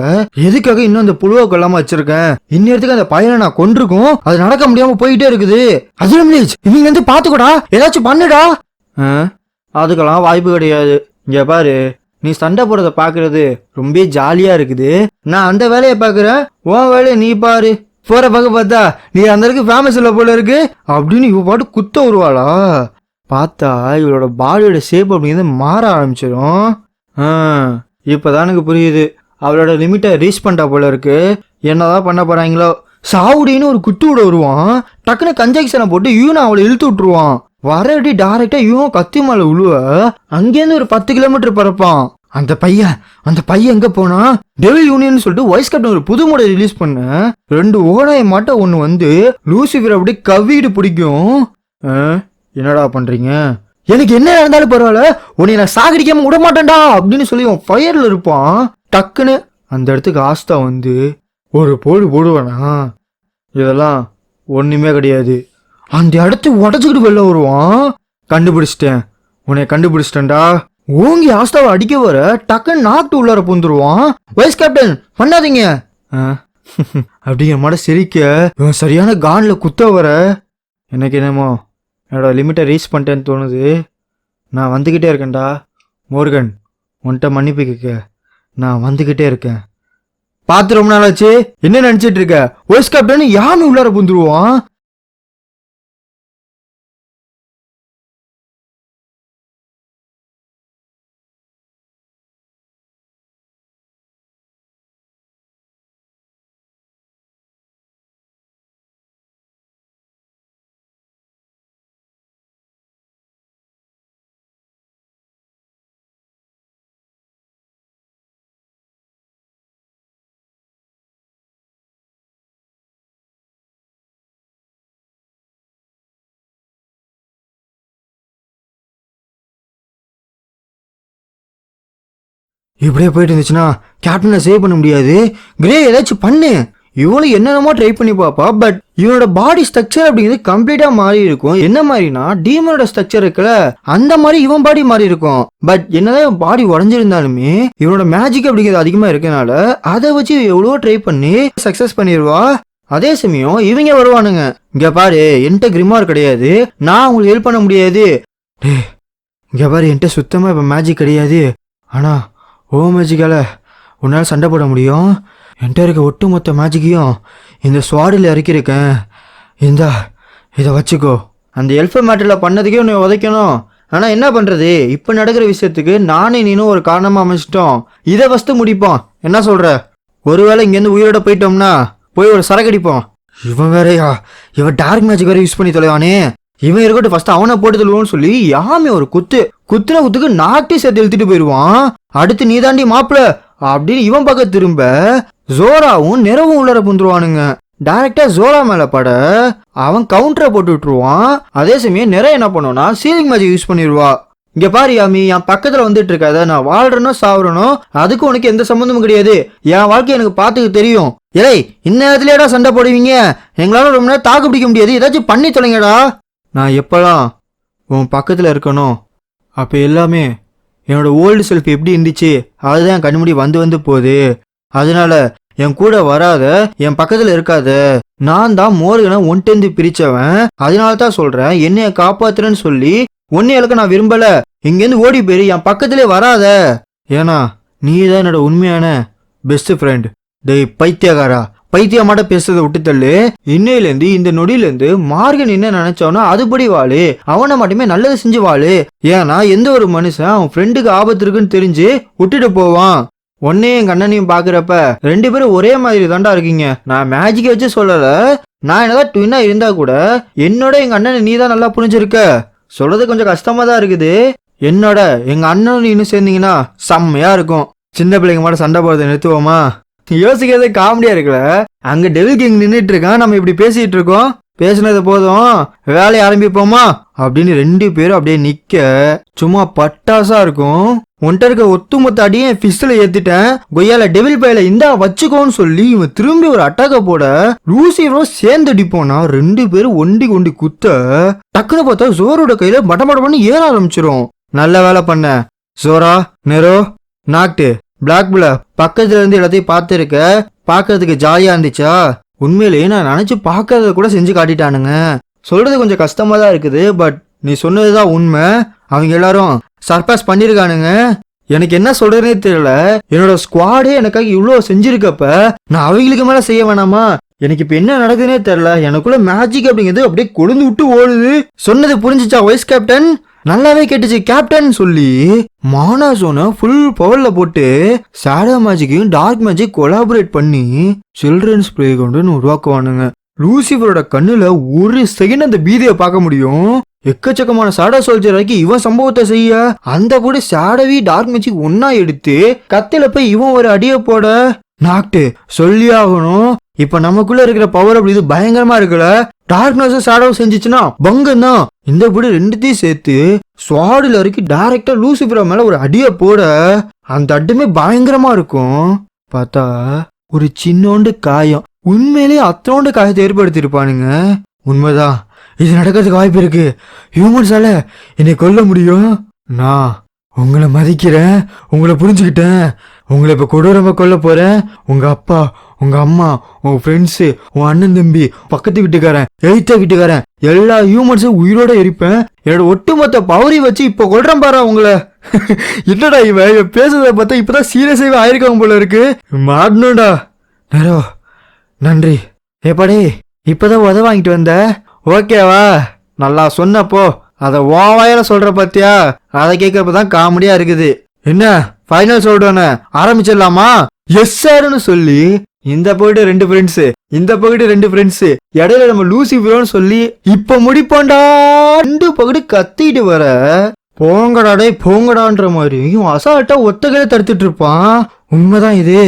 [SPEAKER 1] எதுக்காக இன்னும் அந்த புழுவை கொல்லாம வச்சிருக்கேன்? இந்நேரத்துக்கு அந்த பையனை நான் கொண்டிருக்கும். அது நடக்க முடியாம போயிட்டே இருக்குது. இவங்க வந்து பாத்துக்கூடா, ஏதாச்சும் பண்ணுடா. அதுக்கெல்லாம் வாய்ப்பு கிடையாது. இங்க பாரு, நீ சண்டை போடுறத பாக்குறது ரொம்ப ஜாலியா இருக்குது. நான் அந்த வேலையை பாக்குறேன், உன் வேலையை நீ பாரு. போற பக்கம் பார்த்தா நீ அந்த அளவுக்கு ஃபேமஸ் இல்ல போல இருக்கு அப்படின்னு இவ பாட்டு குத்த வருவாளா? பார்த்தா இவளோட பாடியோட ஷேப் அப்படிங்கிறது மாற ஆரம்பிச்சிடும். இப்பதான் எனக்கு புரியுது. அவளோட லிமிட்டை ரீச் பண்ணிட்டா போல இருக்கு. என்னதான் பண்ண போறாங்களோ. சாவுடின்னு ஒரு குத்து விட வருவான். டக்குன்னு கன்ஜெக்ஷனை போட்டு யூனை அவளை இழுத்து விட்டுருவான். வரடி டைரக்டா யூன் கத்தி மேல உழுவ. அங்கேருந்து ஒரு 10 கிலோமீட்டர் பறப்பான். அந்த பையன் எங்க போனா? டெவில் யூனியன் சொல்லிட்டு வைஸ் கேப்டன் ஒரு புது மாடல் ரிலீஸ் பண்ண 2 ஓனாய மாட்ட ஒண்ணு வந்து லூசிஃபர் அப்படியே கவ்விட்டு பிடிக்கும். என்னடா பண்றீங்க? எனக்கு என்ன நடந்தாலும் பரவாயில்ல, உன்னை நான் சாகடிக்காம விட மாட்டேன்டா அப்படின்னு சொல்லி அவன் ஃபயர்ல இருப்பான். டக்குன்னு அந்த இடத்துக்கு ஆஸ்தா வந்து ஒரு போடுவானா? இதெல்லாம் ஒண்ணுமே கிடையாது. அந்த இடத்த உடச்சுக்கிட்டு வெளில வருவான். உன்னை கண்டுபிடிச்சிட்டேன்டா. ஓங்கி ஆஸ்தாவை அடிக்க வர டக்குன்னு நாக்கு உள்ளார பூந்துருவான். வைஸ் கேப்டன் பண்ணாதீங்க அப்படிங்கிற மாட சிரிக்க இவன் சரியான கான்ல குத்த வர எனக்கு என்னமோ என்னோட லிமிட்டை ரீச் பண்ணிட்டேன்னு தோணுது. நான் வந்துக்கிட்டே இருக்கேன்டா. மோர்கன், உன்கிட்ட மன்னிப்பு கேட்க நான் வந்துக்கிட்டே இருக்கேன். பார்த்து ரொம்ப நாள் ஆச்சு. என்ன நினச்சிட்டு இருக்க? வைஸ் கேப்டன் யாமே உள்ளார புந்துருவான். இப்படியே போயிட்டு இருந்துச்சுன்னா கேப்டனை சேவ் பண்ண முடியாது. கிரே ஏதாச்சும் பண்ணு. இவனும் என்னென்னமோ ட்ரை பண்ணி பார்ப்பா. பட் இவனோட பாடி ஸ்ட்ரக்சர் அப்படிங்கிறது கம்ப்ளீட்டா மாறி இருக்கும். என்ன மாதிரினா டீமனோட ஸ்ட்ரக்சர் இருக்குல்ல, அந்த மாதிரி இவன் பாடி மாறி இருக்கும். பட் என்னதான் பாடி உடஞ்சிருந்தாலுமே இவனோட மேஜிக் அப்படிங்கிறது அதிகமா இருக்கனால அதை வச்சு எவ்வளவோ ட்ரை பண்ணி சக்சஸ் பண்ணிடுவா. அதே சமயம் இவங்க வருவானுங்க. இங்க பாரு, என்கிட்ட கிரிமார் கிடையாது, நான் உங்களுக்கு ஹெல்ப் பண்ண முடியாது. இங்க பாரு, என்கிட்ட சுத்தமா இப்ப மேஜிக் கிடையாது. ஆனா ஓ மேஜிக்கால உன்னால் சண்டை போட முடியும். என்கிட்ட இருக்க ஒட்டுமொத்த மேஜிக்கையும் இந்த ஸ்வாடில் இறக்கியிருக்கேன். இதை வச்சுக்கோ. அந்த எல்ஃப மேட்டரில் பண்ணதுக்கே உன்னை உதைக்கணும். ஆனால் என்ன பண்ணுறது, இப்போ நடக்கிற விஷயத்துக்கு நானே நீனும் ஒரு காரணமாக அமைச்சிட்டோம். இதை ஃபஸ்ட்டு முடிப்போம். என்ன சொல்கிற? ஒருவேளை இங்கேருந்து உயிரோட போயிட்டோம்னா போய் ஒரு சரக்கடிப்போம். இவன் வேறையா, இவன் டார்க் மேஜிக் வேற யூஸ் பண்ணி தொலைவானே. இவன் இருக்கட்டும், ஃபர்ஸ்ட் அவனை போட்டு தள்ளுவோன்னு சொல்லி யாமே ஒரு குத்துன குத்துக்கு நாட்டி சேர்த்து இழுத்துட்டு போயிடுவான். அடுத்து நீ தாண்டி மாப்பிள அப்படின்னு இவன் பக்கம் திரும்ப ஜோராவும் நிறவும் உள்ளர புந்துருவானுங்க. டைரக்டா ஜோரா மேல பட அவன் கவுண்டரை போட்டு விட்டுருவான். அதே சமயம் நிறைய என்ன பண்ணுவானா சீலிங் மேஜிக் யூஸ் பண்ணிடுவா. இங்க பாரு யாமி, என் பக்கத்துல வந்துட்டு இருக்காத. நான் வாழ்றனோ சாவுறனோ அதுக்கு உனக்கு எந்த சம்மந்தமும் கிடையாது. என் வாழ்க்கை எனக்கு பார்த்துக்க தெரியும். ஏய், இந்நேரத்துலடா சண்டை போடுவீங்க? எங்களால ரொம்ப நேரம் தாக்கு பிடிக்க முடியாது. ஏதாச்சும் பண்ணி தொலைங்கடா. நான் எப்பெல்லாம் உன் பக்கத்தில் இருக்கணும் அப்போ எல்லாமே என்னோட ஓல்டு செல்ஃப் எப்படி இருந்துச்சு அதுதான் என் கண்முடி வந்து போகுது. அதனால என் கூட வராத, என் பக்கத்தில் இருக்காத. நான் தான் மோர்கனை ஒன்டேந்து பிரித்தவன். அதனால தான் சொல்கிறேன், என்னைய காப்பாத்துறேன்னு சொல்லி ஒன்னே இழக்க நான் விரும்பலை. இங்கேருந்து ஓடி போயிரு, என் பக்கத்திலே வராத. ஏன்னா நீ தான் என்னோட உண்மையான பெஸ்ட் ஃப்ரெண்ட். டேய் பைத்தியகாரா, பைத்தியமாட்ட பேசுறதை விட்டு தள்ளு. இன்னையிலேருந்து இந்த நொடியிலேருந்து மார்கன் என்ன நினைச்சானோ அதுபடி வாழு. அவனை மட்டுமே நல்லது செஞ்சு வாழு. ஏன்னா எந்த ஒரு மனுஷன் அவன் ஃப்ரெண்டுக்கு ஆபத்து இருக்குன்னு தெரிஞ்சு விட்டுட்டு போவான். ஒன்னையும் எங்க அண்ணனையும் பாக்குறப்ப ரெண்டு பேரும் ஒரே மாதிரி தாண்டா இருக்கீங்க. நான் மேஜிக் வச்சு சொல்லல, நான் என்னதான் ட்வின்னா இருந்தா கூட என்னோட எங்க அண்ணனை நீ தான் நல்லா புரிஞ்சிருக்க. சொல்றது கொஞ்சம் கஷ்டமா தான் இருக்குது. என்னோட எங்க அண்ணனும் இன்னும் சேர்ந்தீங்கன்னா செம்மையா இருக்கும். சின்ன பிள்ளைங்க மட்டும் சண்டை போடுறதை நிறுத்துவோமா? யோசிக்கிறதே காமெடியா இருக்குல்ல. அங்க டெவில் கிங் நின்றுட்டு இருக்கான், நம்ம இப்படி பேசிட்டு இருக்கோம். பேசினது போதும், வேலையை ஆரம்பிப்போமா அப்படின்னு ரெண்டு பேரும் அப்படியே நிக்க சும்மா பட்டாசா இருக்கும். ஒன்ட்ட இருக்க ஒத்துமொத்த அடியே பிஸ்டல ஏத்திட்டேன். கொய்யால டெவில் பையில இந்தா வச்சுக்கோன்னு சொல்லி இவன் திரும்பி ஒரு அட்டாக்க போட லூசிஃபரும் சேர்ந்து அடிப்போனா ரெண்டு பேரும் ஒண்டி கொண்டி குத்த டக்குன்னு பார்த்தா ஜோரோட கையில பட்டமட பண்ணி ஏற ஆரம்பிச்சிரும். நல்ல வேலை பண்ண ஜோரா. நெரோ, நாக்டு, பிளாக் புல பக்கத்துல இருந்து எல்லாத்தையும் பார்த்துருக்க. பார்க்கறதுக்கு ஜாலியா இருந்துச்சா? உண்மையிலேயே நான் நினைச்சு பார்க்கறத கூட செஞ்சு காட்டிட்டானுங்க. சொல்றது கொஞ்சம் கஷ்டமா தான் இருக்குது. பட் நீ சொன்னதுதான் உண்மை. அவங்க எல்லாரும் சர்பாஸ் பண்ணிருக்கானுங்க. எனக்கு என்ன சொல்றதுனே தெரியல. என்னோட ஸ்குவாடே எனக்காக இவ்வளவு செஞ்சிருக்கப்ப நான் அவங்களுக்கு மேல செய்ய வேணாமா? எனக்கு இப்ப என்ன நடக்குதுன்னே தெரியல. எனக்குள்ள மேஜிக் அப்படிங்கிறது அப்படியே கொழுந்து விட்டு ஓடுது. சொன்னது புரிஞ்சிச்சா வைஸ் கேப்டன்? நல்லாவே கேட்டுச்சு கேப்டன் சொல்லி மானாசோனை ஃபுல் பவர்ல போட்டு ஷேடோ மேஜிக்கையும் டார்க் மேஜிக் கொலாபரேட் பண்ணி சில்ட்ரன்ஸ் பிளே கிரவுண்ட் உருவாக்குவானுங்க. லூசிஃபரோட கண்ணுல ஒரு செகண்ட் அந்த பீதியை பார்க்க முடியும். எக்கச்சக்கமான ஷேடோ சோல்ஜர் ஆக்கி இவன் சம்பவத்தை செய்ய அந்த கூட ஷேடோவி டார்க் மேஜிக் ஒன்னா எடுத்து கத்தில போய் இவன் ஒரு அடிய போட நாக்டு சொல்லி ஆகணும். இப்ப நமக்குள்ள இருக்கிற பவர் அப்படி இது பயங்கரமா இருக்குல்ல. டார்க்னஸ் ஷேடோ செஞ்சிச்சுன்னா பங்கம் தான். இந்த படி ரெண்டுத்தையும் சேர்த்து ஸ்வாடுல இறக்கி டைரக்டா லூசிஃபர் மேல ஒரு அடிய போட அந்த அட்டுமே பயங்கரமா இருக்கும். பார்த்தா ஒரு சின்னோண்டு காயம், உண்மையிலேயே அத்தோண்டு காயத்தை ஏற்படுத்தியிருப்பானுங்க. உண்மைதான், இது நடக்கிறதுக்கு வாய்ப்பு இருக்கு. ஹியூமன்ஸால என்னை கொல்ல முடியும். நான் உங்களை மதிக்கிறேன், உங்களை புரிஞ்சுக்கிட்டேன். உங்களை இப்ப கொடூரமா கொல்ல போறேன். உங்க அப்பா, உங்க அம்மா, உங்க ஃப்ரெண்ட்ஸு, உன் அண்ணன் தம்பி, பக்கத்து வீட்டுக்காரன், எய்த்த வீட்டுக்காரன் எல்லா ஹியூமன்ஸும் உயிரோட எரிப்பேன். என்னோட ஒட்டுமொத்த பவரி வச்சு இப்போ கொள்றேன் பாரு உங்களை. என்னடா இவன் பேசுறத பார்த்தா இப்பதான் சீரியஸாவே ஆயிருக்காங்க போல இருக்கு. மாடணும்டா. நேரோ நன்றி. ஏப்பாடே இப்பதான் உத வாங்கிட்டு வந்த, ஓகேவா? நல்லா சொன்னப்போ அதை ஓவாயில சொல்ற பாத்தியா, அதை கேட்கறப்பதான் காமெடியா இருக்குது. என்ன ஃபைனல் சொல்றானே, ஆரம்பிச்சிடலாமா? எஸ் சார்னு சொல்லி இந்த போயிட்டு 2 ஃப்ரெண்ட்ஸ், இந்த பகுதி 2 ஃப்ரெண்ட்ஸ், இடையில நம்ம லூசிஃபரோன்னு சொல்லி இப்ப முடிப்போண்டா 2 பகுதி கத்திட்டு வர போங்கடாடே போங்கடான்ற மாதிரி அசால்ட்டா ஒத்தகையில தடுத்துட்டு இருப்பான். உண்மைதான், இது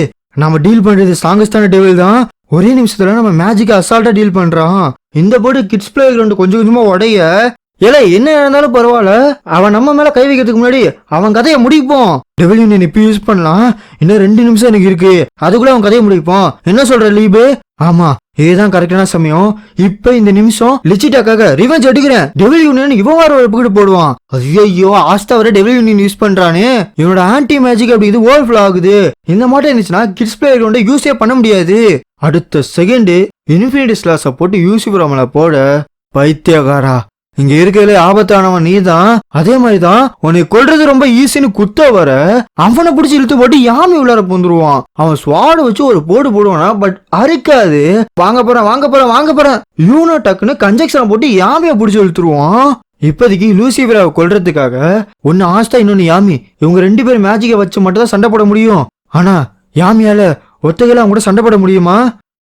[SPEAKER 1] நம்ம டீல் பண்றது ஸ்ட்ராங்கஸ்டான டெவில் தான். ஒரே நிமிஷத்துல நம்ம மேஜிக் அசால்ட்டா டீல் பண்றான். இந்த போர்டு கிட்ஸ் பிளே கிரவுண்ட் கொஞ்சம் கொஞ்சமா உடைய ஏல என்ன இருந்தாலும் பரவாயில்ல, அவன் நம்ம மேல கை வைக்கிறதுக்கு முன்னாடி அவன் கதையை முடிப்போம். டெவில் யூனியன் இப்ப யூஸ் பண்ணலாம், இன்னும் 2 நிமிஷம் எனக்கு இருக்கு, அதுக்குள்ள அவன் கதையை முடிப்போம். என்ன சொல்ற லீபு? ஆமா இதுதான் கரெக்டான சமயம். இப்ப இந்த நிமிஷம் லிச்சிட்டாக்காக ரிவெஞ்ச் எடுக்கிறேன். டெவில் யூனியன் இவன் வேற ஒரு பக்கெட் போடுவான். ஐயோ ஆஸ்தா வர டெவில் யூனியன் யூஸ் பண்றானே, இவனோட ஆன்டி மேஜிக் அப்படி இது ஓவர் ஃப்ளோ ஆகுது. இந்த மாதிரி இருந்துச்சுன்னா கிட்ஸ் பிளே கிரவுண்ட யூஸே பண்ண முடியாது. அடுத்த செகண்ட் இன்ஃபினிட்டி ஸ்லாஸ போட்டு யூசிஃபர் அவங்கள போட, பைத்தியகாரா இங்க இருக்கிறதுல ஆபத்தானவன் நீ தான். அதே மாதிரிதான் உன்னை கொல்றது ரொம்ப ஈஸின்னு குத்த வர அவனை பிடிச்சி இழுத்து போட்டு யாமி உள்ளார போந்துருவான். அவன் ஸ்வாட வச்சு ஒரு போடு போடுவானா, பட் அரிக்காது. வாங்க போறேன் வாங்க போறேன் வாங்க போறேன் யூனோ டக்குன்னு கன்ஜெக்ஷன் போட்டு யாமிய பிடிச்சி இழுத்துருவான். இப்போதைக்கு லூசிஃபரை கொல்றதுக்காக ஒன்னு ஆஸ்தா இன்னொன்னு யாமி, இவங்க 2 பேரும் மேஜிக்கை வச்சு மட்டும் தான் சண்டை போட முடியும். ஆனா யாமியால ஒத்தகையில அவங்க கூட சண்டை போட முடியுமா?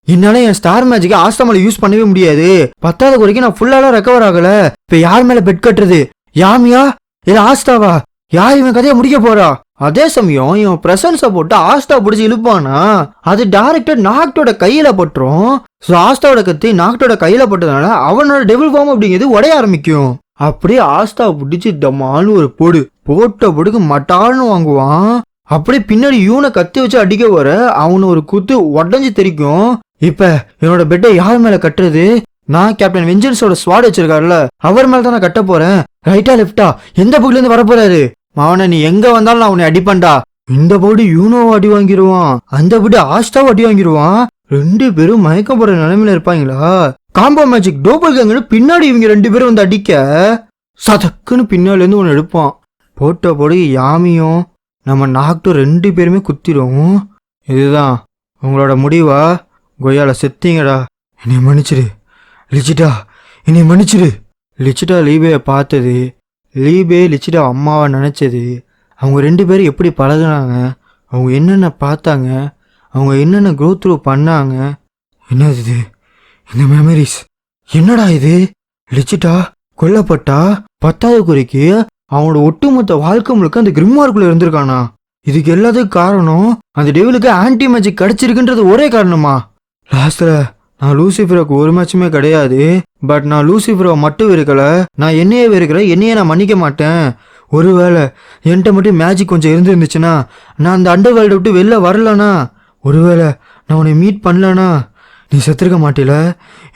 [SPEAKER 1] என்னால என் ஸ்டார் மேஜிக்கை ஆஸ்தா மேல யூஸ் பண்ணவே முடியாது. 10வது வரைக்கும் நான் ஃபுல்லாலாம் ரெக்கவர் ஆகல. இப்ப யார் மேல பெட் கட்டுறது? யாமியா இல்ல ஆஸ்தாவா? யார் இவன் கதையை முடிக்க போறா? அதே சமயம் இவன் பிரசன்ஸ போட்டு ஆஸ்தா பிடிச்சி இழுப்பானா, அது டைரக்டா நாக்டோட கையில பட்டுரும். சோ ஆஸ்தாவோட கத்தி நாக்டோட கையில பட்டதுனால அவனோட டெவில் ஃபார்ம் அப்படிங்கிறது உடைய ஆரம்பிக்கும். அப்படியே ஆஸ்தா பிடிச்சி தம்மான்னு ஒரு போடு போட்ட பொடுக்கு மட்டால்னு வாங்குவான். அப்படியே பின்னாடி யூனை கத்தி வச்சு அடிக்க வர அவனு ஒரு குத்து உடஞ்சி தெரிக்கும். இப்ப என்னோட பெட்டை யார் மேல கட்டுறது? நான் கேப்டன் வெஞ்சன்ஸோட ஸ்வாட் வச்சிருக்காருல, அவர் மேல தான் நான் கட்ட போறேன். ரைட்டா லெப்டா எந்த பகுதியில இருந்து வரப்போறாரு? அவனை நீ எங்க வந்தாலும் நான் அவனை அடிப்பண்டா. இந்த பகுதி யூனோவை அடி வாங்கிடுவான், அந்த பகுதி ஆஸ்தாவை அடி வாங்கிடுவான். 2 பேரும் மயக்கம் போற நிலைமையில இருப்பாங்களா? காம்போ மேஜிக் டோபல் கேங்கு பின்னாடி இவங்க 2 பேரும் வந்து அடிக்க சதக்குன்னு பின்னால இருந்து ஒன்னு எடுப்பான். போட்ட பொடி யாமியும் நம்ம நாக்டோ 2 பேருமே குத்திடும். இதுதான் உங்களோட முடிவா? கொய்யால செத்தீங்கடா. என்னை மன்னிச்சிடு லிச்சிட்டா, என்னை மன்னிச்சிடு. லிச்சிட்டா லீபேயை பார்த்தது, லீபே லிச்சிட்டா அம்மாவை நினைச்சது, அவங்க 2 பேரும் எப்படி பழகுனாங்க, அவங்க என்னென்ன பார்த்தாங்க, அவங்க என்னென்ன க்ரோ த்ரூ பண்ணாங்க. என்னது இது? இந்த மெமரிஸ் என்னடா இது? லிச்சிட்டா கொல்லப்பட்டா 10வது குறைக்கு அவனோட ஒட்டுமொத்த வாழ்க்கை முழுக்க அந்த கிரிம்மார்க்குள்ள இருந்திருக்கானா? இதுக்கு எல்லாத்துக்கும் காரணம் அந்த டெவிலுக்கு ஆன்டி மேஜிக் கிடைச்சிருக்குன்றது ஒரே காரணமா? லாஸ்ட்ல நான் லூசிஃபருக்கு ஒரு மேட்சுமே கிடையாது, பட் நான் லூசிஃபரை மட்டும் வெறுக்கல, நான் என்னையே வெறுக்கிறேன், என்னையே நான் மன்னிக்க மாட்டேன். ஒருவேளை என்கிட்ட மட்டும் மேஜிக் கொஞ்சம் இருந்துருந்துச்சுன்னா, நான் அந்த அண்டர் வேர்ல்டை விட்டு வெளில வரலனா, ஒருவேளை நான் உன்னை மீட் பண்ணலனா நீ செத்துருக்க மாட்டேல.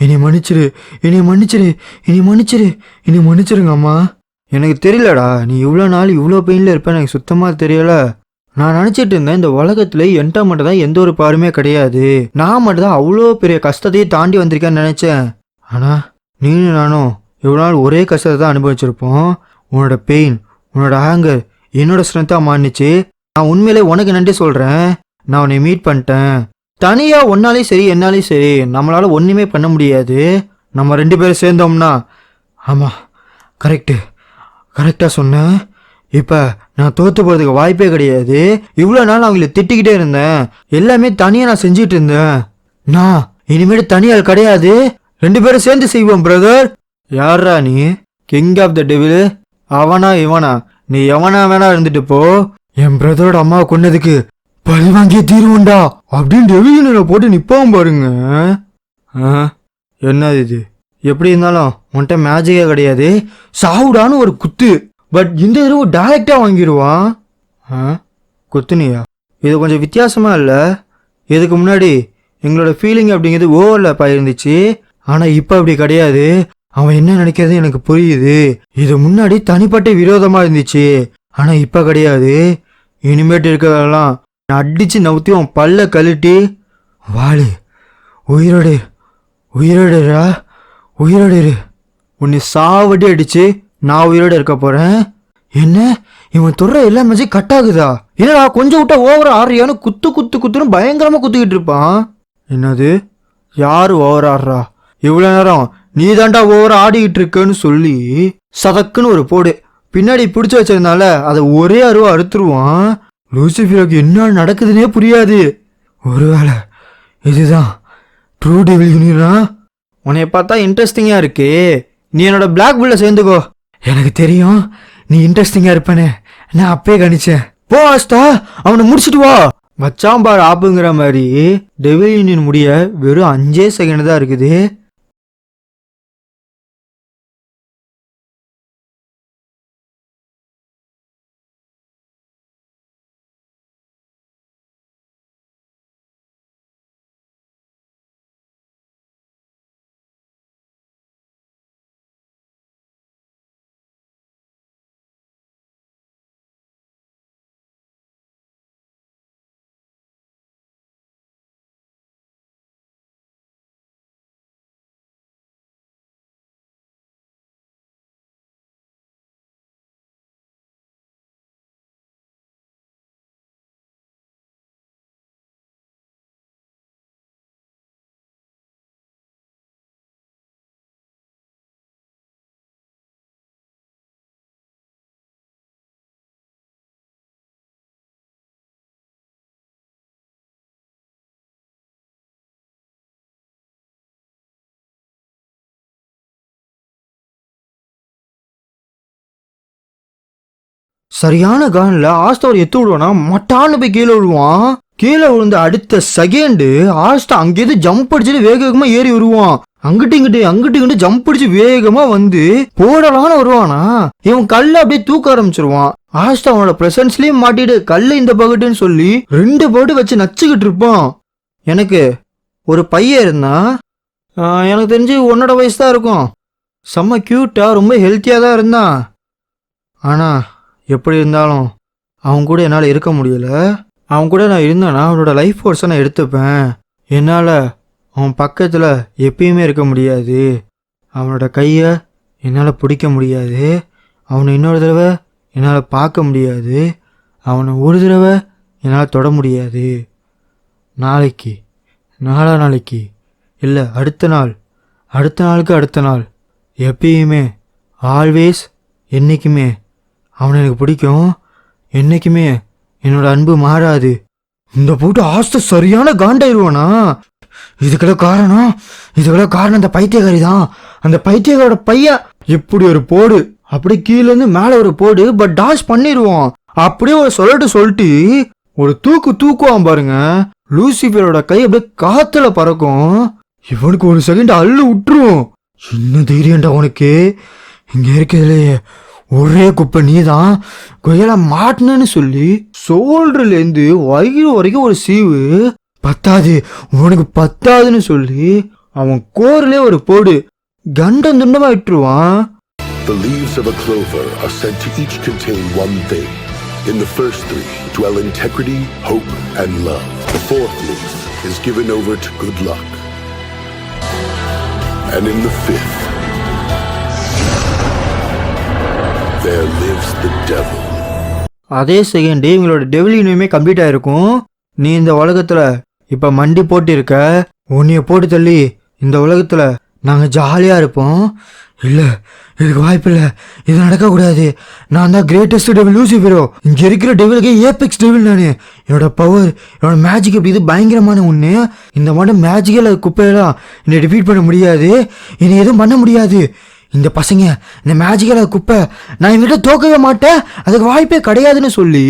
[SPEAKER 1] என்னை மன்னிச்சிரு, என்னை மன்னிச்சிரு, என்னை மன்னிச்சிரு, என்னை மன்னிச்சிருங்க அம்மா. எனக்கு தெரியலடா, நீ இவ்வளோ நாள் இவ்வளோ பெயினில் இருப்பேன் எனக்கு சுத்தமாக தெரியல. நான் நினச்சிட்டு இருந்தேன் இந்த உலகத்துல என்கிட்ட மட்டும் தான் எந்த ஒரு பாருமே கிடையாது, நான் மட்டும் தான் அவ்வளோ பெரிய கஷ்டத்தையே தாண்டி வந்திருக்கேன்னு நினச்சேன். ஆனால் நீனும் நானும் இவ்வளோ நாள் ஒரே கஷ்டத்தை தான் அனுபவிச்சிருப்போம். உன்னோட பெயின், உன்னோட ஆங்கர் என்னோட ஸ்ட்ரென்த்தாக மாறிச்சு. நான் உண்மையிலே உனக்கு நன்றி சொல்கிறேன். நான் உன்னை மீட் பண்ணிட்டேன். தனியாக ஒன்னாலையும் சரி என்னாலையும் சரி நம்மளால் ஒன்றுமே பண்ண முடியாது. நம்ம 2 பேரும் சேர்ந்தோம்னா. ஆமாம் கரெக்டாக சொன்னேன். இப்போ நான் தோற்று போகிறதுக்கு வாய்ப்பே கிடையாது. இவ்வளோ நாள் அவங்கள திட்டிக்கிட்டே இருந்தேன், எல்லாமே தனியாக நான் செஞ்சிட்டு இருந்தேன். நான் இனிமேட்டு தனியால் கிடையாது, 2 பேரும் சேர்ந்து செய்வோம் பிரதர். யாரா நீ? King of the devil? அவனா இவனா? நீ எவனா வேணா இருந்துட்டு போ, என் பிரதரோட அம்மாவை கொன்னதுக்கு பழி வாங்கிய தீருவண்டா அப்படின்னு டெவில் போட்டு நிப்பாவும் பாருங்க. என்னது இது? எப்படி இருந்தாலும் உன்கிட்ட மேஜிக்கே கிடையாது, சாவுடான்னு ஒரு குத்து. பட் இந்த தடவை டைரக்டா வாங்கிடுவான். குத்துனியா? இது கொஞ்சம் வித்தியாசமா இல்லை? இதுக்கு முன்னாடி எங்களோட ஃபீலிங் அப்படிங்கிறது ஓவர்லேப் ஆயிருந்துச்சு, ஆனால் இப்போ அப்படி கிடையாது. அவன் என்ன நினைக்கிறது எனக்கு புரியுது. இது முன்னாடி தனிப்பட்ட விரோதமாக இருந்துச்சு, ஆனால் இப்போ கிடையாது. இனிமேட்டு இருக்கிறதெல்லாம் நான் அடித்து நவுத்தி அவன் பல்ல கழட்டி வாழு, உயிரோடு உயிரோடுரா, உயிரோடு உன்னை சாவடி அடிச்சு நான் உயிரோட இருக்க போறேன். என்ன இவன் தொடுற எல்லா மேட்சும் கட் ஆகுதா? என்னடா கொஞ்சம் விட்டா ஓவர் ஆடுறியான்னு குத்துன்னு பயங்கரமா குத்திக்கிட்டு இருப்பான். என்னது யாரு ஓவர் ஆடுறா? இவ்வளவு நேரம் நீ தாண்டா ஓவர் ஆடிக்கிட்டு இருக்கன்னு சொல்லி சதக்குன்னு ஒரு போடு பின்னாடி பிடிச்சு வச்சதுனால அதை ஒரே அருவா அறுத்துருவான். லூசிஃபருக்கு என்ன நடக்குதுன்னே புரியாது. ஒருவேளை இதுதான் ட்ரூ டெவில் யூனியனா? உன்னைய பார்த்தா இன்ட்ரெஸ்டிங்கா இருக்கு. நீ என்னோட பிளாக் புல்ல சேர்ந்துக்கோ. எனக்கு தெரியும் நீ இன்ட்ரெஸ்டிங்கா இருப்பேன்னு நான் அப்பே கணிச்சேன். போ ஆஸ்தா, அவனை முடிச்சிட்டு வா. வச்சாம்பார் ஆப்புங்கிற மாதிரி டெவில் யூனியன் முடிய வெறும் 5 செகண்ட் தான் இருக்குது. சரியான கான்ல ஆஸ்தா ஒரு எத்து விடுவானா மட்டான்னு போய் கீழே விழுவான். கீழே விழுந்த அடுத்த செகண்ட் ஆஸ்தா அங்கேயிருந்து ஜம்ப் அடிச்சுட்டு வேக வேகமா ஏறி வருவான். அங்கிட்டு ஜம்ப் அடிச்சு வேகமா வந்து போடலான்னு வருவானா. இவன் கல்ல அப்படியே தூக்க ஆரம்பிச்சிருவான். ஆஸ்தா அவனோட பிரசன்ஸ்லயும் மாட்டிட்டு கல்ல இந்த பகட்டுன்னு சொல்லி 2 பகட்டு வச்சு நச்சுக்கிட்டு இருப்பான். எனக்கு ஒரு பையன் இருந்தான். எனக்கு தெரிஞ்சு உன்னோட வயசு தான் இருக்கும். செம்ம கியூட்டா ரொம்ப ஹெல்த்தியா தான் இருந்தான். ஆனா எப்படி இருந்தாலும் அவன் கூட என்னால் இருக்க முடியல. அவன் கூட நான் இருந்தேன்னா அவனோட லைஃப் ஃபோர்ஸை நான் எடுத்துப்பேன். என்னால் அவன் பக்கத்தில் எப்பயுமே இருக்க முடியாது. அவனோட கையை என்னால் பிடிக்க முடியாது. அவனை இன்னொரு தடவை என்னால் பார்க்க முடியாது. அவனை ஒரு தடவை என்னால் தொட முடியாது. நாளைக்கு நாளைக்கு இல்லை அடுத்த நாளுக்கு எப்பயுமே ஆல்வேஸ் என்றைக்குமே அவனை எனக்கு பிடிக்கும். என்னைக்குமே என்னோட அன்பு மாறாது. இந்த போட்டு ஆஸ்த சரியான காண்டாயிருவானா. இதுக்கெல்லாம் காரணம் அந்த பைத்தியக்காரி தான். அந்த பைத்தியக்காரோட பையன் இப்படி ஒரு போடு அப்படியே கீழேருந்து மேலே ஒரு போடு பட் டாஷ் பண்ணிடுவான். அப்படியே ஒரு சொல்லிட்டு ஒரு தூக்குவான் பாருங்க. லூசிஃபரோட கை அப்படியே காத்துல பறக்கும். இவனுக்கு ஒரு செகண்ட் அள்ளு விட்டுரும். என்ன தைரியம்டா உனக்கு? இங்க இருக்கிறதுலையே ஒரே குப்பை நீதான் கொய்யால மாட்டினு சொல்லி சோல்டர்லேருந்து வயிறு வரைக்கும் ஒரு சீவு உனக்கு பத்தாதுன்னு சொல்லி அவன் கோர்ல ஒரு போடு கண்டம் துண்டமா விட்டுருவான்.
[SPEAKER 2] The leaves of a clover are said to each contain one thing. In the first 3 dwell integrity, hope, and love. The 4th leaf is given over to good luck. And in the 5th, there lives the devil.
[SPEAKER 1] அதே second இவங்களோட devil யூனியமே complete ஆயிருக்கும். நீ இந்த உலகத்துல இப்ப மண்டி போட்டு இருக்க. உன்னைய போட்டு தள்ளி இந்த உலகத்துல நாங்க ஜாலியா இருப்போம். இல்ல இதுக்கு வாய்ப்பு இல்லை. இது நடக்கக்கூடாது. நான் தான் கிரேட்டஸ்ட் டெவில் லூசிஃபரோ. இங்க இருக்கிற டெவிலுக்கே ஏபெக்ஸ் டெவில் நானு. என்னோட பவர் என்னோட மேஜிக் இப்படி இது பயங்கரமான ஒண்ணு. இந்த மாதிரி மேஜிக்கல் குப்பையெல்லாம் என்னை டிஃபீட் பண்ண முடியாது. என்னை எதுவும் பண்ண முடியாது. இந்த பசங்க இந்த மேஜிக்கல் குப்பை நான் இவங்கிட்ட தோக்கவே மாட்டேன். அதுக்கு வாய்ப்பே கிடையாதுன்னு சொல்லி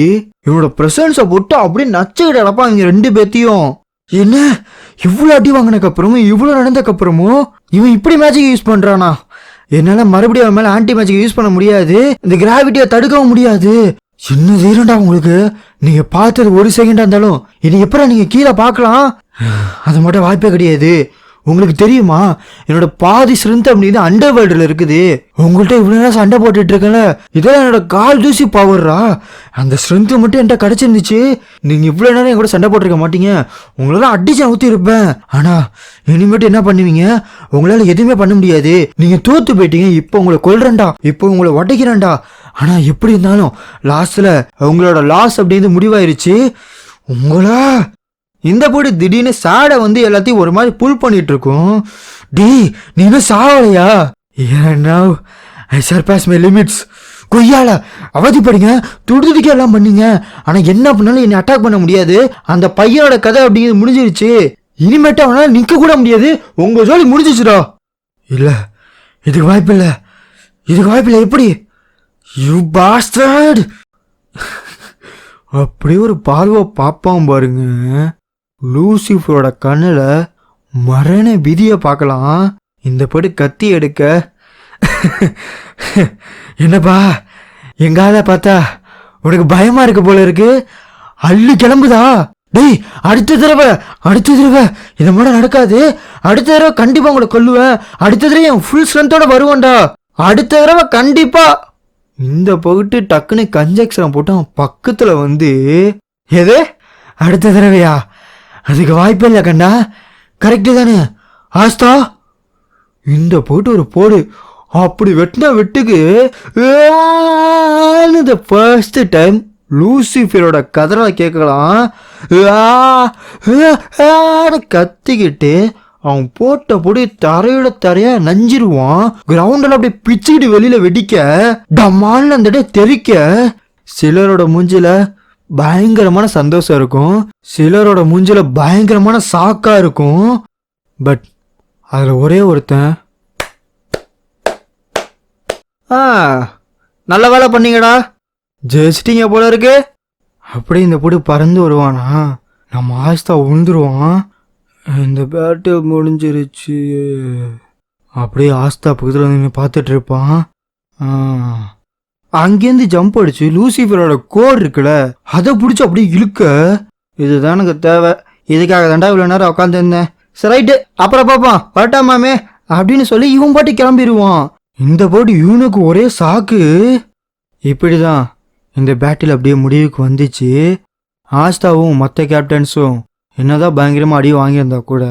[SPEAKER 1] இவனோட பிரசன்ஸை போட்டு அப்படியே நச்சுக்கிட்டு நடப்பான் இவங்க 2 பேத்தையும். என்ன இவ்வளோ அடி வாங்கினதுக்கு அப்புறமும் இவ்வளோ நடந்ததுக்கு அப்புறமும் இவன் இப்படி மேஜிக் யூஸ் பண்றானா? என்னால மறுபடியும் அவன் மேல ஆன்டி மேஜிக் யூஸ் பண்ண முடியாது. இந்த கிராவிட்டியை தடுக்கவும் முடியாது. சின்ன தீரண்டா உங்களுக்கு. நீங்க பார்த்தது 1 செகண்டா இருந்தாலும் இனி எப்பறம் நீங்க கீழே பார்க்கலாம்? அது மட்டும் வாய்ப்பே கிடையாது. உங்களுக்கு தெரியுமா என்னோட பாதி ஸ்ட்ரென்த் அப்படின்னு அண்டர் வேர்ல்டில் இருக்குது. உங்கள்கிட்ட இவ்வளோ நேரம் சண்டை போட்டுட்டு இருக்கல, இதெல்லாம் என்னோட கால் தூசி பவர்ரா. அந்த ஸ்ட்ரென்த்து மட்டும் என்கிட்ட கிடைச்சிருந்துச்சு, நீங்கள் இவ்வளோ நேரம் என் கூட சண்டை போட்டிருக்க மாட்டீங்க. உங்களெல்லாம் அடிச்சு ஊற்றி இருப்பேன். ஆனால் இனிமேட்டு என்ன பண்ணுவீங்க? உங்களால் எதுவுமே பண்ண முடியாது. நீங்கள் தோத்து போயிட்டீங்க. இப்போ உங்களை கொல்றேன்டா, இப்போ உங்களை உடைக்கிறேன்டா. ஆனால் எப்படி இருந்தாலும் லாஸ்ட்டில் உங்களோட லாஸ் அப்படின்னு முடிவாயிருச்சு. உங்களா இந்த போட்டு திடீர்னு சாடை வந்து எல்லாத்தையும் ஒரு மாதிரி புல் பண்ணிட்டு இருக்கும். டி நீ இன்னும் சாவலையா? ஐ சர்பாஸ் மை லிமிட்ஸ். கொய்யால அவதிப்படுங்க, துடிதுடிக்க எல்லாம் பண்ணீங்க. ஆனா என்ன பண்ணாலும் என்னை அட்டாக் பண்ண முடியாது. அந்த பையனோட கதை அப்படிங்கிறது முடிஞ்சிருச்சு. இனிமேட்டு அவனால நிக்க கூட முடியாது. உங்க ஜோலி முடிஞ்சிச்சுடா. இல்ல, இதுக்கு வாய்ப்பில்லை, இதுக்கு வாய்ப்பில்லை. எப்படி? You bastard. அப்படியே ஒரு பார்வை பாப்பான் பாருங்க. லூசிஃபரோட கண்ணில் மரண விதியை பார்க்கலாம். இந்த படி கத்தி எடுக்க என்னப்பா எங்கால பார்த்தா உனக்கு பயமா இருக்கு போல இருக்கு. அள்ளி கிளம்புதா? டேய் அடுத்த தடவை இந்த மாதிரி நடக்காது. அடுத்த தடவை கண்டிப்பா உங்களை கொல்லுவேன். அடுத்த தடவை என் ஃபுல் ஸ்ட்ரென்த்தோட வருவேன்டா. அடுத்த தடவை கண்டிப்பா. இந்த பகுட்டு டக்குன்னு கன்ஜெக்ஷன் போட்டு அவன் பக்கத்துல வந்து, எது அடுத்த தடவையா? அதுக்கு வாய்ப்பே இல்லை கண்ணா. கரெக்டு தானே ஆஸ்தா? இந்த போட்டு ஒரு போடு. அப்படி வெட்டின வெட்டுக்கு ஃபர்ஸ்ட் டைம் லூசிஃபரோட கதரை கேட்கலாம். கத்திக்கிட்டு அவன் போட்ட பொடி தரையோட தரையா நஞ்சிருவான். கிரவுண்டில் அப்படியே பிச்சுக்கிட்டு வெளியில வெடிக்க, டம்மான்னு அந்த இடம் தெறிக்க, சிலரோட மூஞ்சில பயங்கரமான சந்தோஷம் இருக்கும், சிலரோட மூஞ்சில பயங்கரமான சாக்கா இருக்கும். பட் அதுல ஒரே ஒருத்தன், நல்ல வேலை பண்ணீங்கடா, ஜெயிச்சிட்டீங்க போல இருக்கு. அப்படி இந்த பொடி பறந்து வருவானா, நம்ம ஆஸ்தா உழுந்துருவான். இந்த பேட்டு முடிஞ்சிருச்சு. அப்படியே ஆஸ்தா பக்கத்தில் வந்து பார்த்துட்டு இருப்பான். அங்கேருந்து ஜம்ப் அடிச்சு லூசிஃபரோட கோட் இருக்குல்ல, அதை பிடிச்சி அப்படியே இழுக்க, இதுதான் எனக்கு தேவை, இதுக்காக தாண்டா இவ்வளோ நேரம் உட்காந்துருந்தேன். சரி ரைட்டு, அப்புறம் பார்ப்பான், வரட்டாமாமே அப்படின்னு சொல்லி இவன் பாட்டி கிளம்பிடுவான். இந்த போட்டு இவனுக்கு ஒரே சாக்கு. இப்படிதான் இந்த பேட்டில் அப்படியே முடிவுக்கு வந்துச்சு. ஆஸ்தாவும் மற்ற கேப்டன்ஸும் என்னதான் பயங்கரமாக அடி வாங்கியிருந்தா கூட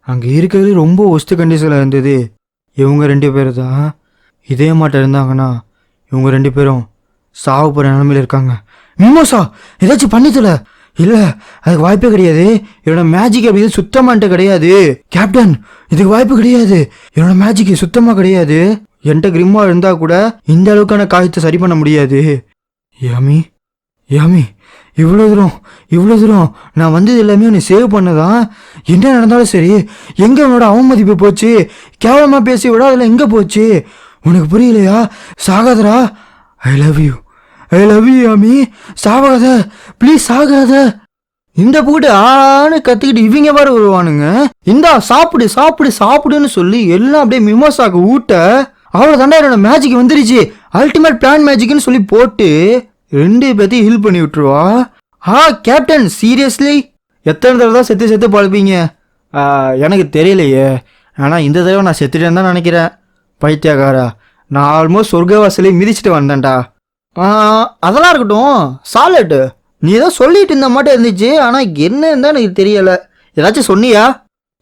[SPEAKER 1] அங்கே இருக்கிறது ரொம்ப ஒஸ்ட் கண்டிஷனில் இருந்தது. இவங்க 2 பேர் தான். இதே மாட்டம் இருந்தாங்கன்னா இவங்க 2 பேரும் சாவு போகிற நிலமையில இருக்காங்க. மிமோசா ஏதாச்சும் பண்ணித்தல? இல்லை, அதுக்கு வாய்ப்பே கிடையாது. என்னோட மேஜிக் அப்படி சுத்தமான்ட்டு கிடையாது கேப்டன். இதுக்கு வாய்ப்பு கிடையாது. என்னோட மேஜிக் சுத்தமாக கிடையாது. என்கிட்ட கிரிம்மா இருந்தால் கூட இந்த அளவுக்கான காயத்தை சரி பண்ண முடியாது. யாமி யாமி, இவ்வளோ தூரம் நான் வந்தது எல்லாமே உன்னை சேவ் பண்ணதான். என்ன நடந்தாலும் சரி, எங்கே உன்னோட அவமதிப்பு போச்சு? கேவலமாக பேசி விட அதில் எங்கே போச்சு? உனக்கு புரியலையா? சாகாதரா. I love you Yami. சாகாத ப்ளீஸ், சாகாத. இந்த பூட்டு ஆன்னு கத்திக்கிட்டு இவங்க வேற வருவானுங்க. இந்தா சாப்பிடுன்னு சொல்லி எல்லாம் அப்படியே மிமோசாக்கு ஊட்ட, அவ்வளோ தாண்டா என்னோட மேஜிக் வந்துருச்சு, அல்டிமேட் பிளான் மேஜிக்னு சொல்லி போட்டு 2 பேர்த்தையும் ஹீல் பண்ணி விட்டுருவா. கேப்டன் சீரியஸ்லி எத்தனை தடவை தான் செத்து பழப்பீங்க? எனக்கு தெரியலையே, ஆனால் இந்த தடவை நான் செத்துட்டேன்னு தான் நினைக்கிறேன். பைத்தியக்காரா, நான் ஆல்மோஸ்ட் சொர்க்கவாசலே மிதிச்சுட்டு வந்தேன்டா. அதெல்லாம் இருக்கட்டும், சாலட் நீ ஏதோ சொல்லிட்டு இருந்த மாட்டே இருந்துச்சு, ஆனால் என்ன இருந்தால் எனக்கு தெரியலை. ஏதாச்சும் சொன்னியா?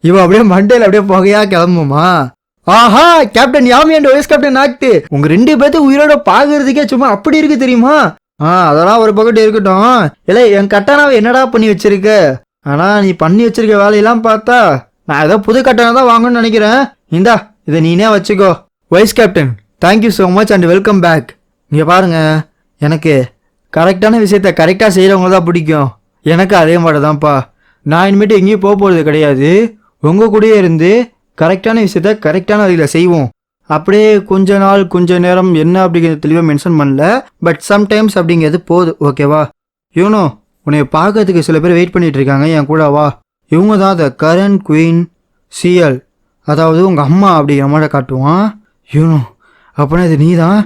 [SPEAKER 1] இவன் அப்படியே மண்டையில் அப்படியே புகையா கிளம்புமா? ஆஹா, captain Yami and vice captain ஆக்ட் உங்க 2 பேர்த்து உயிரோட பாக்குறதுக்கே சும்மா அப்படி இருக்கு தெரியுமா? அதெல்லாம் ஒரு பக்கத்து இருக்கட்டும். இல்லை, என் கட்டானாவை என்னடா பண்ணி வச்சிருக்க? ஆனா நீ பண்ணி வச்சிருக்க வேலையெல்லாம் பார்த்தா நான் ஏதோ புது கட்டானா தான் வாங்கணும்னு நினைக்கிறேன். இந்தா இதை நீனே வச்சுக்கோ. Vice captain thank you so much and welcome back. இங்கே பாருங்க, எனக்கு கரெக்டான விஷயத்த கரெக்டாக செய்கிறவங்க தான் பிடிக்கும். எனக்கு அதே மாதிரி தான்ப்பா. நான் இனிமேட்டு எங்கேயும் போக போகிறது கிடையாது. உங்கள் கூடயே இருந்து கரெக்டான விஷயத்த கரெக்டான வழியில் செய்வோம். அப்படியே கொஞ்ச நேரம் என்ன அப்படிங்கிறது தெளிவாக மென்ஷன் பண்ணல, பட் சம்டைம்ஸ் அப்படிங்கிறது போகுது. ஓகேவா? இவனோ உன்னை பார்க்கறதுக்கு சில பேர் வெயிட் பண்ணிட்டு இருக்காங்க என் கூட வா. இவங்க தான் த கரண்ட் குவீன் சிஎல், அதாவது உங்கள் அம்மா அப்படிங்கிற மாதிரி காட்டுவான். இவனோ அப்படின்னா இது நீ தான்?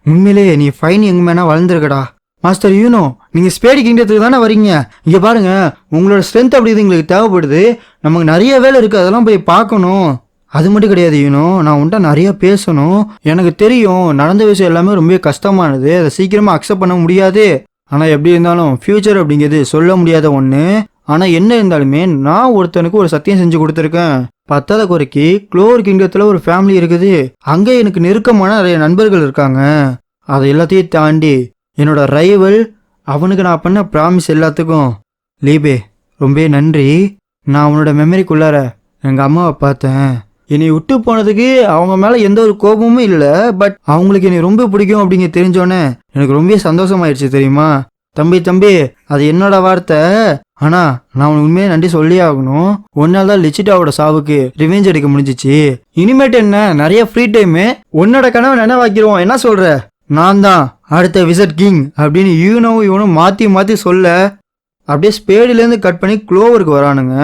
[SPEAKER 1] உண்மையிலேயே நீ ஃபைன் யங் மேனாக வளர்ந்துருக்கடா. மாஸ்டர் யூனோ, நீங்க ஸ்பேடி கிங்டத்துக்கு தானே வரீங்க. இங்க பாருங்க, உங்களோட ஸ்ட்ரென்த் அப்படி இது எங்களுக்கு தேவைப்படுது. நமக்கு நிறைய வேலை இருக்கு, அதெல்லாம் போய் பார்க்கணும். அது மட்டும் கிடையாது யூனோ, நான் உன்கிட்ட நிறைய பேசணும். எனக்கு தெரியும் நடந்த விஷயம் எல்லாமே ரொம்ப கஷ்டமானது, அதை சீக்கிரமா அக்செப்ட் பண்ண முடியாது. ஆனா எப்படி இருந்தாலும் ஃபியூச்சர் அப்படிங்கிறது சொல்ல முடியாத ஒண்ணு. ஆனா என்ன இருந்தாலுமே நான் ஒருத்தனுக்கு ஒரு சத்தியம் செஞ்சு கொடுத்துருக்கேன். பத்தாத குறைக்கு க்ளோவர் கிங்டத்துல ஒரு ஃபேமிலி இருக்குது. அங்க எனக்கு நெருக்கமான நிறைய நண்பர்கள் இருக்காங்க. அதை எல்லாத்தையும் தாண்டி என்னோட ரைவல், அவனுக்கு நான் பண்ண ப்ராமிஸ் எல்லாத்துக்கும் லீபே ரொம்ப நன்றி. நான் அவனோட மெமரிக்குள்ளார எங்கள் அம்மாவை பார்த்தேன். என்னை விட்டு போனதுக்கு அவங்க மேலே எந்த ஒரு கோபமும் இல்லை. பட் அவங்களுக்கு என்னை ரொம்ப பிடிக்கும் அப்படிங்க தெரிஞ்சோன்னே எனக்கு ரொம்ப சந்தோஷமாயிடுச்சு தெரியுமா. தம்பி அது என்னோட வார்த்தை. ஆனா நான் உனக்கு உண்மையே நன்றி சொல்லியே ஆகணும். ஒன்னால தான் லிச்சிட்டாவோட சாவுக்கு ரிவெஞ்ச் எடுக்க முடிஞ்சிச்சு. இனிமேட்டு என்ன, நிறைய ஃப்ரீ டைமு உன்னோட கனவை நினைவாக்கிடுவோம். என்ன சொல்ற? நான் தான் அடுத்த விசட் கிங் அப்படின்னு இவனும் மாற்றி மாற்றி சொல்ல, அப்படியே ஸ்பேடிலேருந்து கட் பண்ணி க்ளோவருக்கு வரானுங்க.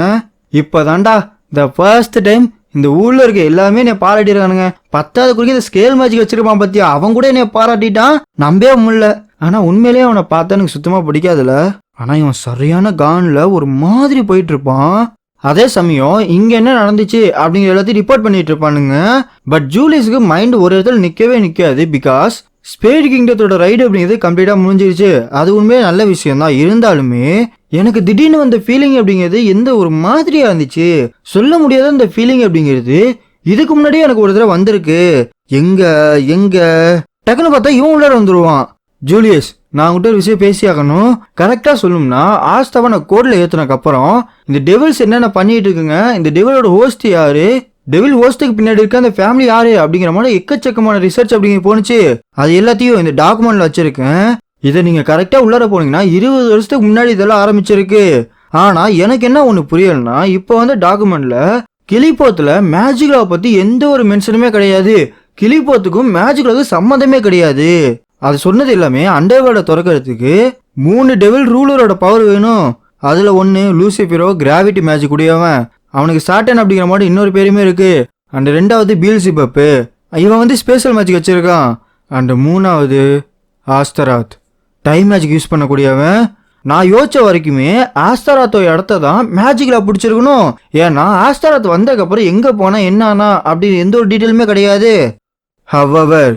[SPEAKER 1] இப்போ தாண்டா த ஃபர்ஸ்ட் டைம் இந்த ஊரில் இருக்க எல்லாமே என்னை பாராட்டிடுறானுங்க. பத்தாவது குறிக்க இந்த ஸ்கேல் மேஜிக் வச்சிருப்பான் பத்தியா, அவன் கூட என்னை பாராட்டிட்டான். நம்பவே முடியல. ஆனால் உண்மையிலேயே அவனை பார்த்தா எனக்கு சுத்தமாக பிடிக்காதுல. ஆனால் இவன் சரியான கான்ல ஒரு மாதிரி போயிட்டு இருப்பான். அதே சமயம் இங்க என்ன நடந்துச்சு அப்படிங்கிற எல்லாத்தையும் ரிப்போர்ட் பண்ணிட்டு இருப்பானுங்க. பட் ஜூலியஸுக்கு மைண்ட் ஒரு இடத்துல நிக்கவே நிக்காது. பிகாஸ் ஸ்பேட் கிங்டத்தோட ரைடு அப்படிங்கிறது கம்ப்ளீட்டா முடிஞ்சிருச்சு. அது உண்மையே நல்ல விஷயம் தான். இருந்தாலுமே எனக்கு திடீர்னு வந்த ஃபீலிங் அப்படிங்கிறது எந்த ஒரு மாதிரியா இருந்துச்சு, சொல்ல முடியாத அந்த ஃபீலிங் அப்படிங்கிறது இதுக்கு முன்னாடியே எனக்கு ஒரு தடவை வந்திருக்கு. எங்க டக்குன்னு பார்த்தா இவன் உள்ளார வந்துருவான். ஜூலியஸ், நான் உங்கள்கிட்ட ஒரு விஷயம் பேசி ஆகணும். கரெக்டா சொல்லணும்னா ஆஸ்தாவை நான் கோட்ல ஏத்துனதுக்கு அப்புறம் இந்த டெவில்ஸ் என்னென்ன பண்ணிட்டு இருக்குங்க, இந்த டெவிலோட ஹோஸ்ட் யாரு, டெவில் ஹோஸ்டுக்கு பின்னாடி இருக்க அந்த ஃபேமிலி யாரு அப்படிங்கிற மாதிரி எக்கச்சக்கமான ரிசர்ச் அப்படிங்க போனுச்சு. அது எல்லாத்தையும் இந்த டாக்குமெண்ட்ல வச்சிருக்கேன். இதை நீங்க கரெக்டா உள்ளார போனீங்கன்னா 20 வருஷத்துக்கு முன்னாடி இதெல்லாம் ஆரம்பிச்சிருக்கு. ஆனா எனக்கு என்ன ஒண்ணு புரியலன்னா, இப்போ வந்து டாக்குமெண்ட்ல கிளிபோத்துல மேஜிக்லா பத்தி எந்த ஒரு மென்ஷனுமே கிடையாது. கிளிபோத்துக்கும் மேஜிக்லாவுக்கும் சம்மந்தமே கிடையாது. அது சொன்னது எல்லாமே அண்டர்வேர்ல்ட திறக்கிறதுக்கு 3 டெவில் ரூலரோட பவர் வேணும். அதுல ஒன்னு லூசிஃபரோ, கிராவிட்டி மேஜிக் உடையவன், அவனுக்கு சாட்டன் அப்படிங்கிற மாதிரி இன்னொரு பேருமே இருக்கு. அண்ட் ரெண்டாவது பீல்சிபப்பு, இவன் வந்து ஸ்பெஷல் மேஜிக் வச்சிருக்கான். அண்ட் மூணாவது ஆஸ்தராத், டைம் மேஜிக் யூஸ் பண்ணக்கூடியவன். நான் யோசிச்ச வரைக்குமே ஆஸ்தராத்தோட இடத்த தான் மேஜிக்ல பிடிச்சிருக்கணும். ஏன்னா ஆஸ்தராத் வந்ததுக்கப்புறம் எங்க போனா என்னானா அப்படின்னு எந்த ஒரு டீட்டெயிலுமே கிடையாது. ஹவவர்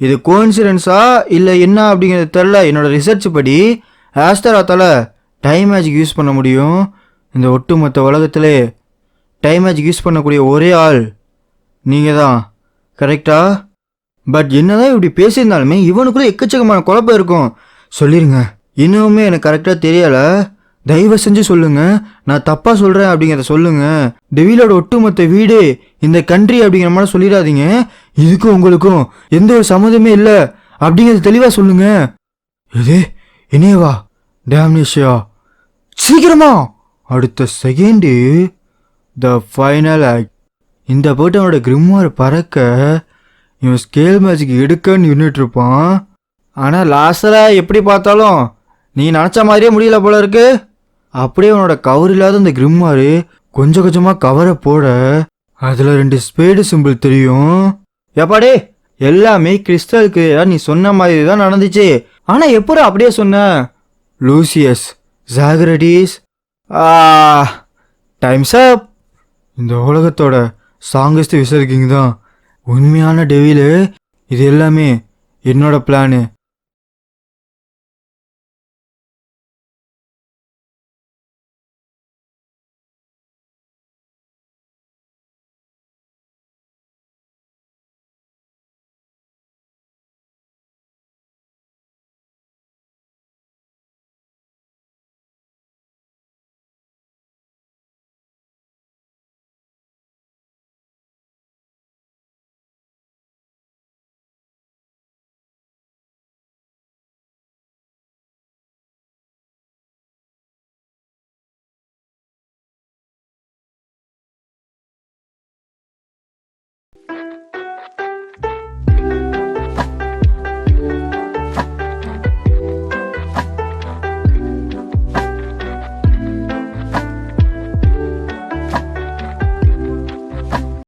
[SPEAKER 1] இது கோஇன்சிடென்ஸா இல்லை என்ன அப்படிங்கிறது தெரில. என்னோட ரிசர்ச் படி ஆஸ்தராத்தால டைம் மேஜிக் யூஸ் பண்ண முடியும். இந்த ஒட்டுமொத்த உலகத்திலே டைம் மேஜிக் யூஸ் பண்ணக்கூடிய ஒரே ஆள் நீங்கள் தான், கரெக்டா? பட் என்னதான் இப்படி பேசியிருந்தாலுமே இவனுக்குள்ள எக்கச்சக்கமான குழப்பம் இருக்கும். சொல்லிருங்க, இன்னுமே எனக்கு கரெக்டாக தெரியலை. தயவு செஞ்சு சொல்லுங்க, நான் தப்பா சொல்றேன் அப்படிங்கிறத சொல்லுங்க. டெவிலோட ஒட்டுமொத்த வீடு இந்த கண்ட்ரி அப்படிங்கிற மாதிரி சொல்லிடாதீங்க. இதுக்கும் உங்களுக்கும் எந்த ஒரு சம்மந்தமே இல்லை அப்படிங்கிறது தெளிவா சொல்லுங்க. இது என்னவா டேம்னேஷியா? சீக்கிரமா அடுத்த செகண்டு த ஃபைனல் ஆக்ட். இந்த போட்டு அவனோட கிரிம்மார் பறக்க இவன் ஸ்கேல் மேஜிக் எடுக்கன்னு நின்றுட்டு இருப்பான். ஆனால் லாஸ்டா எப்படி பார்த்தாலும் நீ நினச்ச மாதிரியே முடியல போல இருக்கு. அப்படியே அவனோட கவர் இல்லாத அந்த கிரிம்மாரு கொஞ்சம் கொஞ்சமாக கவரை போட அதில் 2 ஸ்பேடு சிம்பிள் தெரியும். எப்பாடே எல்லாமே கிறிஸ்டலுக்கு நீ சொன்ன மாதிரி தான் நடந்துச்சு. ஆனால் எப்படி அப்படியே சொன்ன? லூசியஸ், ஜாகரடிஸ், டைம்ஸ் அப். இந்த உலகத்தோட ஸ்ட்ராங்கஸ்ட் விசர் கிங் தான் உண்மையான டெவிலு. இது எல்லாமே என்னோட பிளானு.